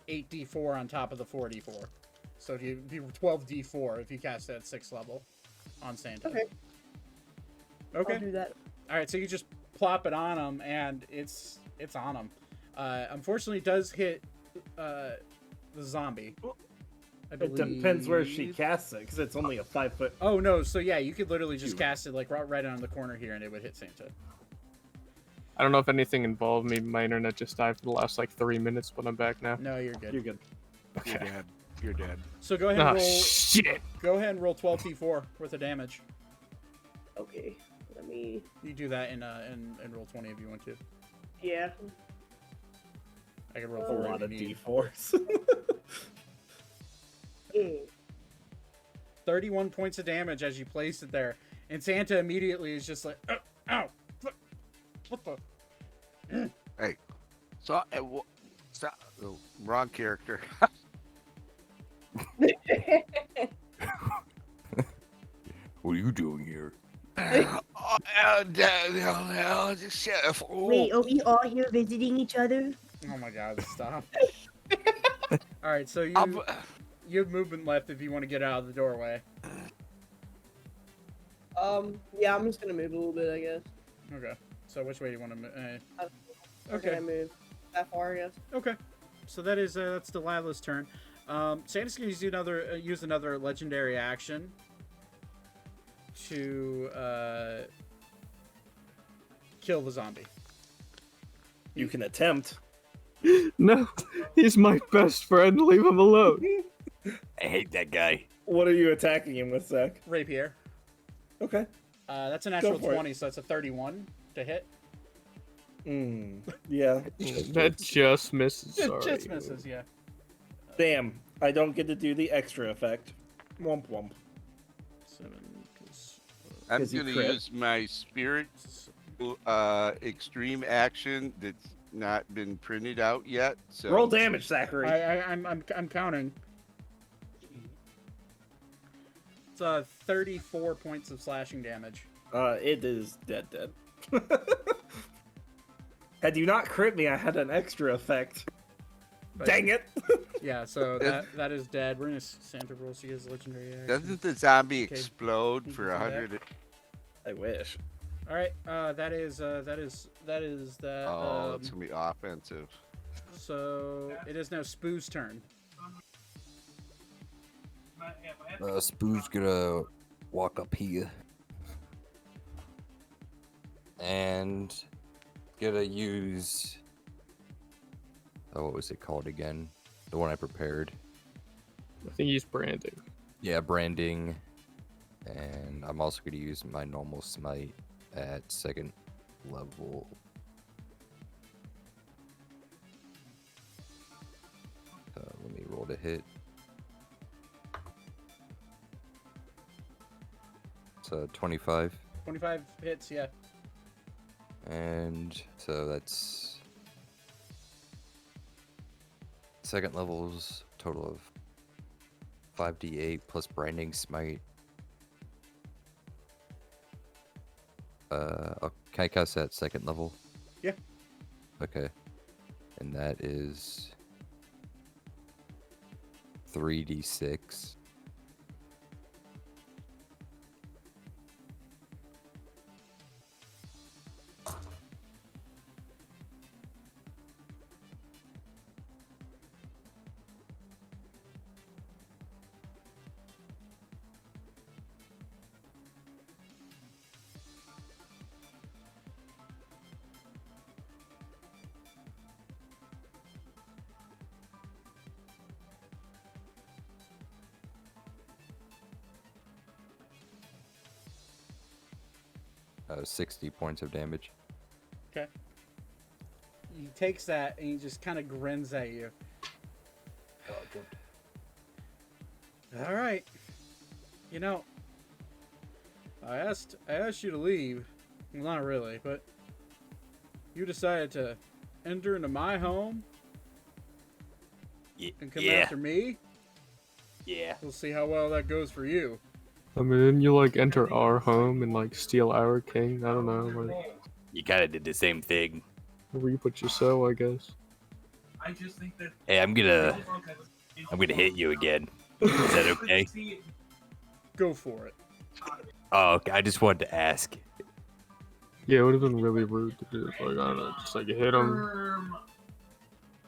8d4 on top of the 4d4. So if you do 12d4 if you cast it at 6th level on Santa. Okay. Okay. I'll do that. All right, so you just plop it on him, and it's on him. Unfortunately, it does hit the zombie. I It depends where she casts it, because it's only a 5-foot. Oh no! So yeah, you could literally just cast it like right on the corner here, and it would hit Santa. I don't know if anything involved me. My internet just died for the last like 3 minutes, but I'm back now. No, you're good. You're good. Okay. You're dead. You're dead. So go ahead and roll. Shit! Go ahead and roll 12d4 worth of damage. Okay, let me. You do that in roll 20 if you want to. Yeah. I can roll A 4 lot if of you need. D4s. 31 points of damage as you place it there, and Santa immediately is just like, oh, ow, what the? Hey, so, oh, wrong character. What are you doing here? Chef. Wait, are we all here visiting each other? Oh my God! Stop. All right, so you have movement left if you want to get out of the doorway. Yeah, I'm just gonna move a little bit, I guess. Okay. So which way do you want to move? Okay. I move that far, I guess. Okay. So that's Delilah's turn. Santa's gonna use another legendary action to kill the zombie. You can attempt. No, he's my best friend. Leave him alone. I hate that guy. What are you attacking him with, Zach? Rapier. Okay. That's a natural for it. 20, so that's a 31 to hit. Yeah. That just misses. Sorry. Just misses, yeah. Damn. I don't get to do the extra effect. Womp womp. 7 plus. I'm Is he going to crit? use my spirit extreme action that's not been printed out yet. So Roll damage, Zachary. I'm counting. It's 34 points of slashing damage. It is dead. Had you not crit me, I had an extra effect. But- Dang it! Yeah, so that is dead. We're gonna Santa rolls to his legendary action. doesn't the zombie Okay. explode You for can do that. 100? I wish. All right, that is that. Oh, it's gonna be offensive. So it is now Spoo's turn. Spoo's gonna walk up here and gonna use. Oh, what was it called again? The one I prepared. I think he's branding. Yeah, branding. And I'm also gonna use my normal smite at 2nd level. Let me roll to hit. So 25. 25 hits, yeah. And so that's 2nd levels, total of 5d8 plus branding smite. Can I cast that at 2nd level? Yeah. Okay. And that is 3d6. Uh, 60 points of damage. Okay. He takes that and he just kind of grins at you. All right. You know, I asked you to leave. Well, not really, but you decided to enter into my home and come after me. Yeah. We'll see how well that goes for you. I mean, didn't you like enter our home and like steal our king? I don't know. Like, You kind of did the same thing. reap what you sow, I guess. I just think that. Hey, I'm gonna hit you again. Is that okay? Go for it. Oh, okay. I just wanted to ask. Yeah, it would have been really rude to do. Like, I don't know, just like hit him.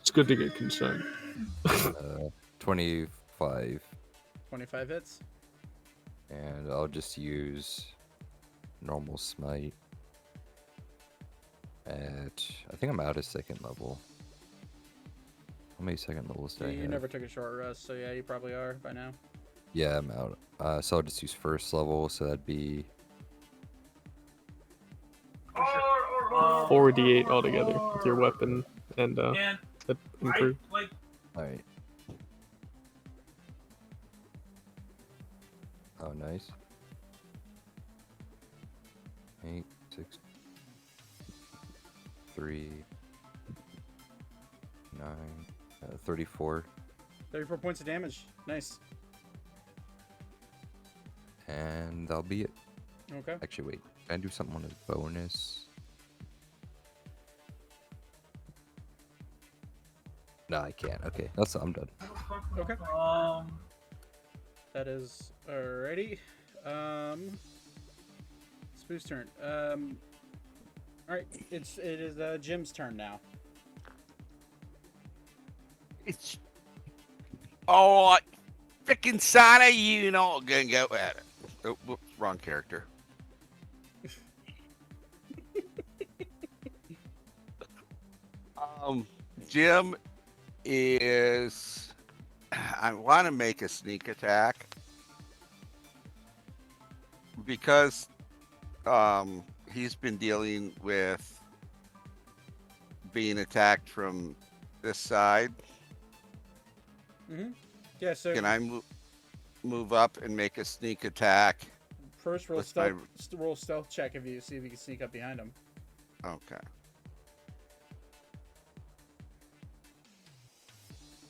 It's good to get consent. 25. 25 hits. And I'll just use normal smite at, I think I'm out of 2nd level. How many 2nd levels do I You have? never took a short rest, so yeah, you probably are by now. Yeah, I'm out. So I'll just use 1st level, so that'd be 4d8 altogether with your weapon and that improved. alright. Oh, nice. 8, 6, 3, 9, 34. 34 points of damage. Nice. And that'll be it. Okay. Actually, wait. Can I do something on his bonus? No, I can't. Okay, I'm done. Okay. That is alrighty. Spoo's turn. Alright, it is Jim's turn now. It's freaking Sana, you know, gonna go at it. Oh, whoops, wrong character. Jim is. I want to make a sneak attack because he's been dealing with being attacked from this side. Mm-hmm. Yeah. So Can I move up and make a sneak attack? first roll with my- roll stealth check if you see if you can sneak up behind him. Okay.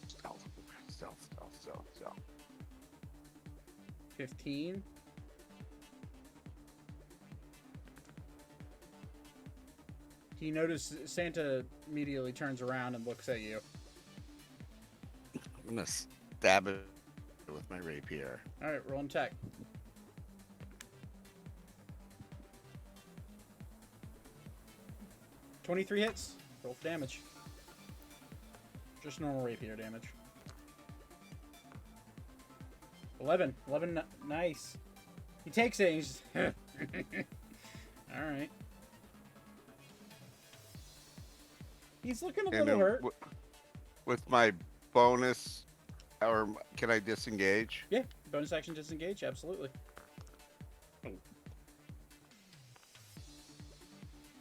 Stealth. 15. You notice Santa immediately turns around and looks at you. I'm gonna stab it with my rapier. All right, roll an attack. $23 hits. Roll for damage. Just normal rapier damage. 11. Nice. He takes it and he's just... Alright. He's looking a And little then hurt. With my bonus, or can I disengage? Yeah, bonus action disengage, absolutely.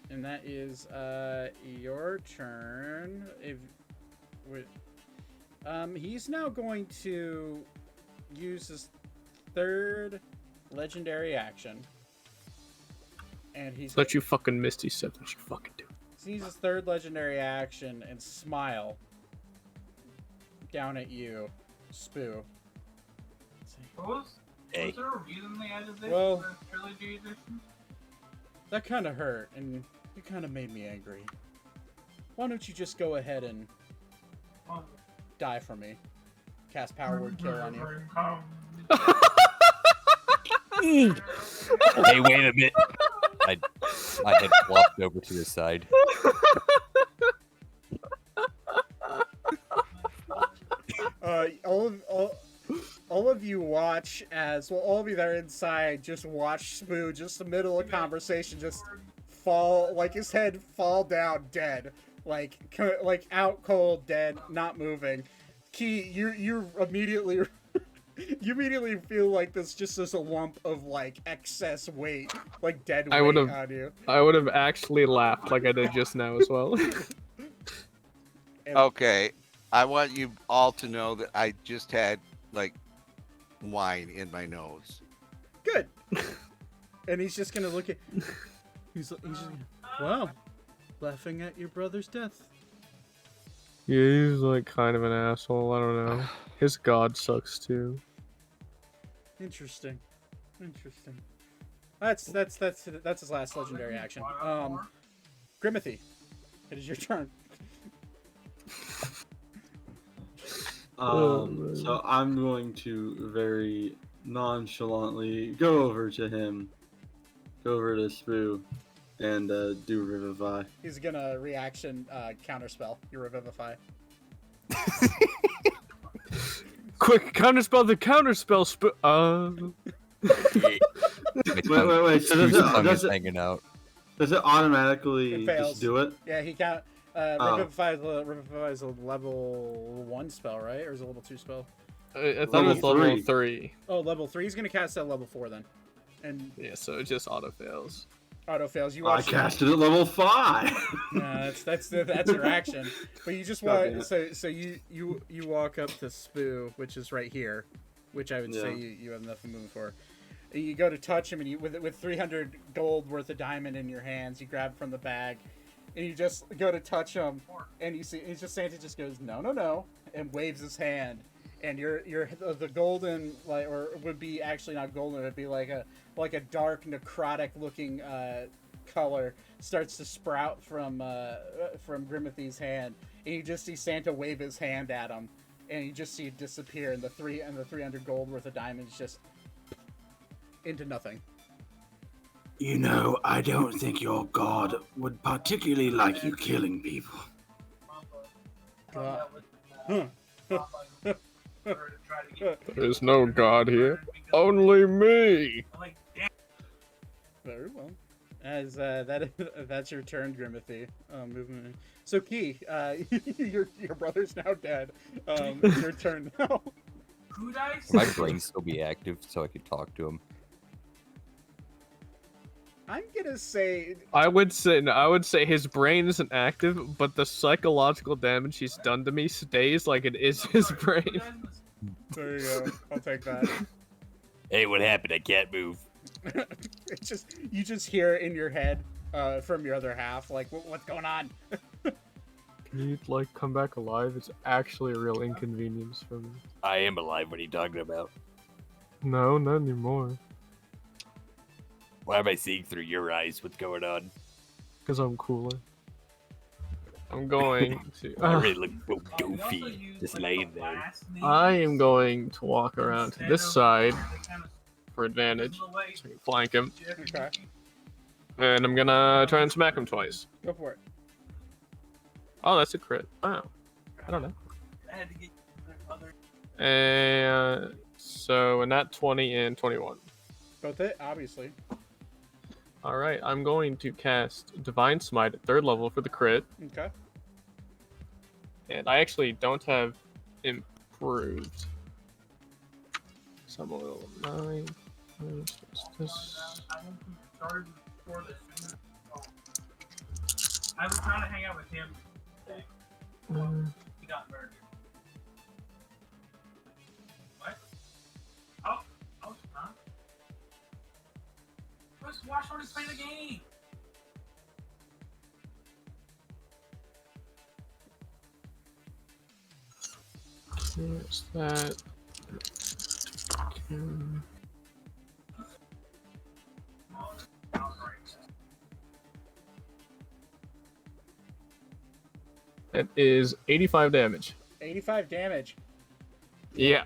And that is your turn. He's now going to use his third legendary action. And he's Let you fucking Misty Step. What you fucking do? he uses his third legendary action and smile down at you, Spoo. Was Hey. there a reason they added this Well- to the trilogy edition? That kind of hurt, and you kind of made me angry. Why don't you just go ahead and Oh, die for me? Cast Power Word Kill on you. Hey, wait a minute. I had flopped over to the side. All of you watch as well. All of you that are inside just watch Spoo, just the middle of conversation, just fall, like his head fall down dead, like out cold, dead, not moving. Key, you immediately. You immediately feel like this a lump of like excess weight, like dead weight on you. I would have actually laughed like I did just now as well. Okay, I want you all to know that I just had like wine in my nose. Good. And he's just gonna look at. He's just, wow, laughing at your brother's death. Yeah, he's like kind of an asshole. I don't know. His god sucks too. Interesting. That's his last legendary action. Grimathy, it is your turn. So I'm going to very nonchalantly go over to him, go over to Spoo, and do Revivify. He's gonna reaction counterspell your Revivify. Quick, counterspell the counterspell. Wait. So Does it hanging out? Does it automatically It fails. just do it? Yeah, he count. Revivify is a level 1 spell, right? Or is it a level 2 spell? I thought it was level 3. Oh, level 3. He's gonna cast at level 4 then. And yeah, so it just auto fails. Auto fails. You I watch. casted at level 5. No, that's your action. But you just walk. So you walk up to Spoo, which is right here, which I would say you have nothing moving for. You go to touch him, and you with 300 gold worth of diamond in your hands, you grab from the bag, and you just go to touch him, and you see Santa just goes no, and waves his hand, and the golden, like, or it would be actually not golden, it would be like a dark necrotic looking color starts to sprout from Grimathy's hand, and you just see Santa wave his hand at him, and you just see it disappear, and the 300 gold worth of diamonds just into nothing. You know, I don't think your god would particularly like you killing people. There's no god here. Only me. Very well. As that's your turn, Grimathy. Movement. So Key, your brother's now dead. It's your turn now. My brain still be active, so I could talk to him. I'm gonna say I would say his brain isn't active, but the psychological damage he's done to me stays like it is his brain. there you go. I'll take that. Hey, what happened? I can't move. It's just you just hear it in your head from your other half, like what's going on? Can you like come back alive? It's actually a real inconvenience for me. I am alive. What are you talking about? No, not anymore. Why am I seeing through your eyes? What's going on? Because I'm cooler. I'm going to. I really look so goofy, just laying there. I am going to walk around to this side for advantage, so I can flank him. Okay, And I'm gonna try and smack him twice. go for it. Oh, that's a crit. Wow. I don't know. And so, and that 20 and 21. Both hit, obviously. Alright, I'm going to cast Divine Smite at 3rd level for the crit. Okay. And I actually don't have improved. So I'm a little 9. This. I was trying to hang out with him today. He got murdered. What? Oh, huh? Why should we play the game? There's that. That is 85 damage. 85 damage. Yeah.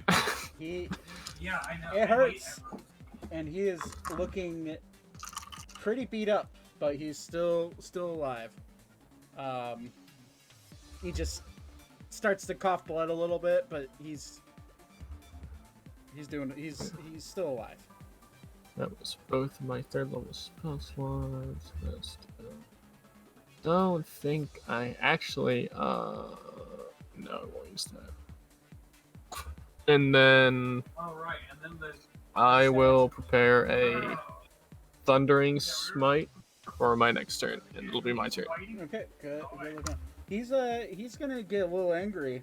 Yeah, I know. It hurts. And he is looking pretty beat up, but he's still alive. He just starts to cough blood a little bit, but he's still alive. That was both of my 3rd level spell slots. Don't think I actually no, I won't use that. And then I will prepare a Thundering Smite for my next turn, and it'll be my turn. Okay, good. He's gonna get a little angry,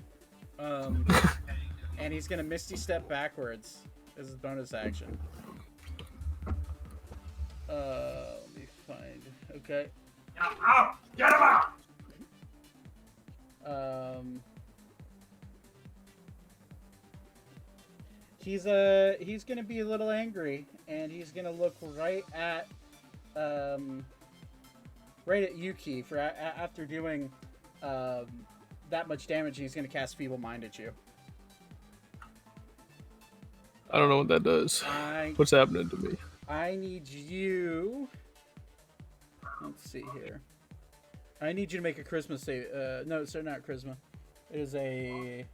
and he's gonna Misty Step backwards as his bonus action. Let me find. Okay. Get him out! He's gonna be a little angry, and he's gonna look right at Yuki for after doing that much damage. He's gonna cast Feeble Mind at you. I don't know what that does. What's happening to me? I need you. Let's see here. I need you to make a charisma save. No, sir, not charisma. It is a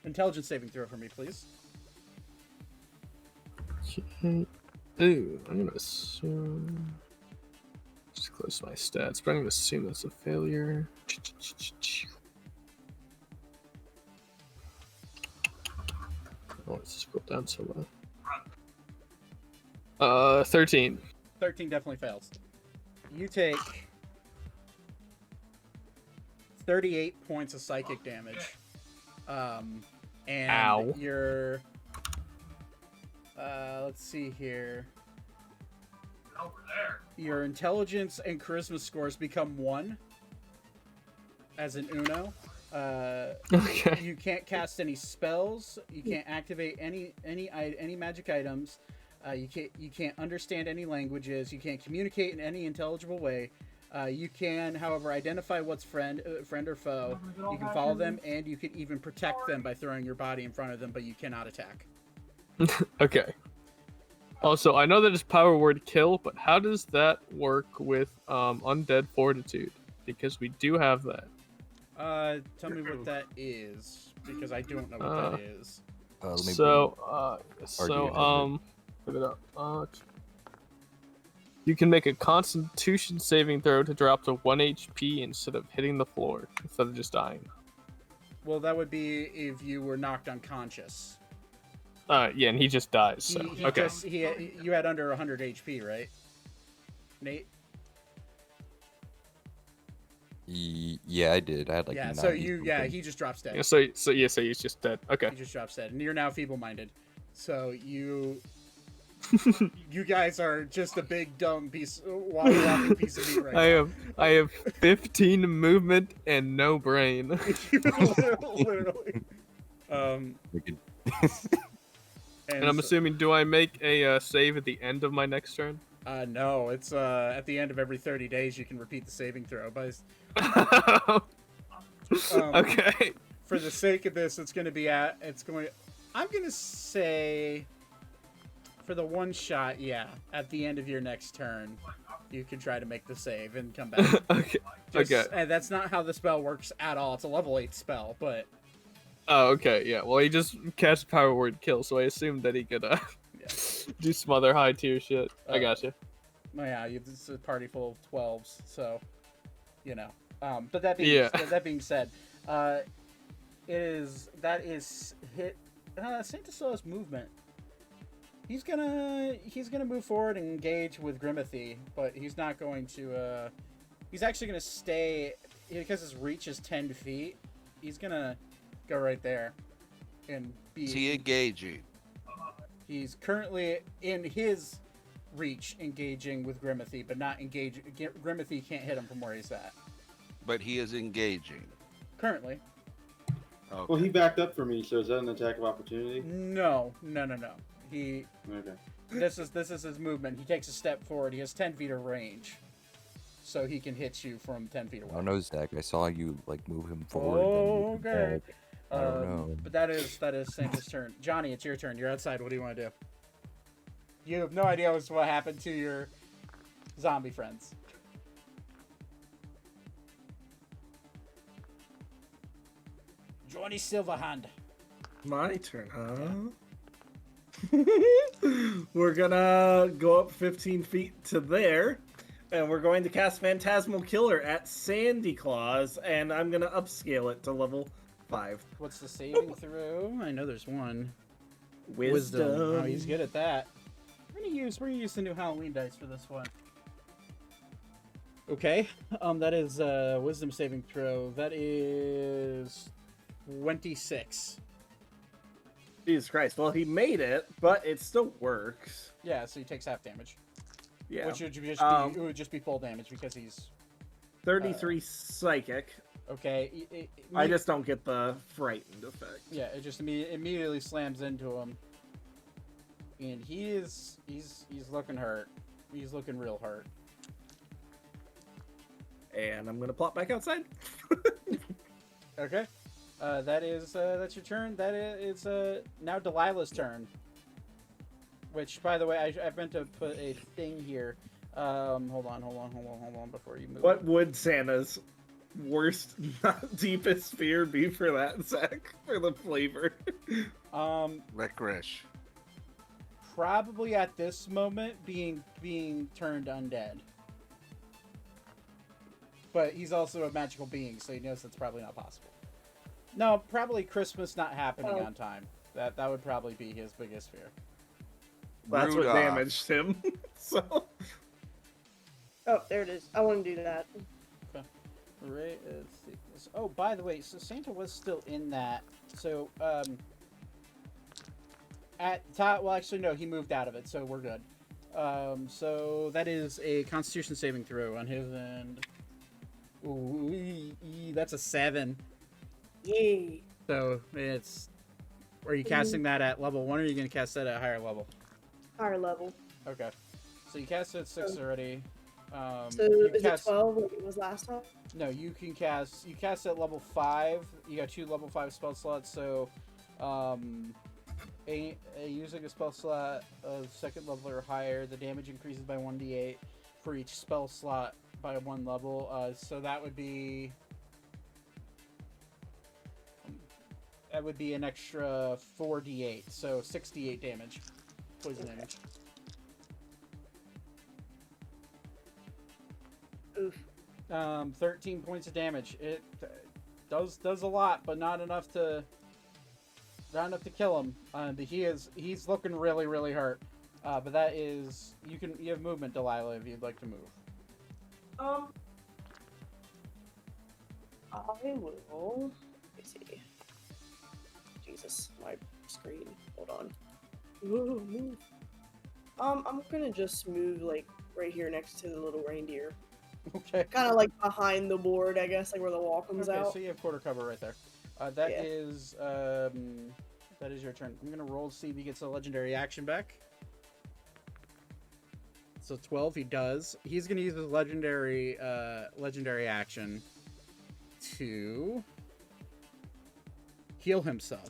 intelligence saving throw for me, please. Okay. Ooh, I'm gonna assume. Just close my stats, but I'm gonna assume that's a failure. Oh, let's scroll down so low. 13. 13 definitely fails. You take 38 points of psychic damage. And Ow. your let's see here. Over there. Your intelligence and charisma scores become 1 as an Uno. Okay. You can't cast any spells. You can't activate any magic items. You can't understand any languages. You can't communicate in any intelligible way. You can, however, identify what's friend or foe. You can follow them, and you can even protect them by throwing your body in front of them, but you cannot attack. Okay. Also, I know that it's power word kill, but how does that work with Undead Fortitude? Because we do have that. Tell me what that is, because I don't know what that is. Let me look it up. You can make a Constitution saving throw to drop to 1 HP instead of hitting the floor, instead of just dying. Well, that would be if you were knocked unconscious. Yeah, and he just dies. So He okay. you had under 100 HP, right? Nate? Yeah, I did. I had like Yeah, 90 so you, yeah, something. he just drops dead. Yeah, so he's just dead. Okay. He just drops dead, and you're now feeble-minded. So you guys are just a big dumb walking piece of meat right now. I have 15 movement and no brain. Literally. And I'm assuming, do I make a save at the end of my next turn? No, it's at the end of every 30 days you can repeat the saving throw. But okay. For the sake of this, I'm gonna say for the one shot, yeah, at the end of your next turn, you can try to make the save and come back. Okay. Okay. And that's not how the spell works at all. It's a level 8 spell, but. Oh, okay, yeah. Well, he just cast Power Word Kill, so I assumed that he could do some other high tier shit. I gotcha. Well, yeah, it's a party full of 12s, so you know. But that being said, that is hit. Santa still has movement. He's gonna move forward and engage with Grimathy, but he's not going to. He's actually gonna stay because his reach is 10 feet. He's gonna go right there and be. Is he engaging? He's currently in his reach engaging with Grimathy, but not engaging. Grimathy can't hit him from where he's at. But he is engaging. Currently. Okay. Well, he backed up for me, so is that an attack of opportunity? No. He. Okay. This is his movement. He takes a step forward. He has 10 feet of range, so he can hit you from 10 feet away. I don't know, Zach. I saw you like move him forward. Oh, and then okay. back. I don't know. But that is Santa's turn. Johnny, it's your turn. You're outside. What do you want to do? You have no idea what happened to your zombie friends. Johnny Silverhand. My turn, huh? We're gonna go up 15 feet to there, and we're going to cast Phantasmal Killer at Sandy Claus, and I'm gonna upscale it to level 5. What's the saving throw? I know there's one. Wisdom. Oh, he's good at that. We're gonna use the new Halloween dice for this one. Okay, that is wisdom saving throw. That is 26. Jesus Christ. Well, he made it, but it still works. Yeah, so he takes half damage. Yeah. Which would just be full damage because he's 33 psychic. Okay. I just don't get the frightened effect. Yeah, it just immediately slams into him, and he's looking hurt. He's looking real hurt. And I'm gonna plop back outside. Okay. That's your turn. That is now Delilah's turn. Which, by the way, I meant to put a thing here. Hold on before you move. What would Santa's worst, not deepest fear be for that, Zach? For the flavor. Licorice. Probably at this moment being turned undead. But he's also a magical being, so he knows that's probably not possible. No, probably Christmas not happening on time. That would probably be his biggest fear. That's what damaged him. So. Oh, there it is. I want to do that. Okay. Right. Let's see. Oh, by the way, so Santa was still in that. So, at top. Well, actually, no, he moved out of it, so we're good. So that is a Constitution saving throw on his end. Ooh, that's a 7. Yay. So it's. Are you casting that at level 1, or are you going to cast that at a higher level? Higher level. Okay. So you cast it at 6 already. So is it 12 like it was last time? No, you cast at level 5. You got 2 level 5 spell slots, so using a spell slot of 2nd level or higher, the damage increases by 1d8 for each spell slot by 1 level. So that would be an extra 4d8, so 6d8 damage. Poison damage. Oof. 13 points of damage. It does a lot, but not enough to kill him. But he's looking really, really hurt. But that is you have movement, Delilah, if you'd like to move. I will. Let me see. Jesus, my screen. Hold on. Ooh, move. I'm gonna just move like right here next to the little reindeer. Okay. Kind of like behind the board, I guess, like where the wall comes Okay, out. so you have quarter cover right there. That Yeah. is your turn. I'm gonna roll to see if he gets a legendary action back. So 12, he does. He's gonna use his legendary action to heal himself.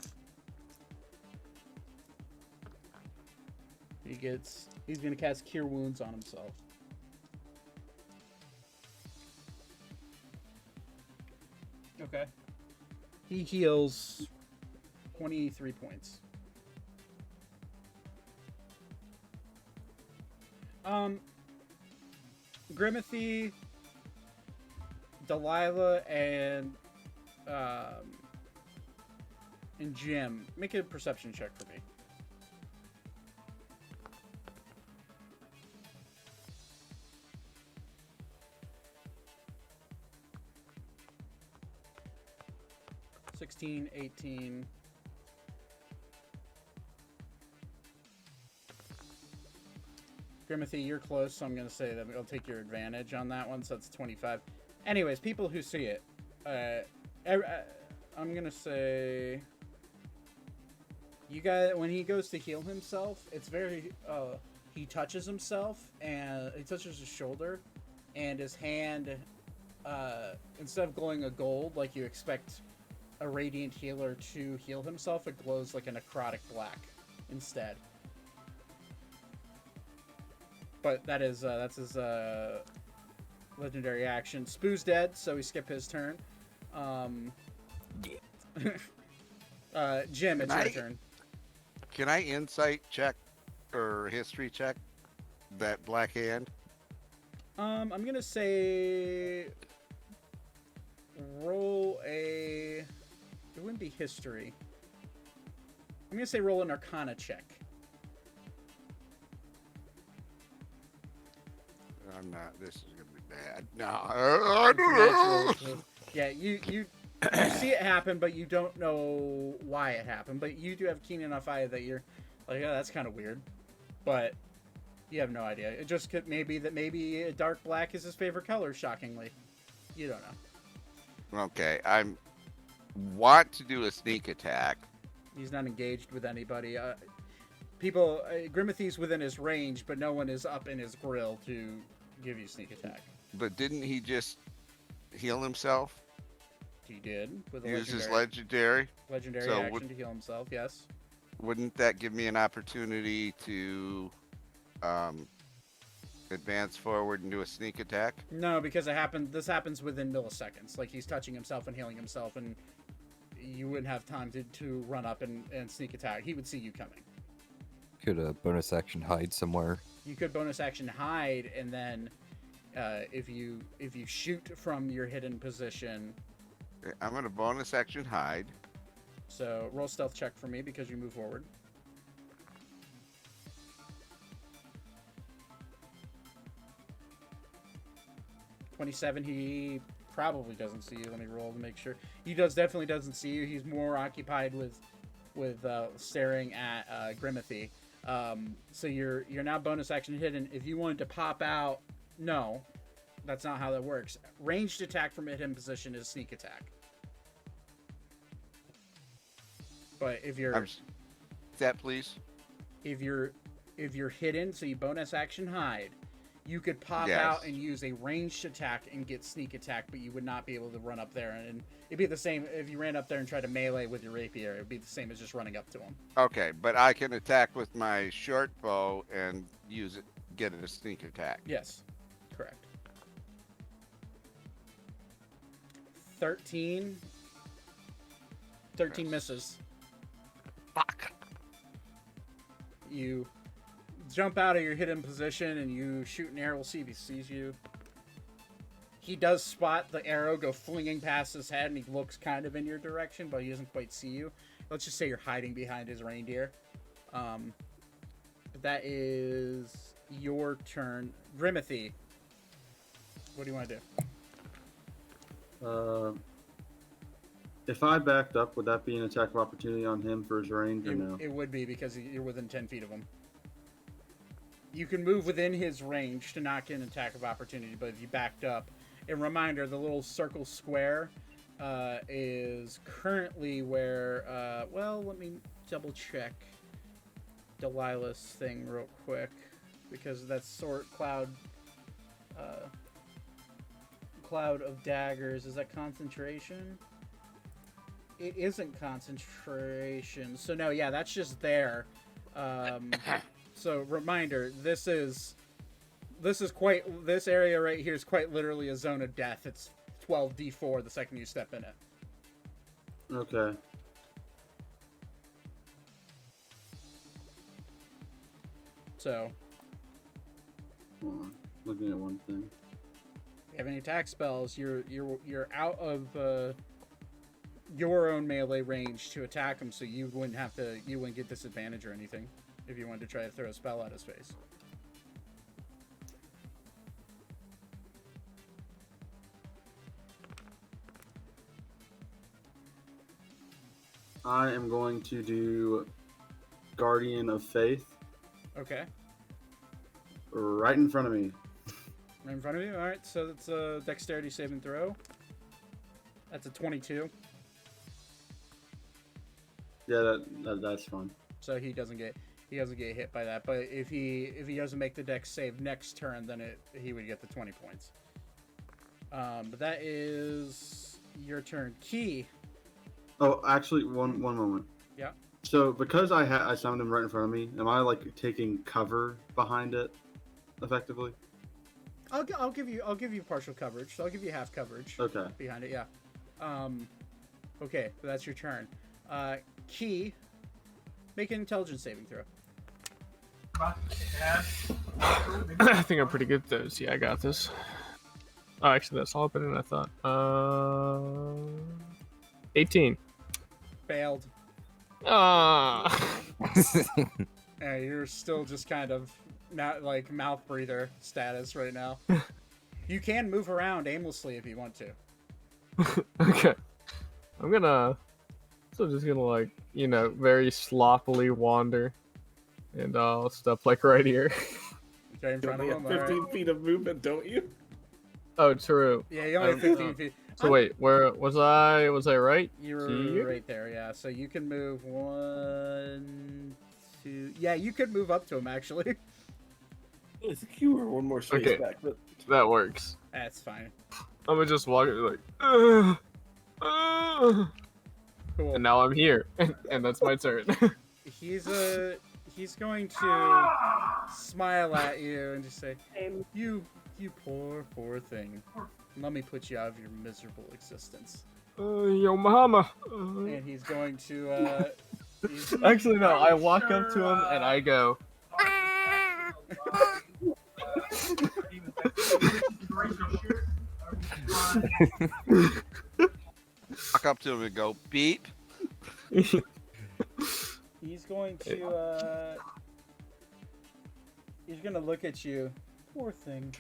He's gonna cast Cure Wounds on himself. Okay. He heals 23 points. Grimathy, Delilah, and Jim, make a perception check for me. (16, 18). Grimathy, you're close, so I'm going to say that I'll take your advantage on that one, so that's 25. Anyways, people who see it, I'm going to say, you guys, when he goes to heal himself, it's very, he touches himself, and he touches his shoulder, and his hand, instead of glowing a gold, like you expect a radiant healer to heal himself, it glows like a necrotic black instead. But that's his legendary action. Spoo's dead, so we skip his turn. Jim, it's your turn. Can I insight check or history check that black hand? I'm gonna say roll a. It wouldn't be history. I'm gonna say roll an Arcana check. I'm not. This is gonna be bad. No. Yeah, you see it happen, but you don't know why it happened. But you do have keen enough eye that you're like, oh, that's kind of weird. But you have no idea. It just could maybe dark black is his favorite color. Shockingly, you don't know. Okay, want to do a sneak attack. He's not engaged with anybody. Grimathy's within his range, but no one is up in his grill to give you sneak attack. But didn't he just heal himself? He did with a Use his legendary action to heal himself. Yes. Wouldn't that give me an opportunity to advance forward and do a sneak attack? No, because this happens within milliseconds. Like he's touching himself and healing himself, and you wouldn't have time to run up and sneak attack. He would see you coming. Could a bonus action hide somewhere? You could bonus action hide, and then if you shoot from your hidden position. I'm gonna bonus action hide. So roll stealth check for me because you move forward. 27. He probably doesn't see you. Let me roll to make sure. He definitely doesn't see you. He's more occupied with staring at Grimathy. So you're now bonus action hidden. If you wanted to pop out, no, that's not how that works. Ranged attack from a hidden position is sneak attack. But if you're please. If you're hidden, so you bonus action hide, you could pop Yes. out and use a ranged attack and get sneak attack, but you would not be able to run up there. And it'd be the same if you ran up there and tried to melee with your rapier. It'd be the same as just running up to him. Okay, but I can attack with my short bow and use it, get a sneak attack. Yes, correct. 13 misses. Fuck. You jump out of your hidden position and you shoot an arrow. We'll see if he sees you. He does spot the arrow go flinging past his head, and he looks kind of in your direction, but he doesn't quite see you. Let's just say you're hiding behind his reindeer. That is your turn. Grimothy, what do you want to do? If I backed up, would that be an attack of opportunity on him for his range or no? It would be because you're within 10 feet of him. You can move within his range to not get an attack of opportunity, but if you backed up, and reminder, the little circle square is currently where, well, let me double check Delilah's thing real quick, because that's cloud of daggers. Is that concentration? It isn't concentration. So no, yeah, that's just there. So reminder, this area right here is quite literally a zone of death. It's 12d4 the second you step in it. Okay. So, Hold on. Looking at one thing. if you have any attack spells, you're out of your own melee range to attack him, so you wouldn't get disadvantage or anything if you wanted to try to throw a spell at his face. I am going to do Guardian of Faith Okay. right in front of me. Right in front of you? Alright, so that's a dexterity saving throw. That's a 22. Yeah, that's fine. So he doesn't get hit by that. But if he doesn't make the dex save next turn, then he would get the 20 points. But that is your turn. Key. Oh, actually, one moment. Yeah. So because I summoned him right in front of me, am I like taking cover behind it, effectively? I'll give you partial coverage. So I'll give you half coverage. Okay. Behind it, yeah. Okay, so that's your turn. Key, make an intelligence saving throw. I think I'm pretty good at those. Yeah, I got this. Oh, actually, that's all better than I thought. 18. Failed. Ah. Yeah, you're still just kind of not like mouth breather status right now. You can move around aimlessly if you want to. Okay. I'm just gonna like, very sloppily wander. And I'll step like right here. Okay, in You front only of have him. 15 Alright. feet of movement, don't you? Oh, true. Yeah, you only have 15 feet. So wait, where was I? Was I right? You were Here? right there, yeah. So you can move 1, 2. Yeah, you could move up to him actually. I think you were one more space Okay. back, but That works. That's fine. I'm gonna just walk like, Cool. and now I'm here, and that's my turn. He's going to smile at you and just say, "You poor thing. Let me put you out of your miserable existence." Yo, mama. And he's going to. Actually, no. I walk up to him and I go. Walk up to him and go beep. He's going to. He's going to look at you. Poor thing.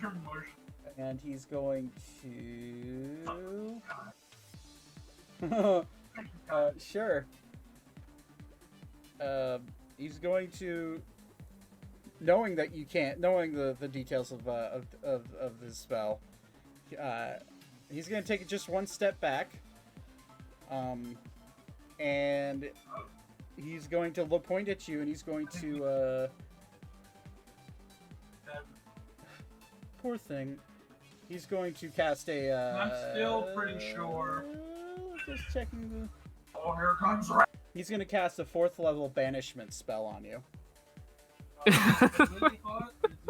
And he's going to. Sure. He's going to. Knowing that you can't, knowing the details of this spell, he's going to take it just one step back. And he's going to point at you, and he's going to. Poor thing. He's going to cast a. I'm still pretty sure. Just checking the. Oh, here comes right. He's going to cast a 4th level banishment spell on you.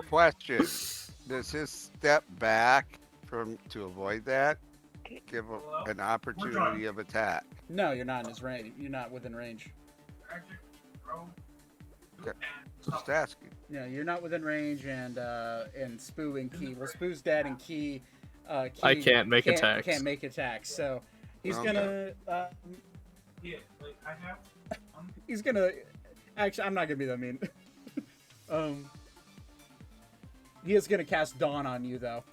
Question: does his step back to avoid that give him an opportunity of attack? No, you're not in his range. You're not within range. Okay. Just asking. Yeah, you're not within range, and Spoo and Key. Well, Spoo's dead, and Key. Key I can't make attacks. Can't make attacks, so he's Okay. gonna. Yeah, like I have. He's gonna. Actually, I'm not gonna be that mean. He is gonna cast Dawn on you though,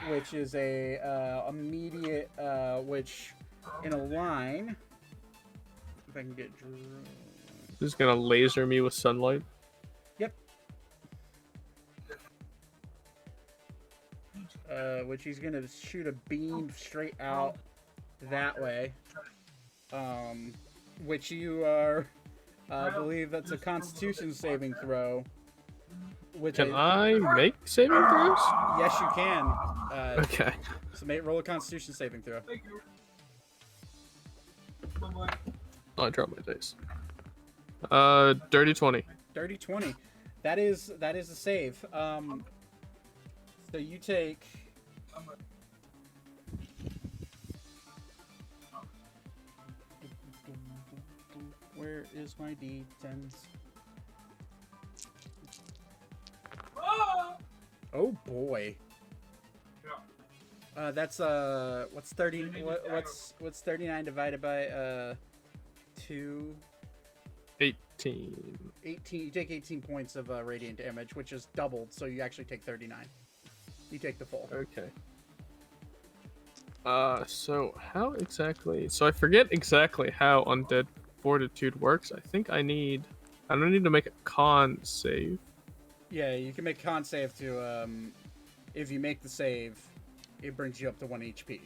which is a immediate which in a line. If I can get Just gonna laser me with sunlight. Yep. Which he's gonna shoot a beam straight out that way. Which you are, I believe that's a Constitution saving throw. Which Can I make saving throws? Yes, you can. Okay. So roll a Constitution saving throw. Oh, I dropped my dice. Dirty 20. Dirty 20. That is a save. So you take. Where is my D10s? Oh boy. That's what's 30? What's 39 divided by 2? 18. 18. You take 18 points of radiant damage, which is doubled, so you actually take 39. You take the full. Okay. So how exactly? So I forget exactly how Undead Fortitude works. I think I don't need to make a con save. Yeah, you can make a con save to if you make the save, it brings you up to 1 HP.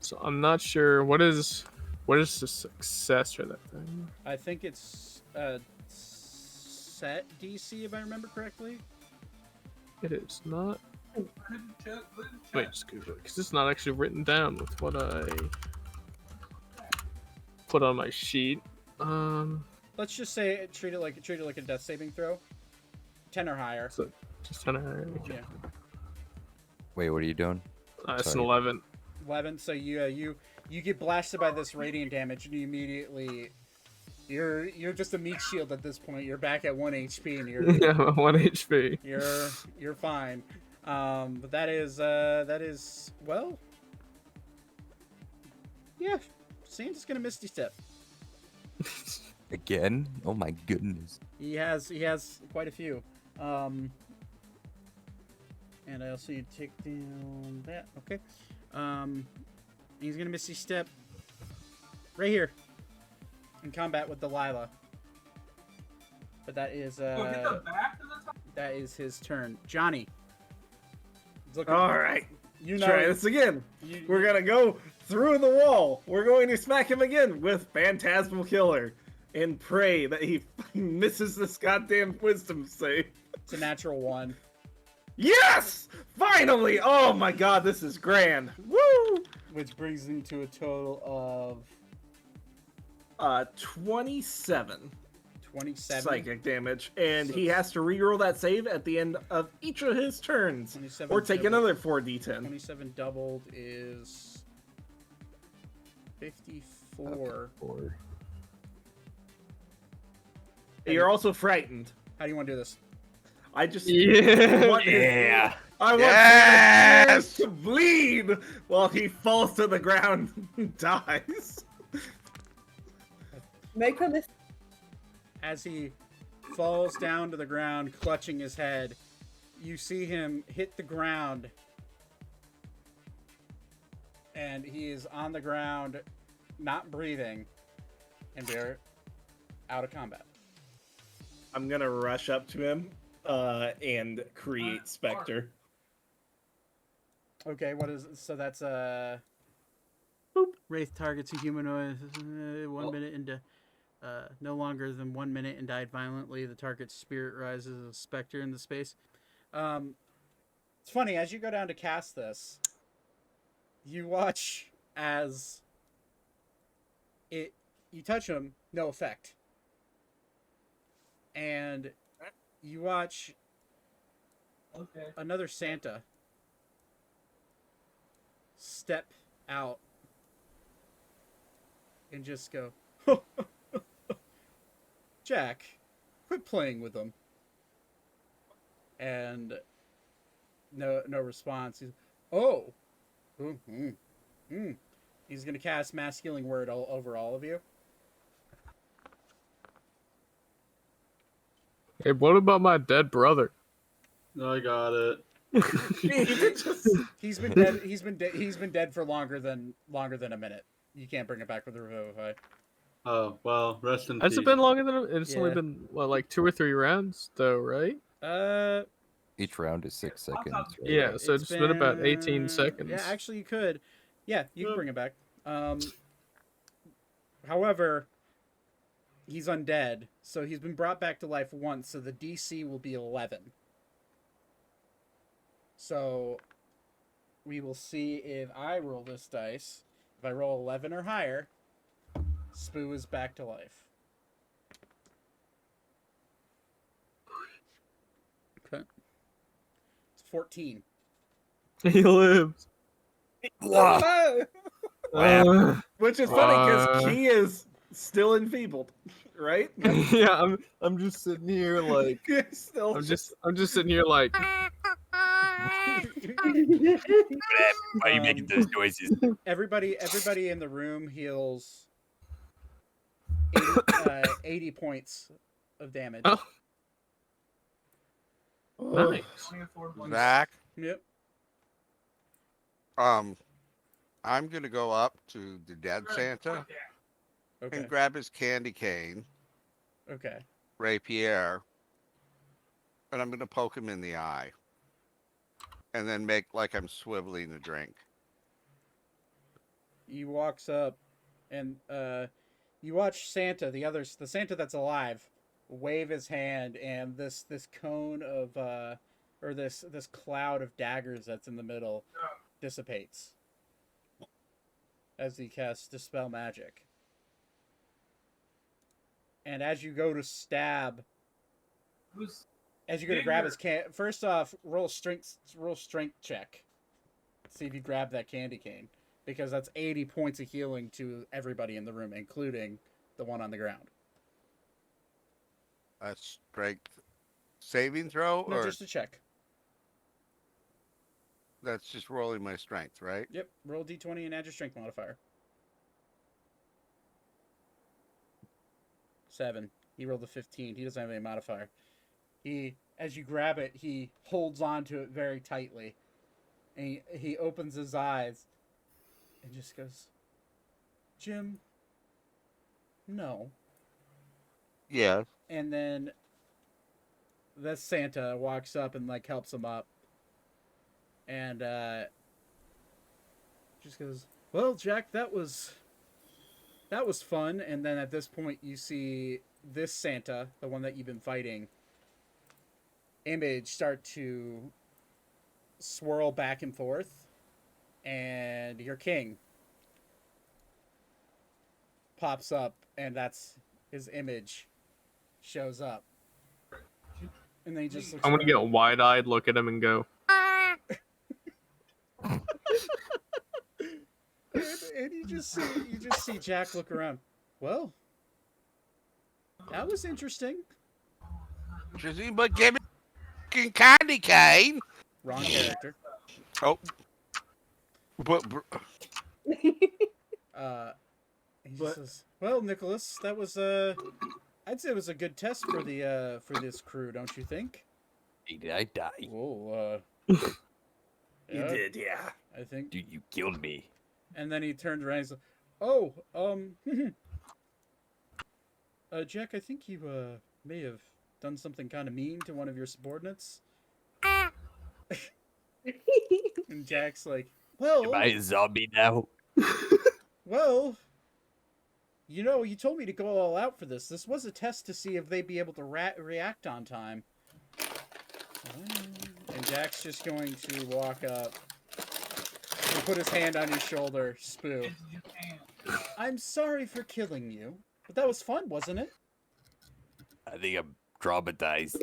So I'm not sure what is the success for that thing. I think it's set DC if I remember correctly. It is not. Wait, just Google it, because it's not actually written down with what I put on my sheet. Let's just say treat it like a death saving throw. 10 or higher. So just 10 or higher. Okay. Yeah. Wait, what are you doing? It's an 11. 11. So you get blasted by this radiant damage, and you immediately you're just a meat shield at this point. You're back at 1 HP, and you're 1 HP. You're fine. But that is well. Yeah, Santa's gonna Misty Step. Again? Oh my goodness. He has quite a few. And I also need to take down that. Okay. He's gonna Misty Step right here in combat with Delilah. But that is that is his turn. Johnny. All right. You know, try this again. We're gonna go through the wall. We're going to smack him again with Phantasmal Killer and pray that he misses this goddamn wisdom save. It's a natural 1. Yes! Finally! Oh my god, this is grand. Woo! Which brings him to a total of 27. 27 psychic damage, and he has to reroll that save at the end of each of his turns, or take another 4d10. 27 doubled is 54. You're also frightened. How do you want to do this? I just want I want yes! to bleed while he falls to the ground and dies. Make him this. As he falls down to the ground, clutching his head, you see him hit the ground, and he is on the ground, not breathing, and they're out of combat. I'm gonna rush up to him and create Spectre. Okay, what is so that's Wraith targets a humanoid 1 minute into no longer than 1 minute and died violently. The target's spirit rises as a specter in the space. It's funny, as you go down to cast this, you watch as you touch him, no effect. And you watch another Santa step out and just go, Jack, quit playing with them. And no response. He's, oh, He's gonna cast Mass Healing Word over all of you. Hey, what about my dead brother? I got it. He's been dead. He's been dead for longer than a minute. You can't bring it back with a revivify. Oh, well, rest in Has peace. it been longer than it's only Yeah. been like 2 or 3 rounds though, right? Each round is 6 seconds. Right? Yeah, so it's been about 18 seconds. Yeah, actually, you could. Yeah, you can bring it back. However, he's undead, so he's been brought back to life once. So the DC will be 11. So we will see if I roll this dice. If I roll 11 or higher, Spoo is back to life. Okay. It's 14. He lives. Which is funny because Key is still enfeebled, right? Yeah, I'm just sitting here like Still I'm just sitting here like Why are you making those noises? Everybody in the room heals 80 points of damage. Oh. Nice. Zach, Yep. I'm gonna go up to the dead Santa Okay. and grab his candy cane, Okay. rapier, and I'm gonna poke him in the eye, and then make like I'm swiveling a drink. He walks up, and you watch Santa, the Santa that's alive, wave his hand, and this cone of or this cloud of daggers that's in the middle dissipates as he casts Dispel Magic. And as you go to stab, as you go to grab his first off, roll strength check. See if you grab that candy cane, because that's 80 points of healing to everybody in the room, including the one on the ground. A strength saving throw, No, or just a check. that's just rolling my strength, right? Yep, roll d20 and add your strength modifier. 7. He rolled a 15. He doesn't have any modifier. As you grab it, he holds on to it very tightly. And he opens his eyes and just goes, Jim, no. Yeah. And then the Santa walks up and like helps him up. And just goes, well, Jack, that was fun. And then at this point you see this Santa, the one that you've been fighting, image start to swirl back and forth, and your king pops up, and that's his image shows up. And then he just looks I'm gonna around. get wide-eyed, look at him, and go. And you just see Jack look around. Well, that was interesting. Does anybody give me fucking candy cane? Wrong character. Oh. But He just says, well, Nicholas, that was I'd say it was a good test for this crew, don't you think? Did I die? Whoa, You did, yeah. I think. Dude, you killed me. And then he turns around and he's like, oh, Jack, I think you may have done something kind of mean to one of your subordinates. And Jack's like, well, Am I a zombie now? well, you told me to go all out for this. This was a test to see if they'd be able to react on time. And Jack's just going to walk up and put his hand on your shoulder, Spoo. I'm sorry for killing you, but that was fun, wasn't it? I think I'm traumatized.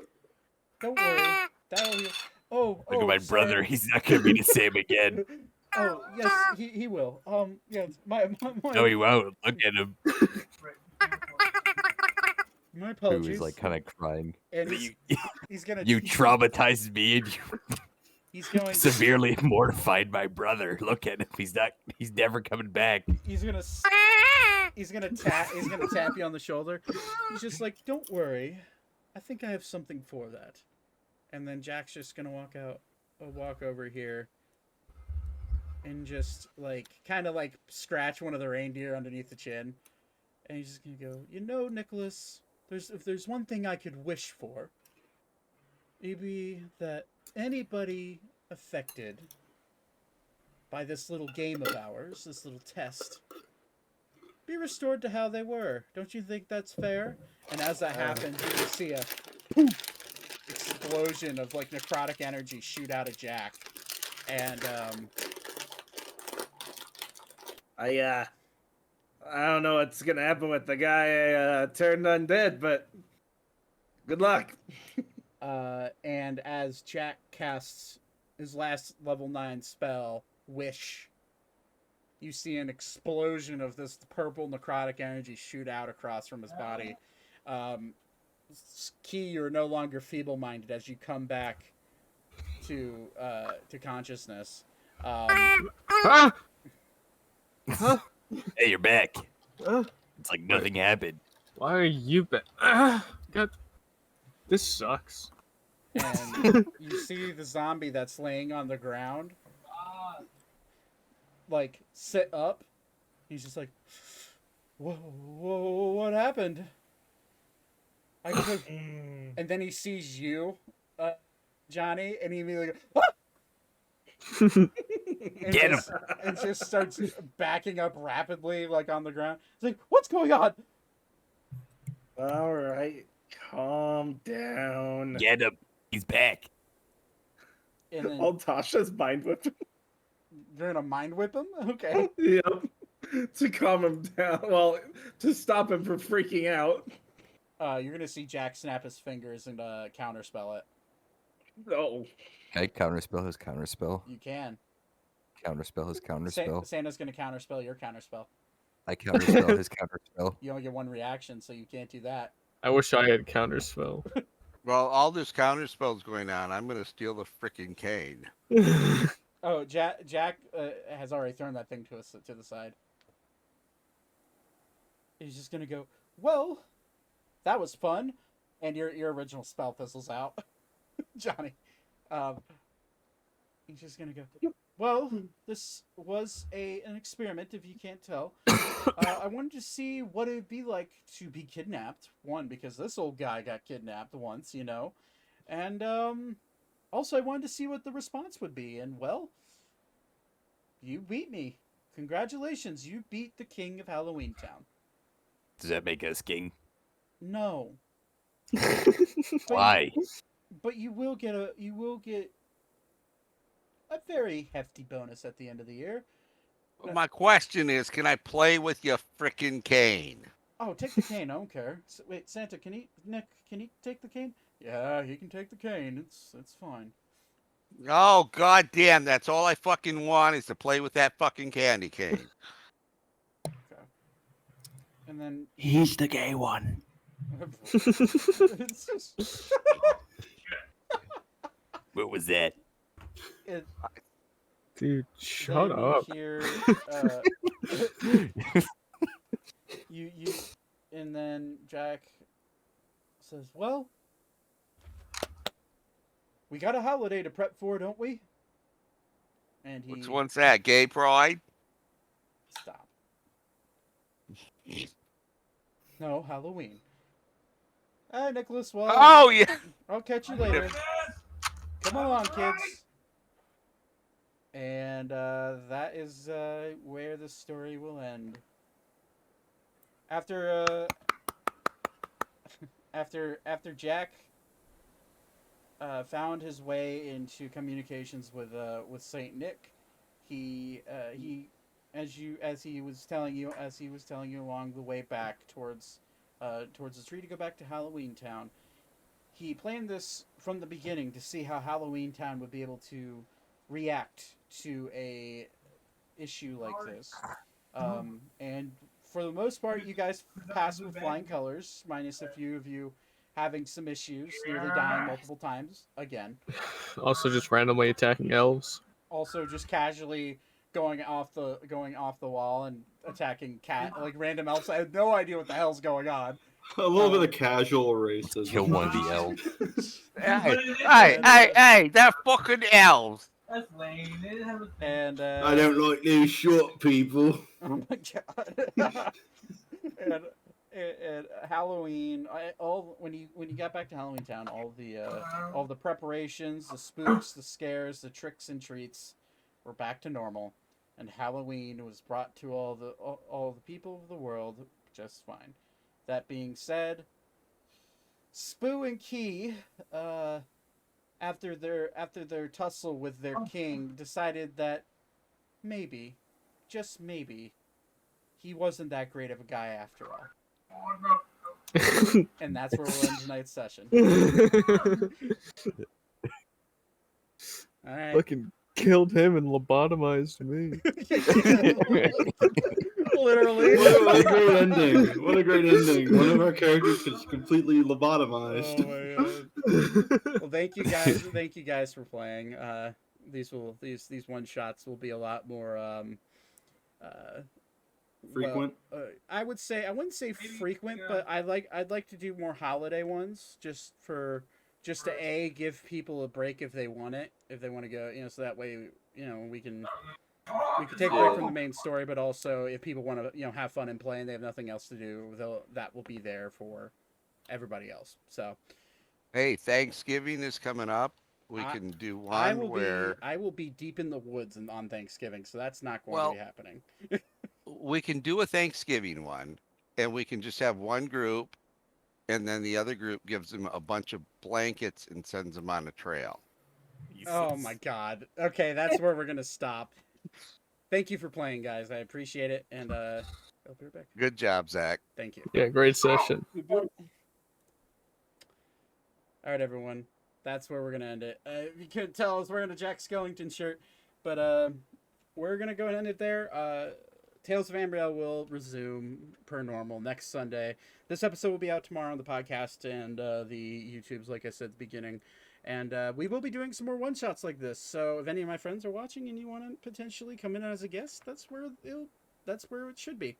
Don't worry. Oh, Look at my sorry. brother. He's not gonna be the same again. Oh, yes, he will. Yes, my No, he won't. Look at him. my Who apologies. is like kind of crying. And he's gonna. You traumatized me, and you He's going. severely mortified my brother. Look at him. He's never coming back. He's gonna tap you on the shoulder. He's just like, don't worry. I think I have something for that. And then Jack's just gonna walk over here, and just like kind of like scratch one of the reindeer underneath the chin, and he's just gonna go, you know, Nicholas, if there's one thing I could wish for, it'd be that anybody affected by this little game of ours, this little test, be restored to how they were. Don't you think that's fair? And as that happens, you can see a explosion of like necrotic energy shoot out of Jack, and I don't know what's gonna happen with the guy turned undead, but good luck. And as Jack casts his last level 9 spell, Wish, you see an explosion of this purple necrotic energy shoot out across from his body. Key, you're no longer feeble-minded as you come back to consciousness. Hey, you're back. It's like nothing happened. Why are you back? God, this sucks. And you see the zombie that's laying on the ground, like, sit up. He's just like, whoa, what happened? And then he sees you, Johnny, and he immediately goes, Get him! And just starts backing up rapidly, like, on the ground. He's like, what's going on? All right, calm down. Get him! He's back. And then Tasha's mind whip him. you're gonna mind whip him? Okay. Yep. To calm him down. Well, to stop him from freaking out. You're gonna see Jack snap his fingers and counterspell it. No. Okay, counterspell his counterspell. You can. Counterspell his counterspell. Santa's gonna counterspell your counterspell. I counterspell his counterspell. You only get one reaction, so you can't do that. I wish I had counterspell. Well, all this counter spells going on. I'm gonna steal the freaking cane. Oh, Jack has already thrown that thing to the side. He's just gonna go, well, that was fun, and your original spell fizzles out, Johnny. He's just gonna go, well, this was an experiment, if you can't tell. I wanted to see what it'd be like to be kidnapped. One, because this old guy got kidnapped once, you know. And, also I wanted to see what the response would be. And, well, you beat me. Congratulations, you beat the king of Halloween Town. Does that make us king? No. Why? But you will get a very hefty bonus at the end of the year. Well, my question is, can I play with your freaking cane? Oh, take the cane. I don't care. Wait, Santa, Nick, can he take the cane? Yeah, he can take the cane. It's fine. Oh, goddamn! That's all I fucking want is to play with that fucking candy cane. Okay. And then He's the gay one. it's just... What was that? Dude, shut then up. You hear, you and then Jack says, "Well, we got a holiday to prep for, don't we?" And he Which one's that? Gay pride? stop. No, Halloween. Hey, Nicholas. Well, Oh yeah. I'll catch you later. Come along, kids. And that is where the story will end. After after Jack found his way into communications with Saint Nick, he as he was telling you along the way back towards the tree to go back to Halloween Town, he planned this from the beginning to see how Halloween Town would be able to react to a issue like this. And for the most part, you guys passed with flying colors, minus a few of you having some issues, nearly dying multiple times again. Also, just randomly attacking elves. Also, just casually going off the wall and attacking like random elves. I had no idea what the hell's going on. A little bit of casual racism. Kill one of the elves. Hey, they're fucking elves. That's lame. They didn't have a thing. And I don't like these short people. Oh my god. and Halloween, when you got back to Halloween Town, all the preparations, the spooks, the scares, the tricks and treats were back to normal, and Halloween was brought to all the people of the world just fine. That being said, Spoo and Key, after their tussle with their king, decided that maybe, just maybe, he wasn't that great of a guy after all. And that's where we'll end tonight's session. All right. Fucking killed him and lobotomized me. Literally. What a great ending. What a great ending. One of our characters is completely lobotomized. Oh my god. Well, thank you guys. Thank you guys for playing. These one shots will be a lot more Frequent. Well, I wouldn't say frequent, but I'd like to do more holiday ones just to give people a break if they want to go, so that way, we can take a break from the main story, but also if people want to, have fun and play and they have nothing else to do, that will be there for everybody else. So, hey, Thanksgiving is coming up. We can do one where I will be deep in the woods on Thanksgiving, so that's not going to be happening. We can do a Thanksgiving one, and we can just have one group, and then the other group gives them a bunch of blankets and sends them on a trail. Oh my god. Okay, that's where we're gonna stop. Thank you for playing, guys. I appreciate it, and I'll be right back. Good job, Zach. Thank you. Yeah, great session. All right, everyone. That's where we're gonna end it. If you couldn't tell, I was wearing a Jack Skellington shirt, but we're gonna go and end it there. Tales of Ambriel will resume per normal next Sunday. This episode will be out tomorrow on the podcast and the YouTubes, like I said at the beginning. And we will be doing some more one-shots like this. So if any of my friends are watching and you want to potentially come in as a guest, that's where it should be.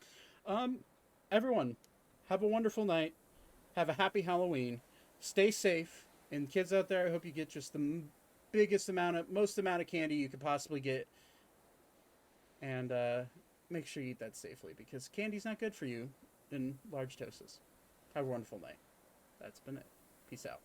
Everyone, have a wonderful night. Have a happy Halloween. Stay safe. And kids out there, I hope you get just the most amount of candy you could possibly get. And make sure you eat that safely, because candy's not good for you in large doses. Have a wonderful night. That's been it. Peace out.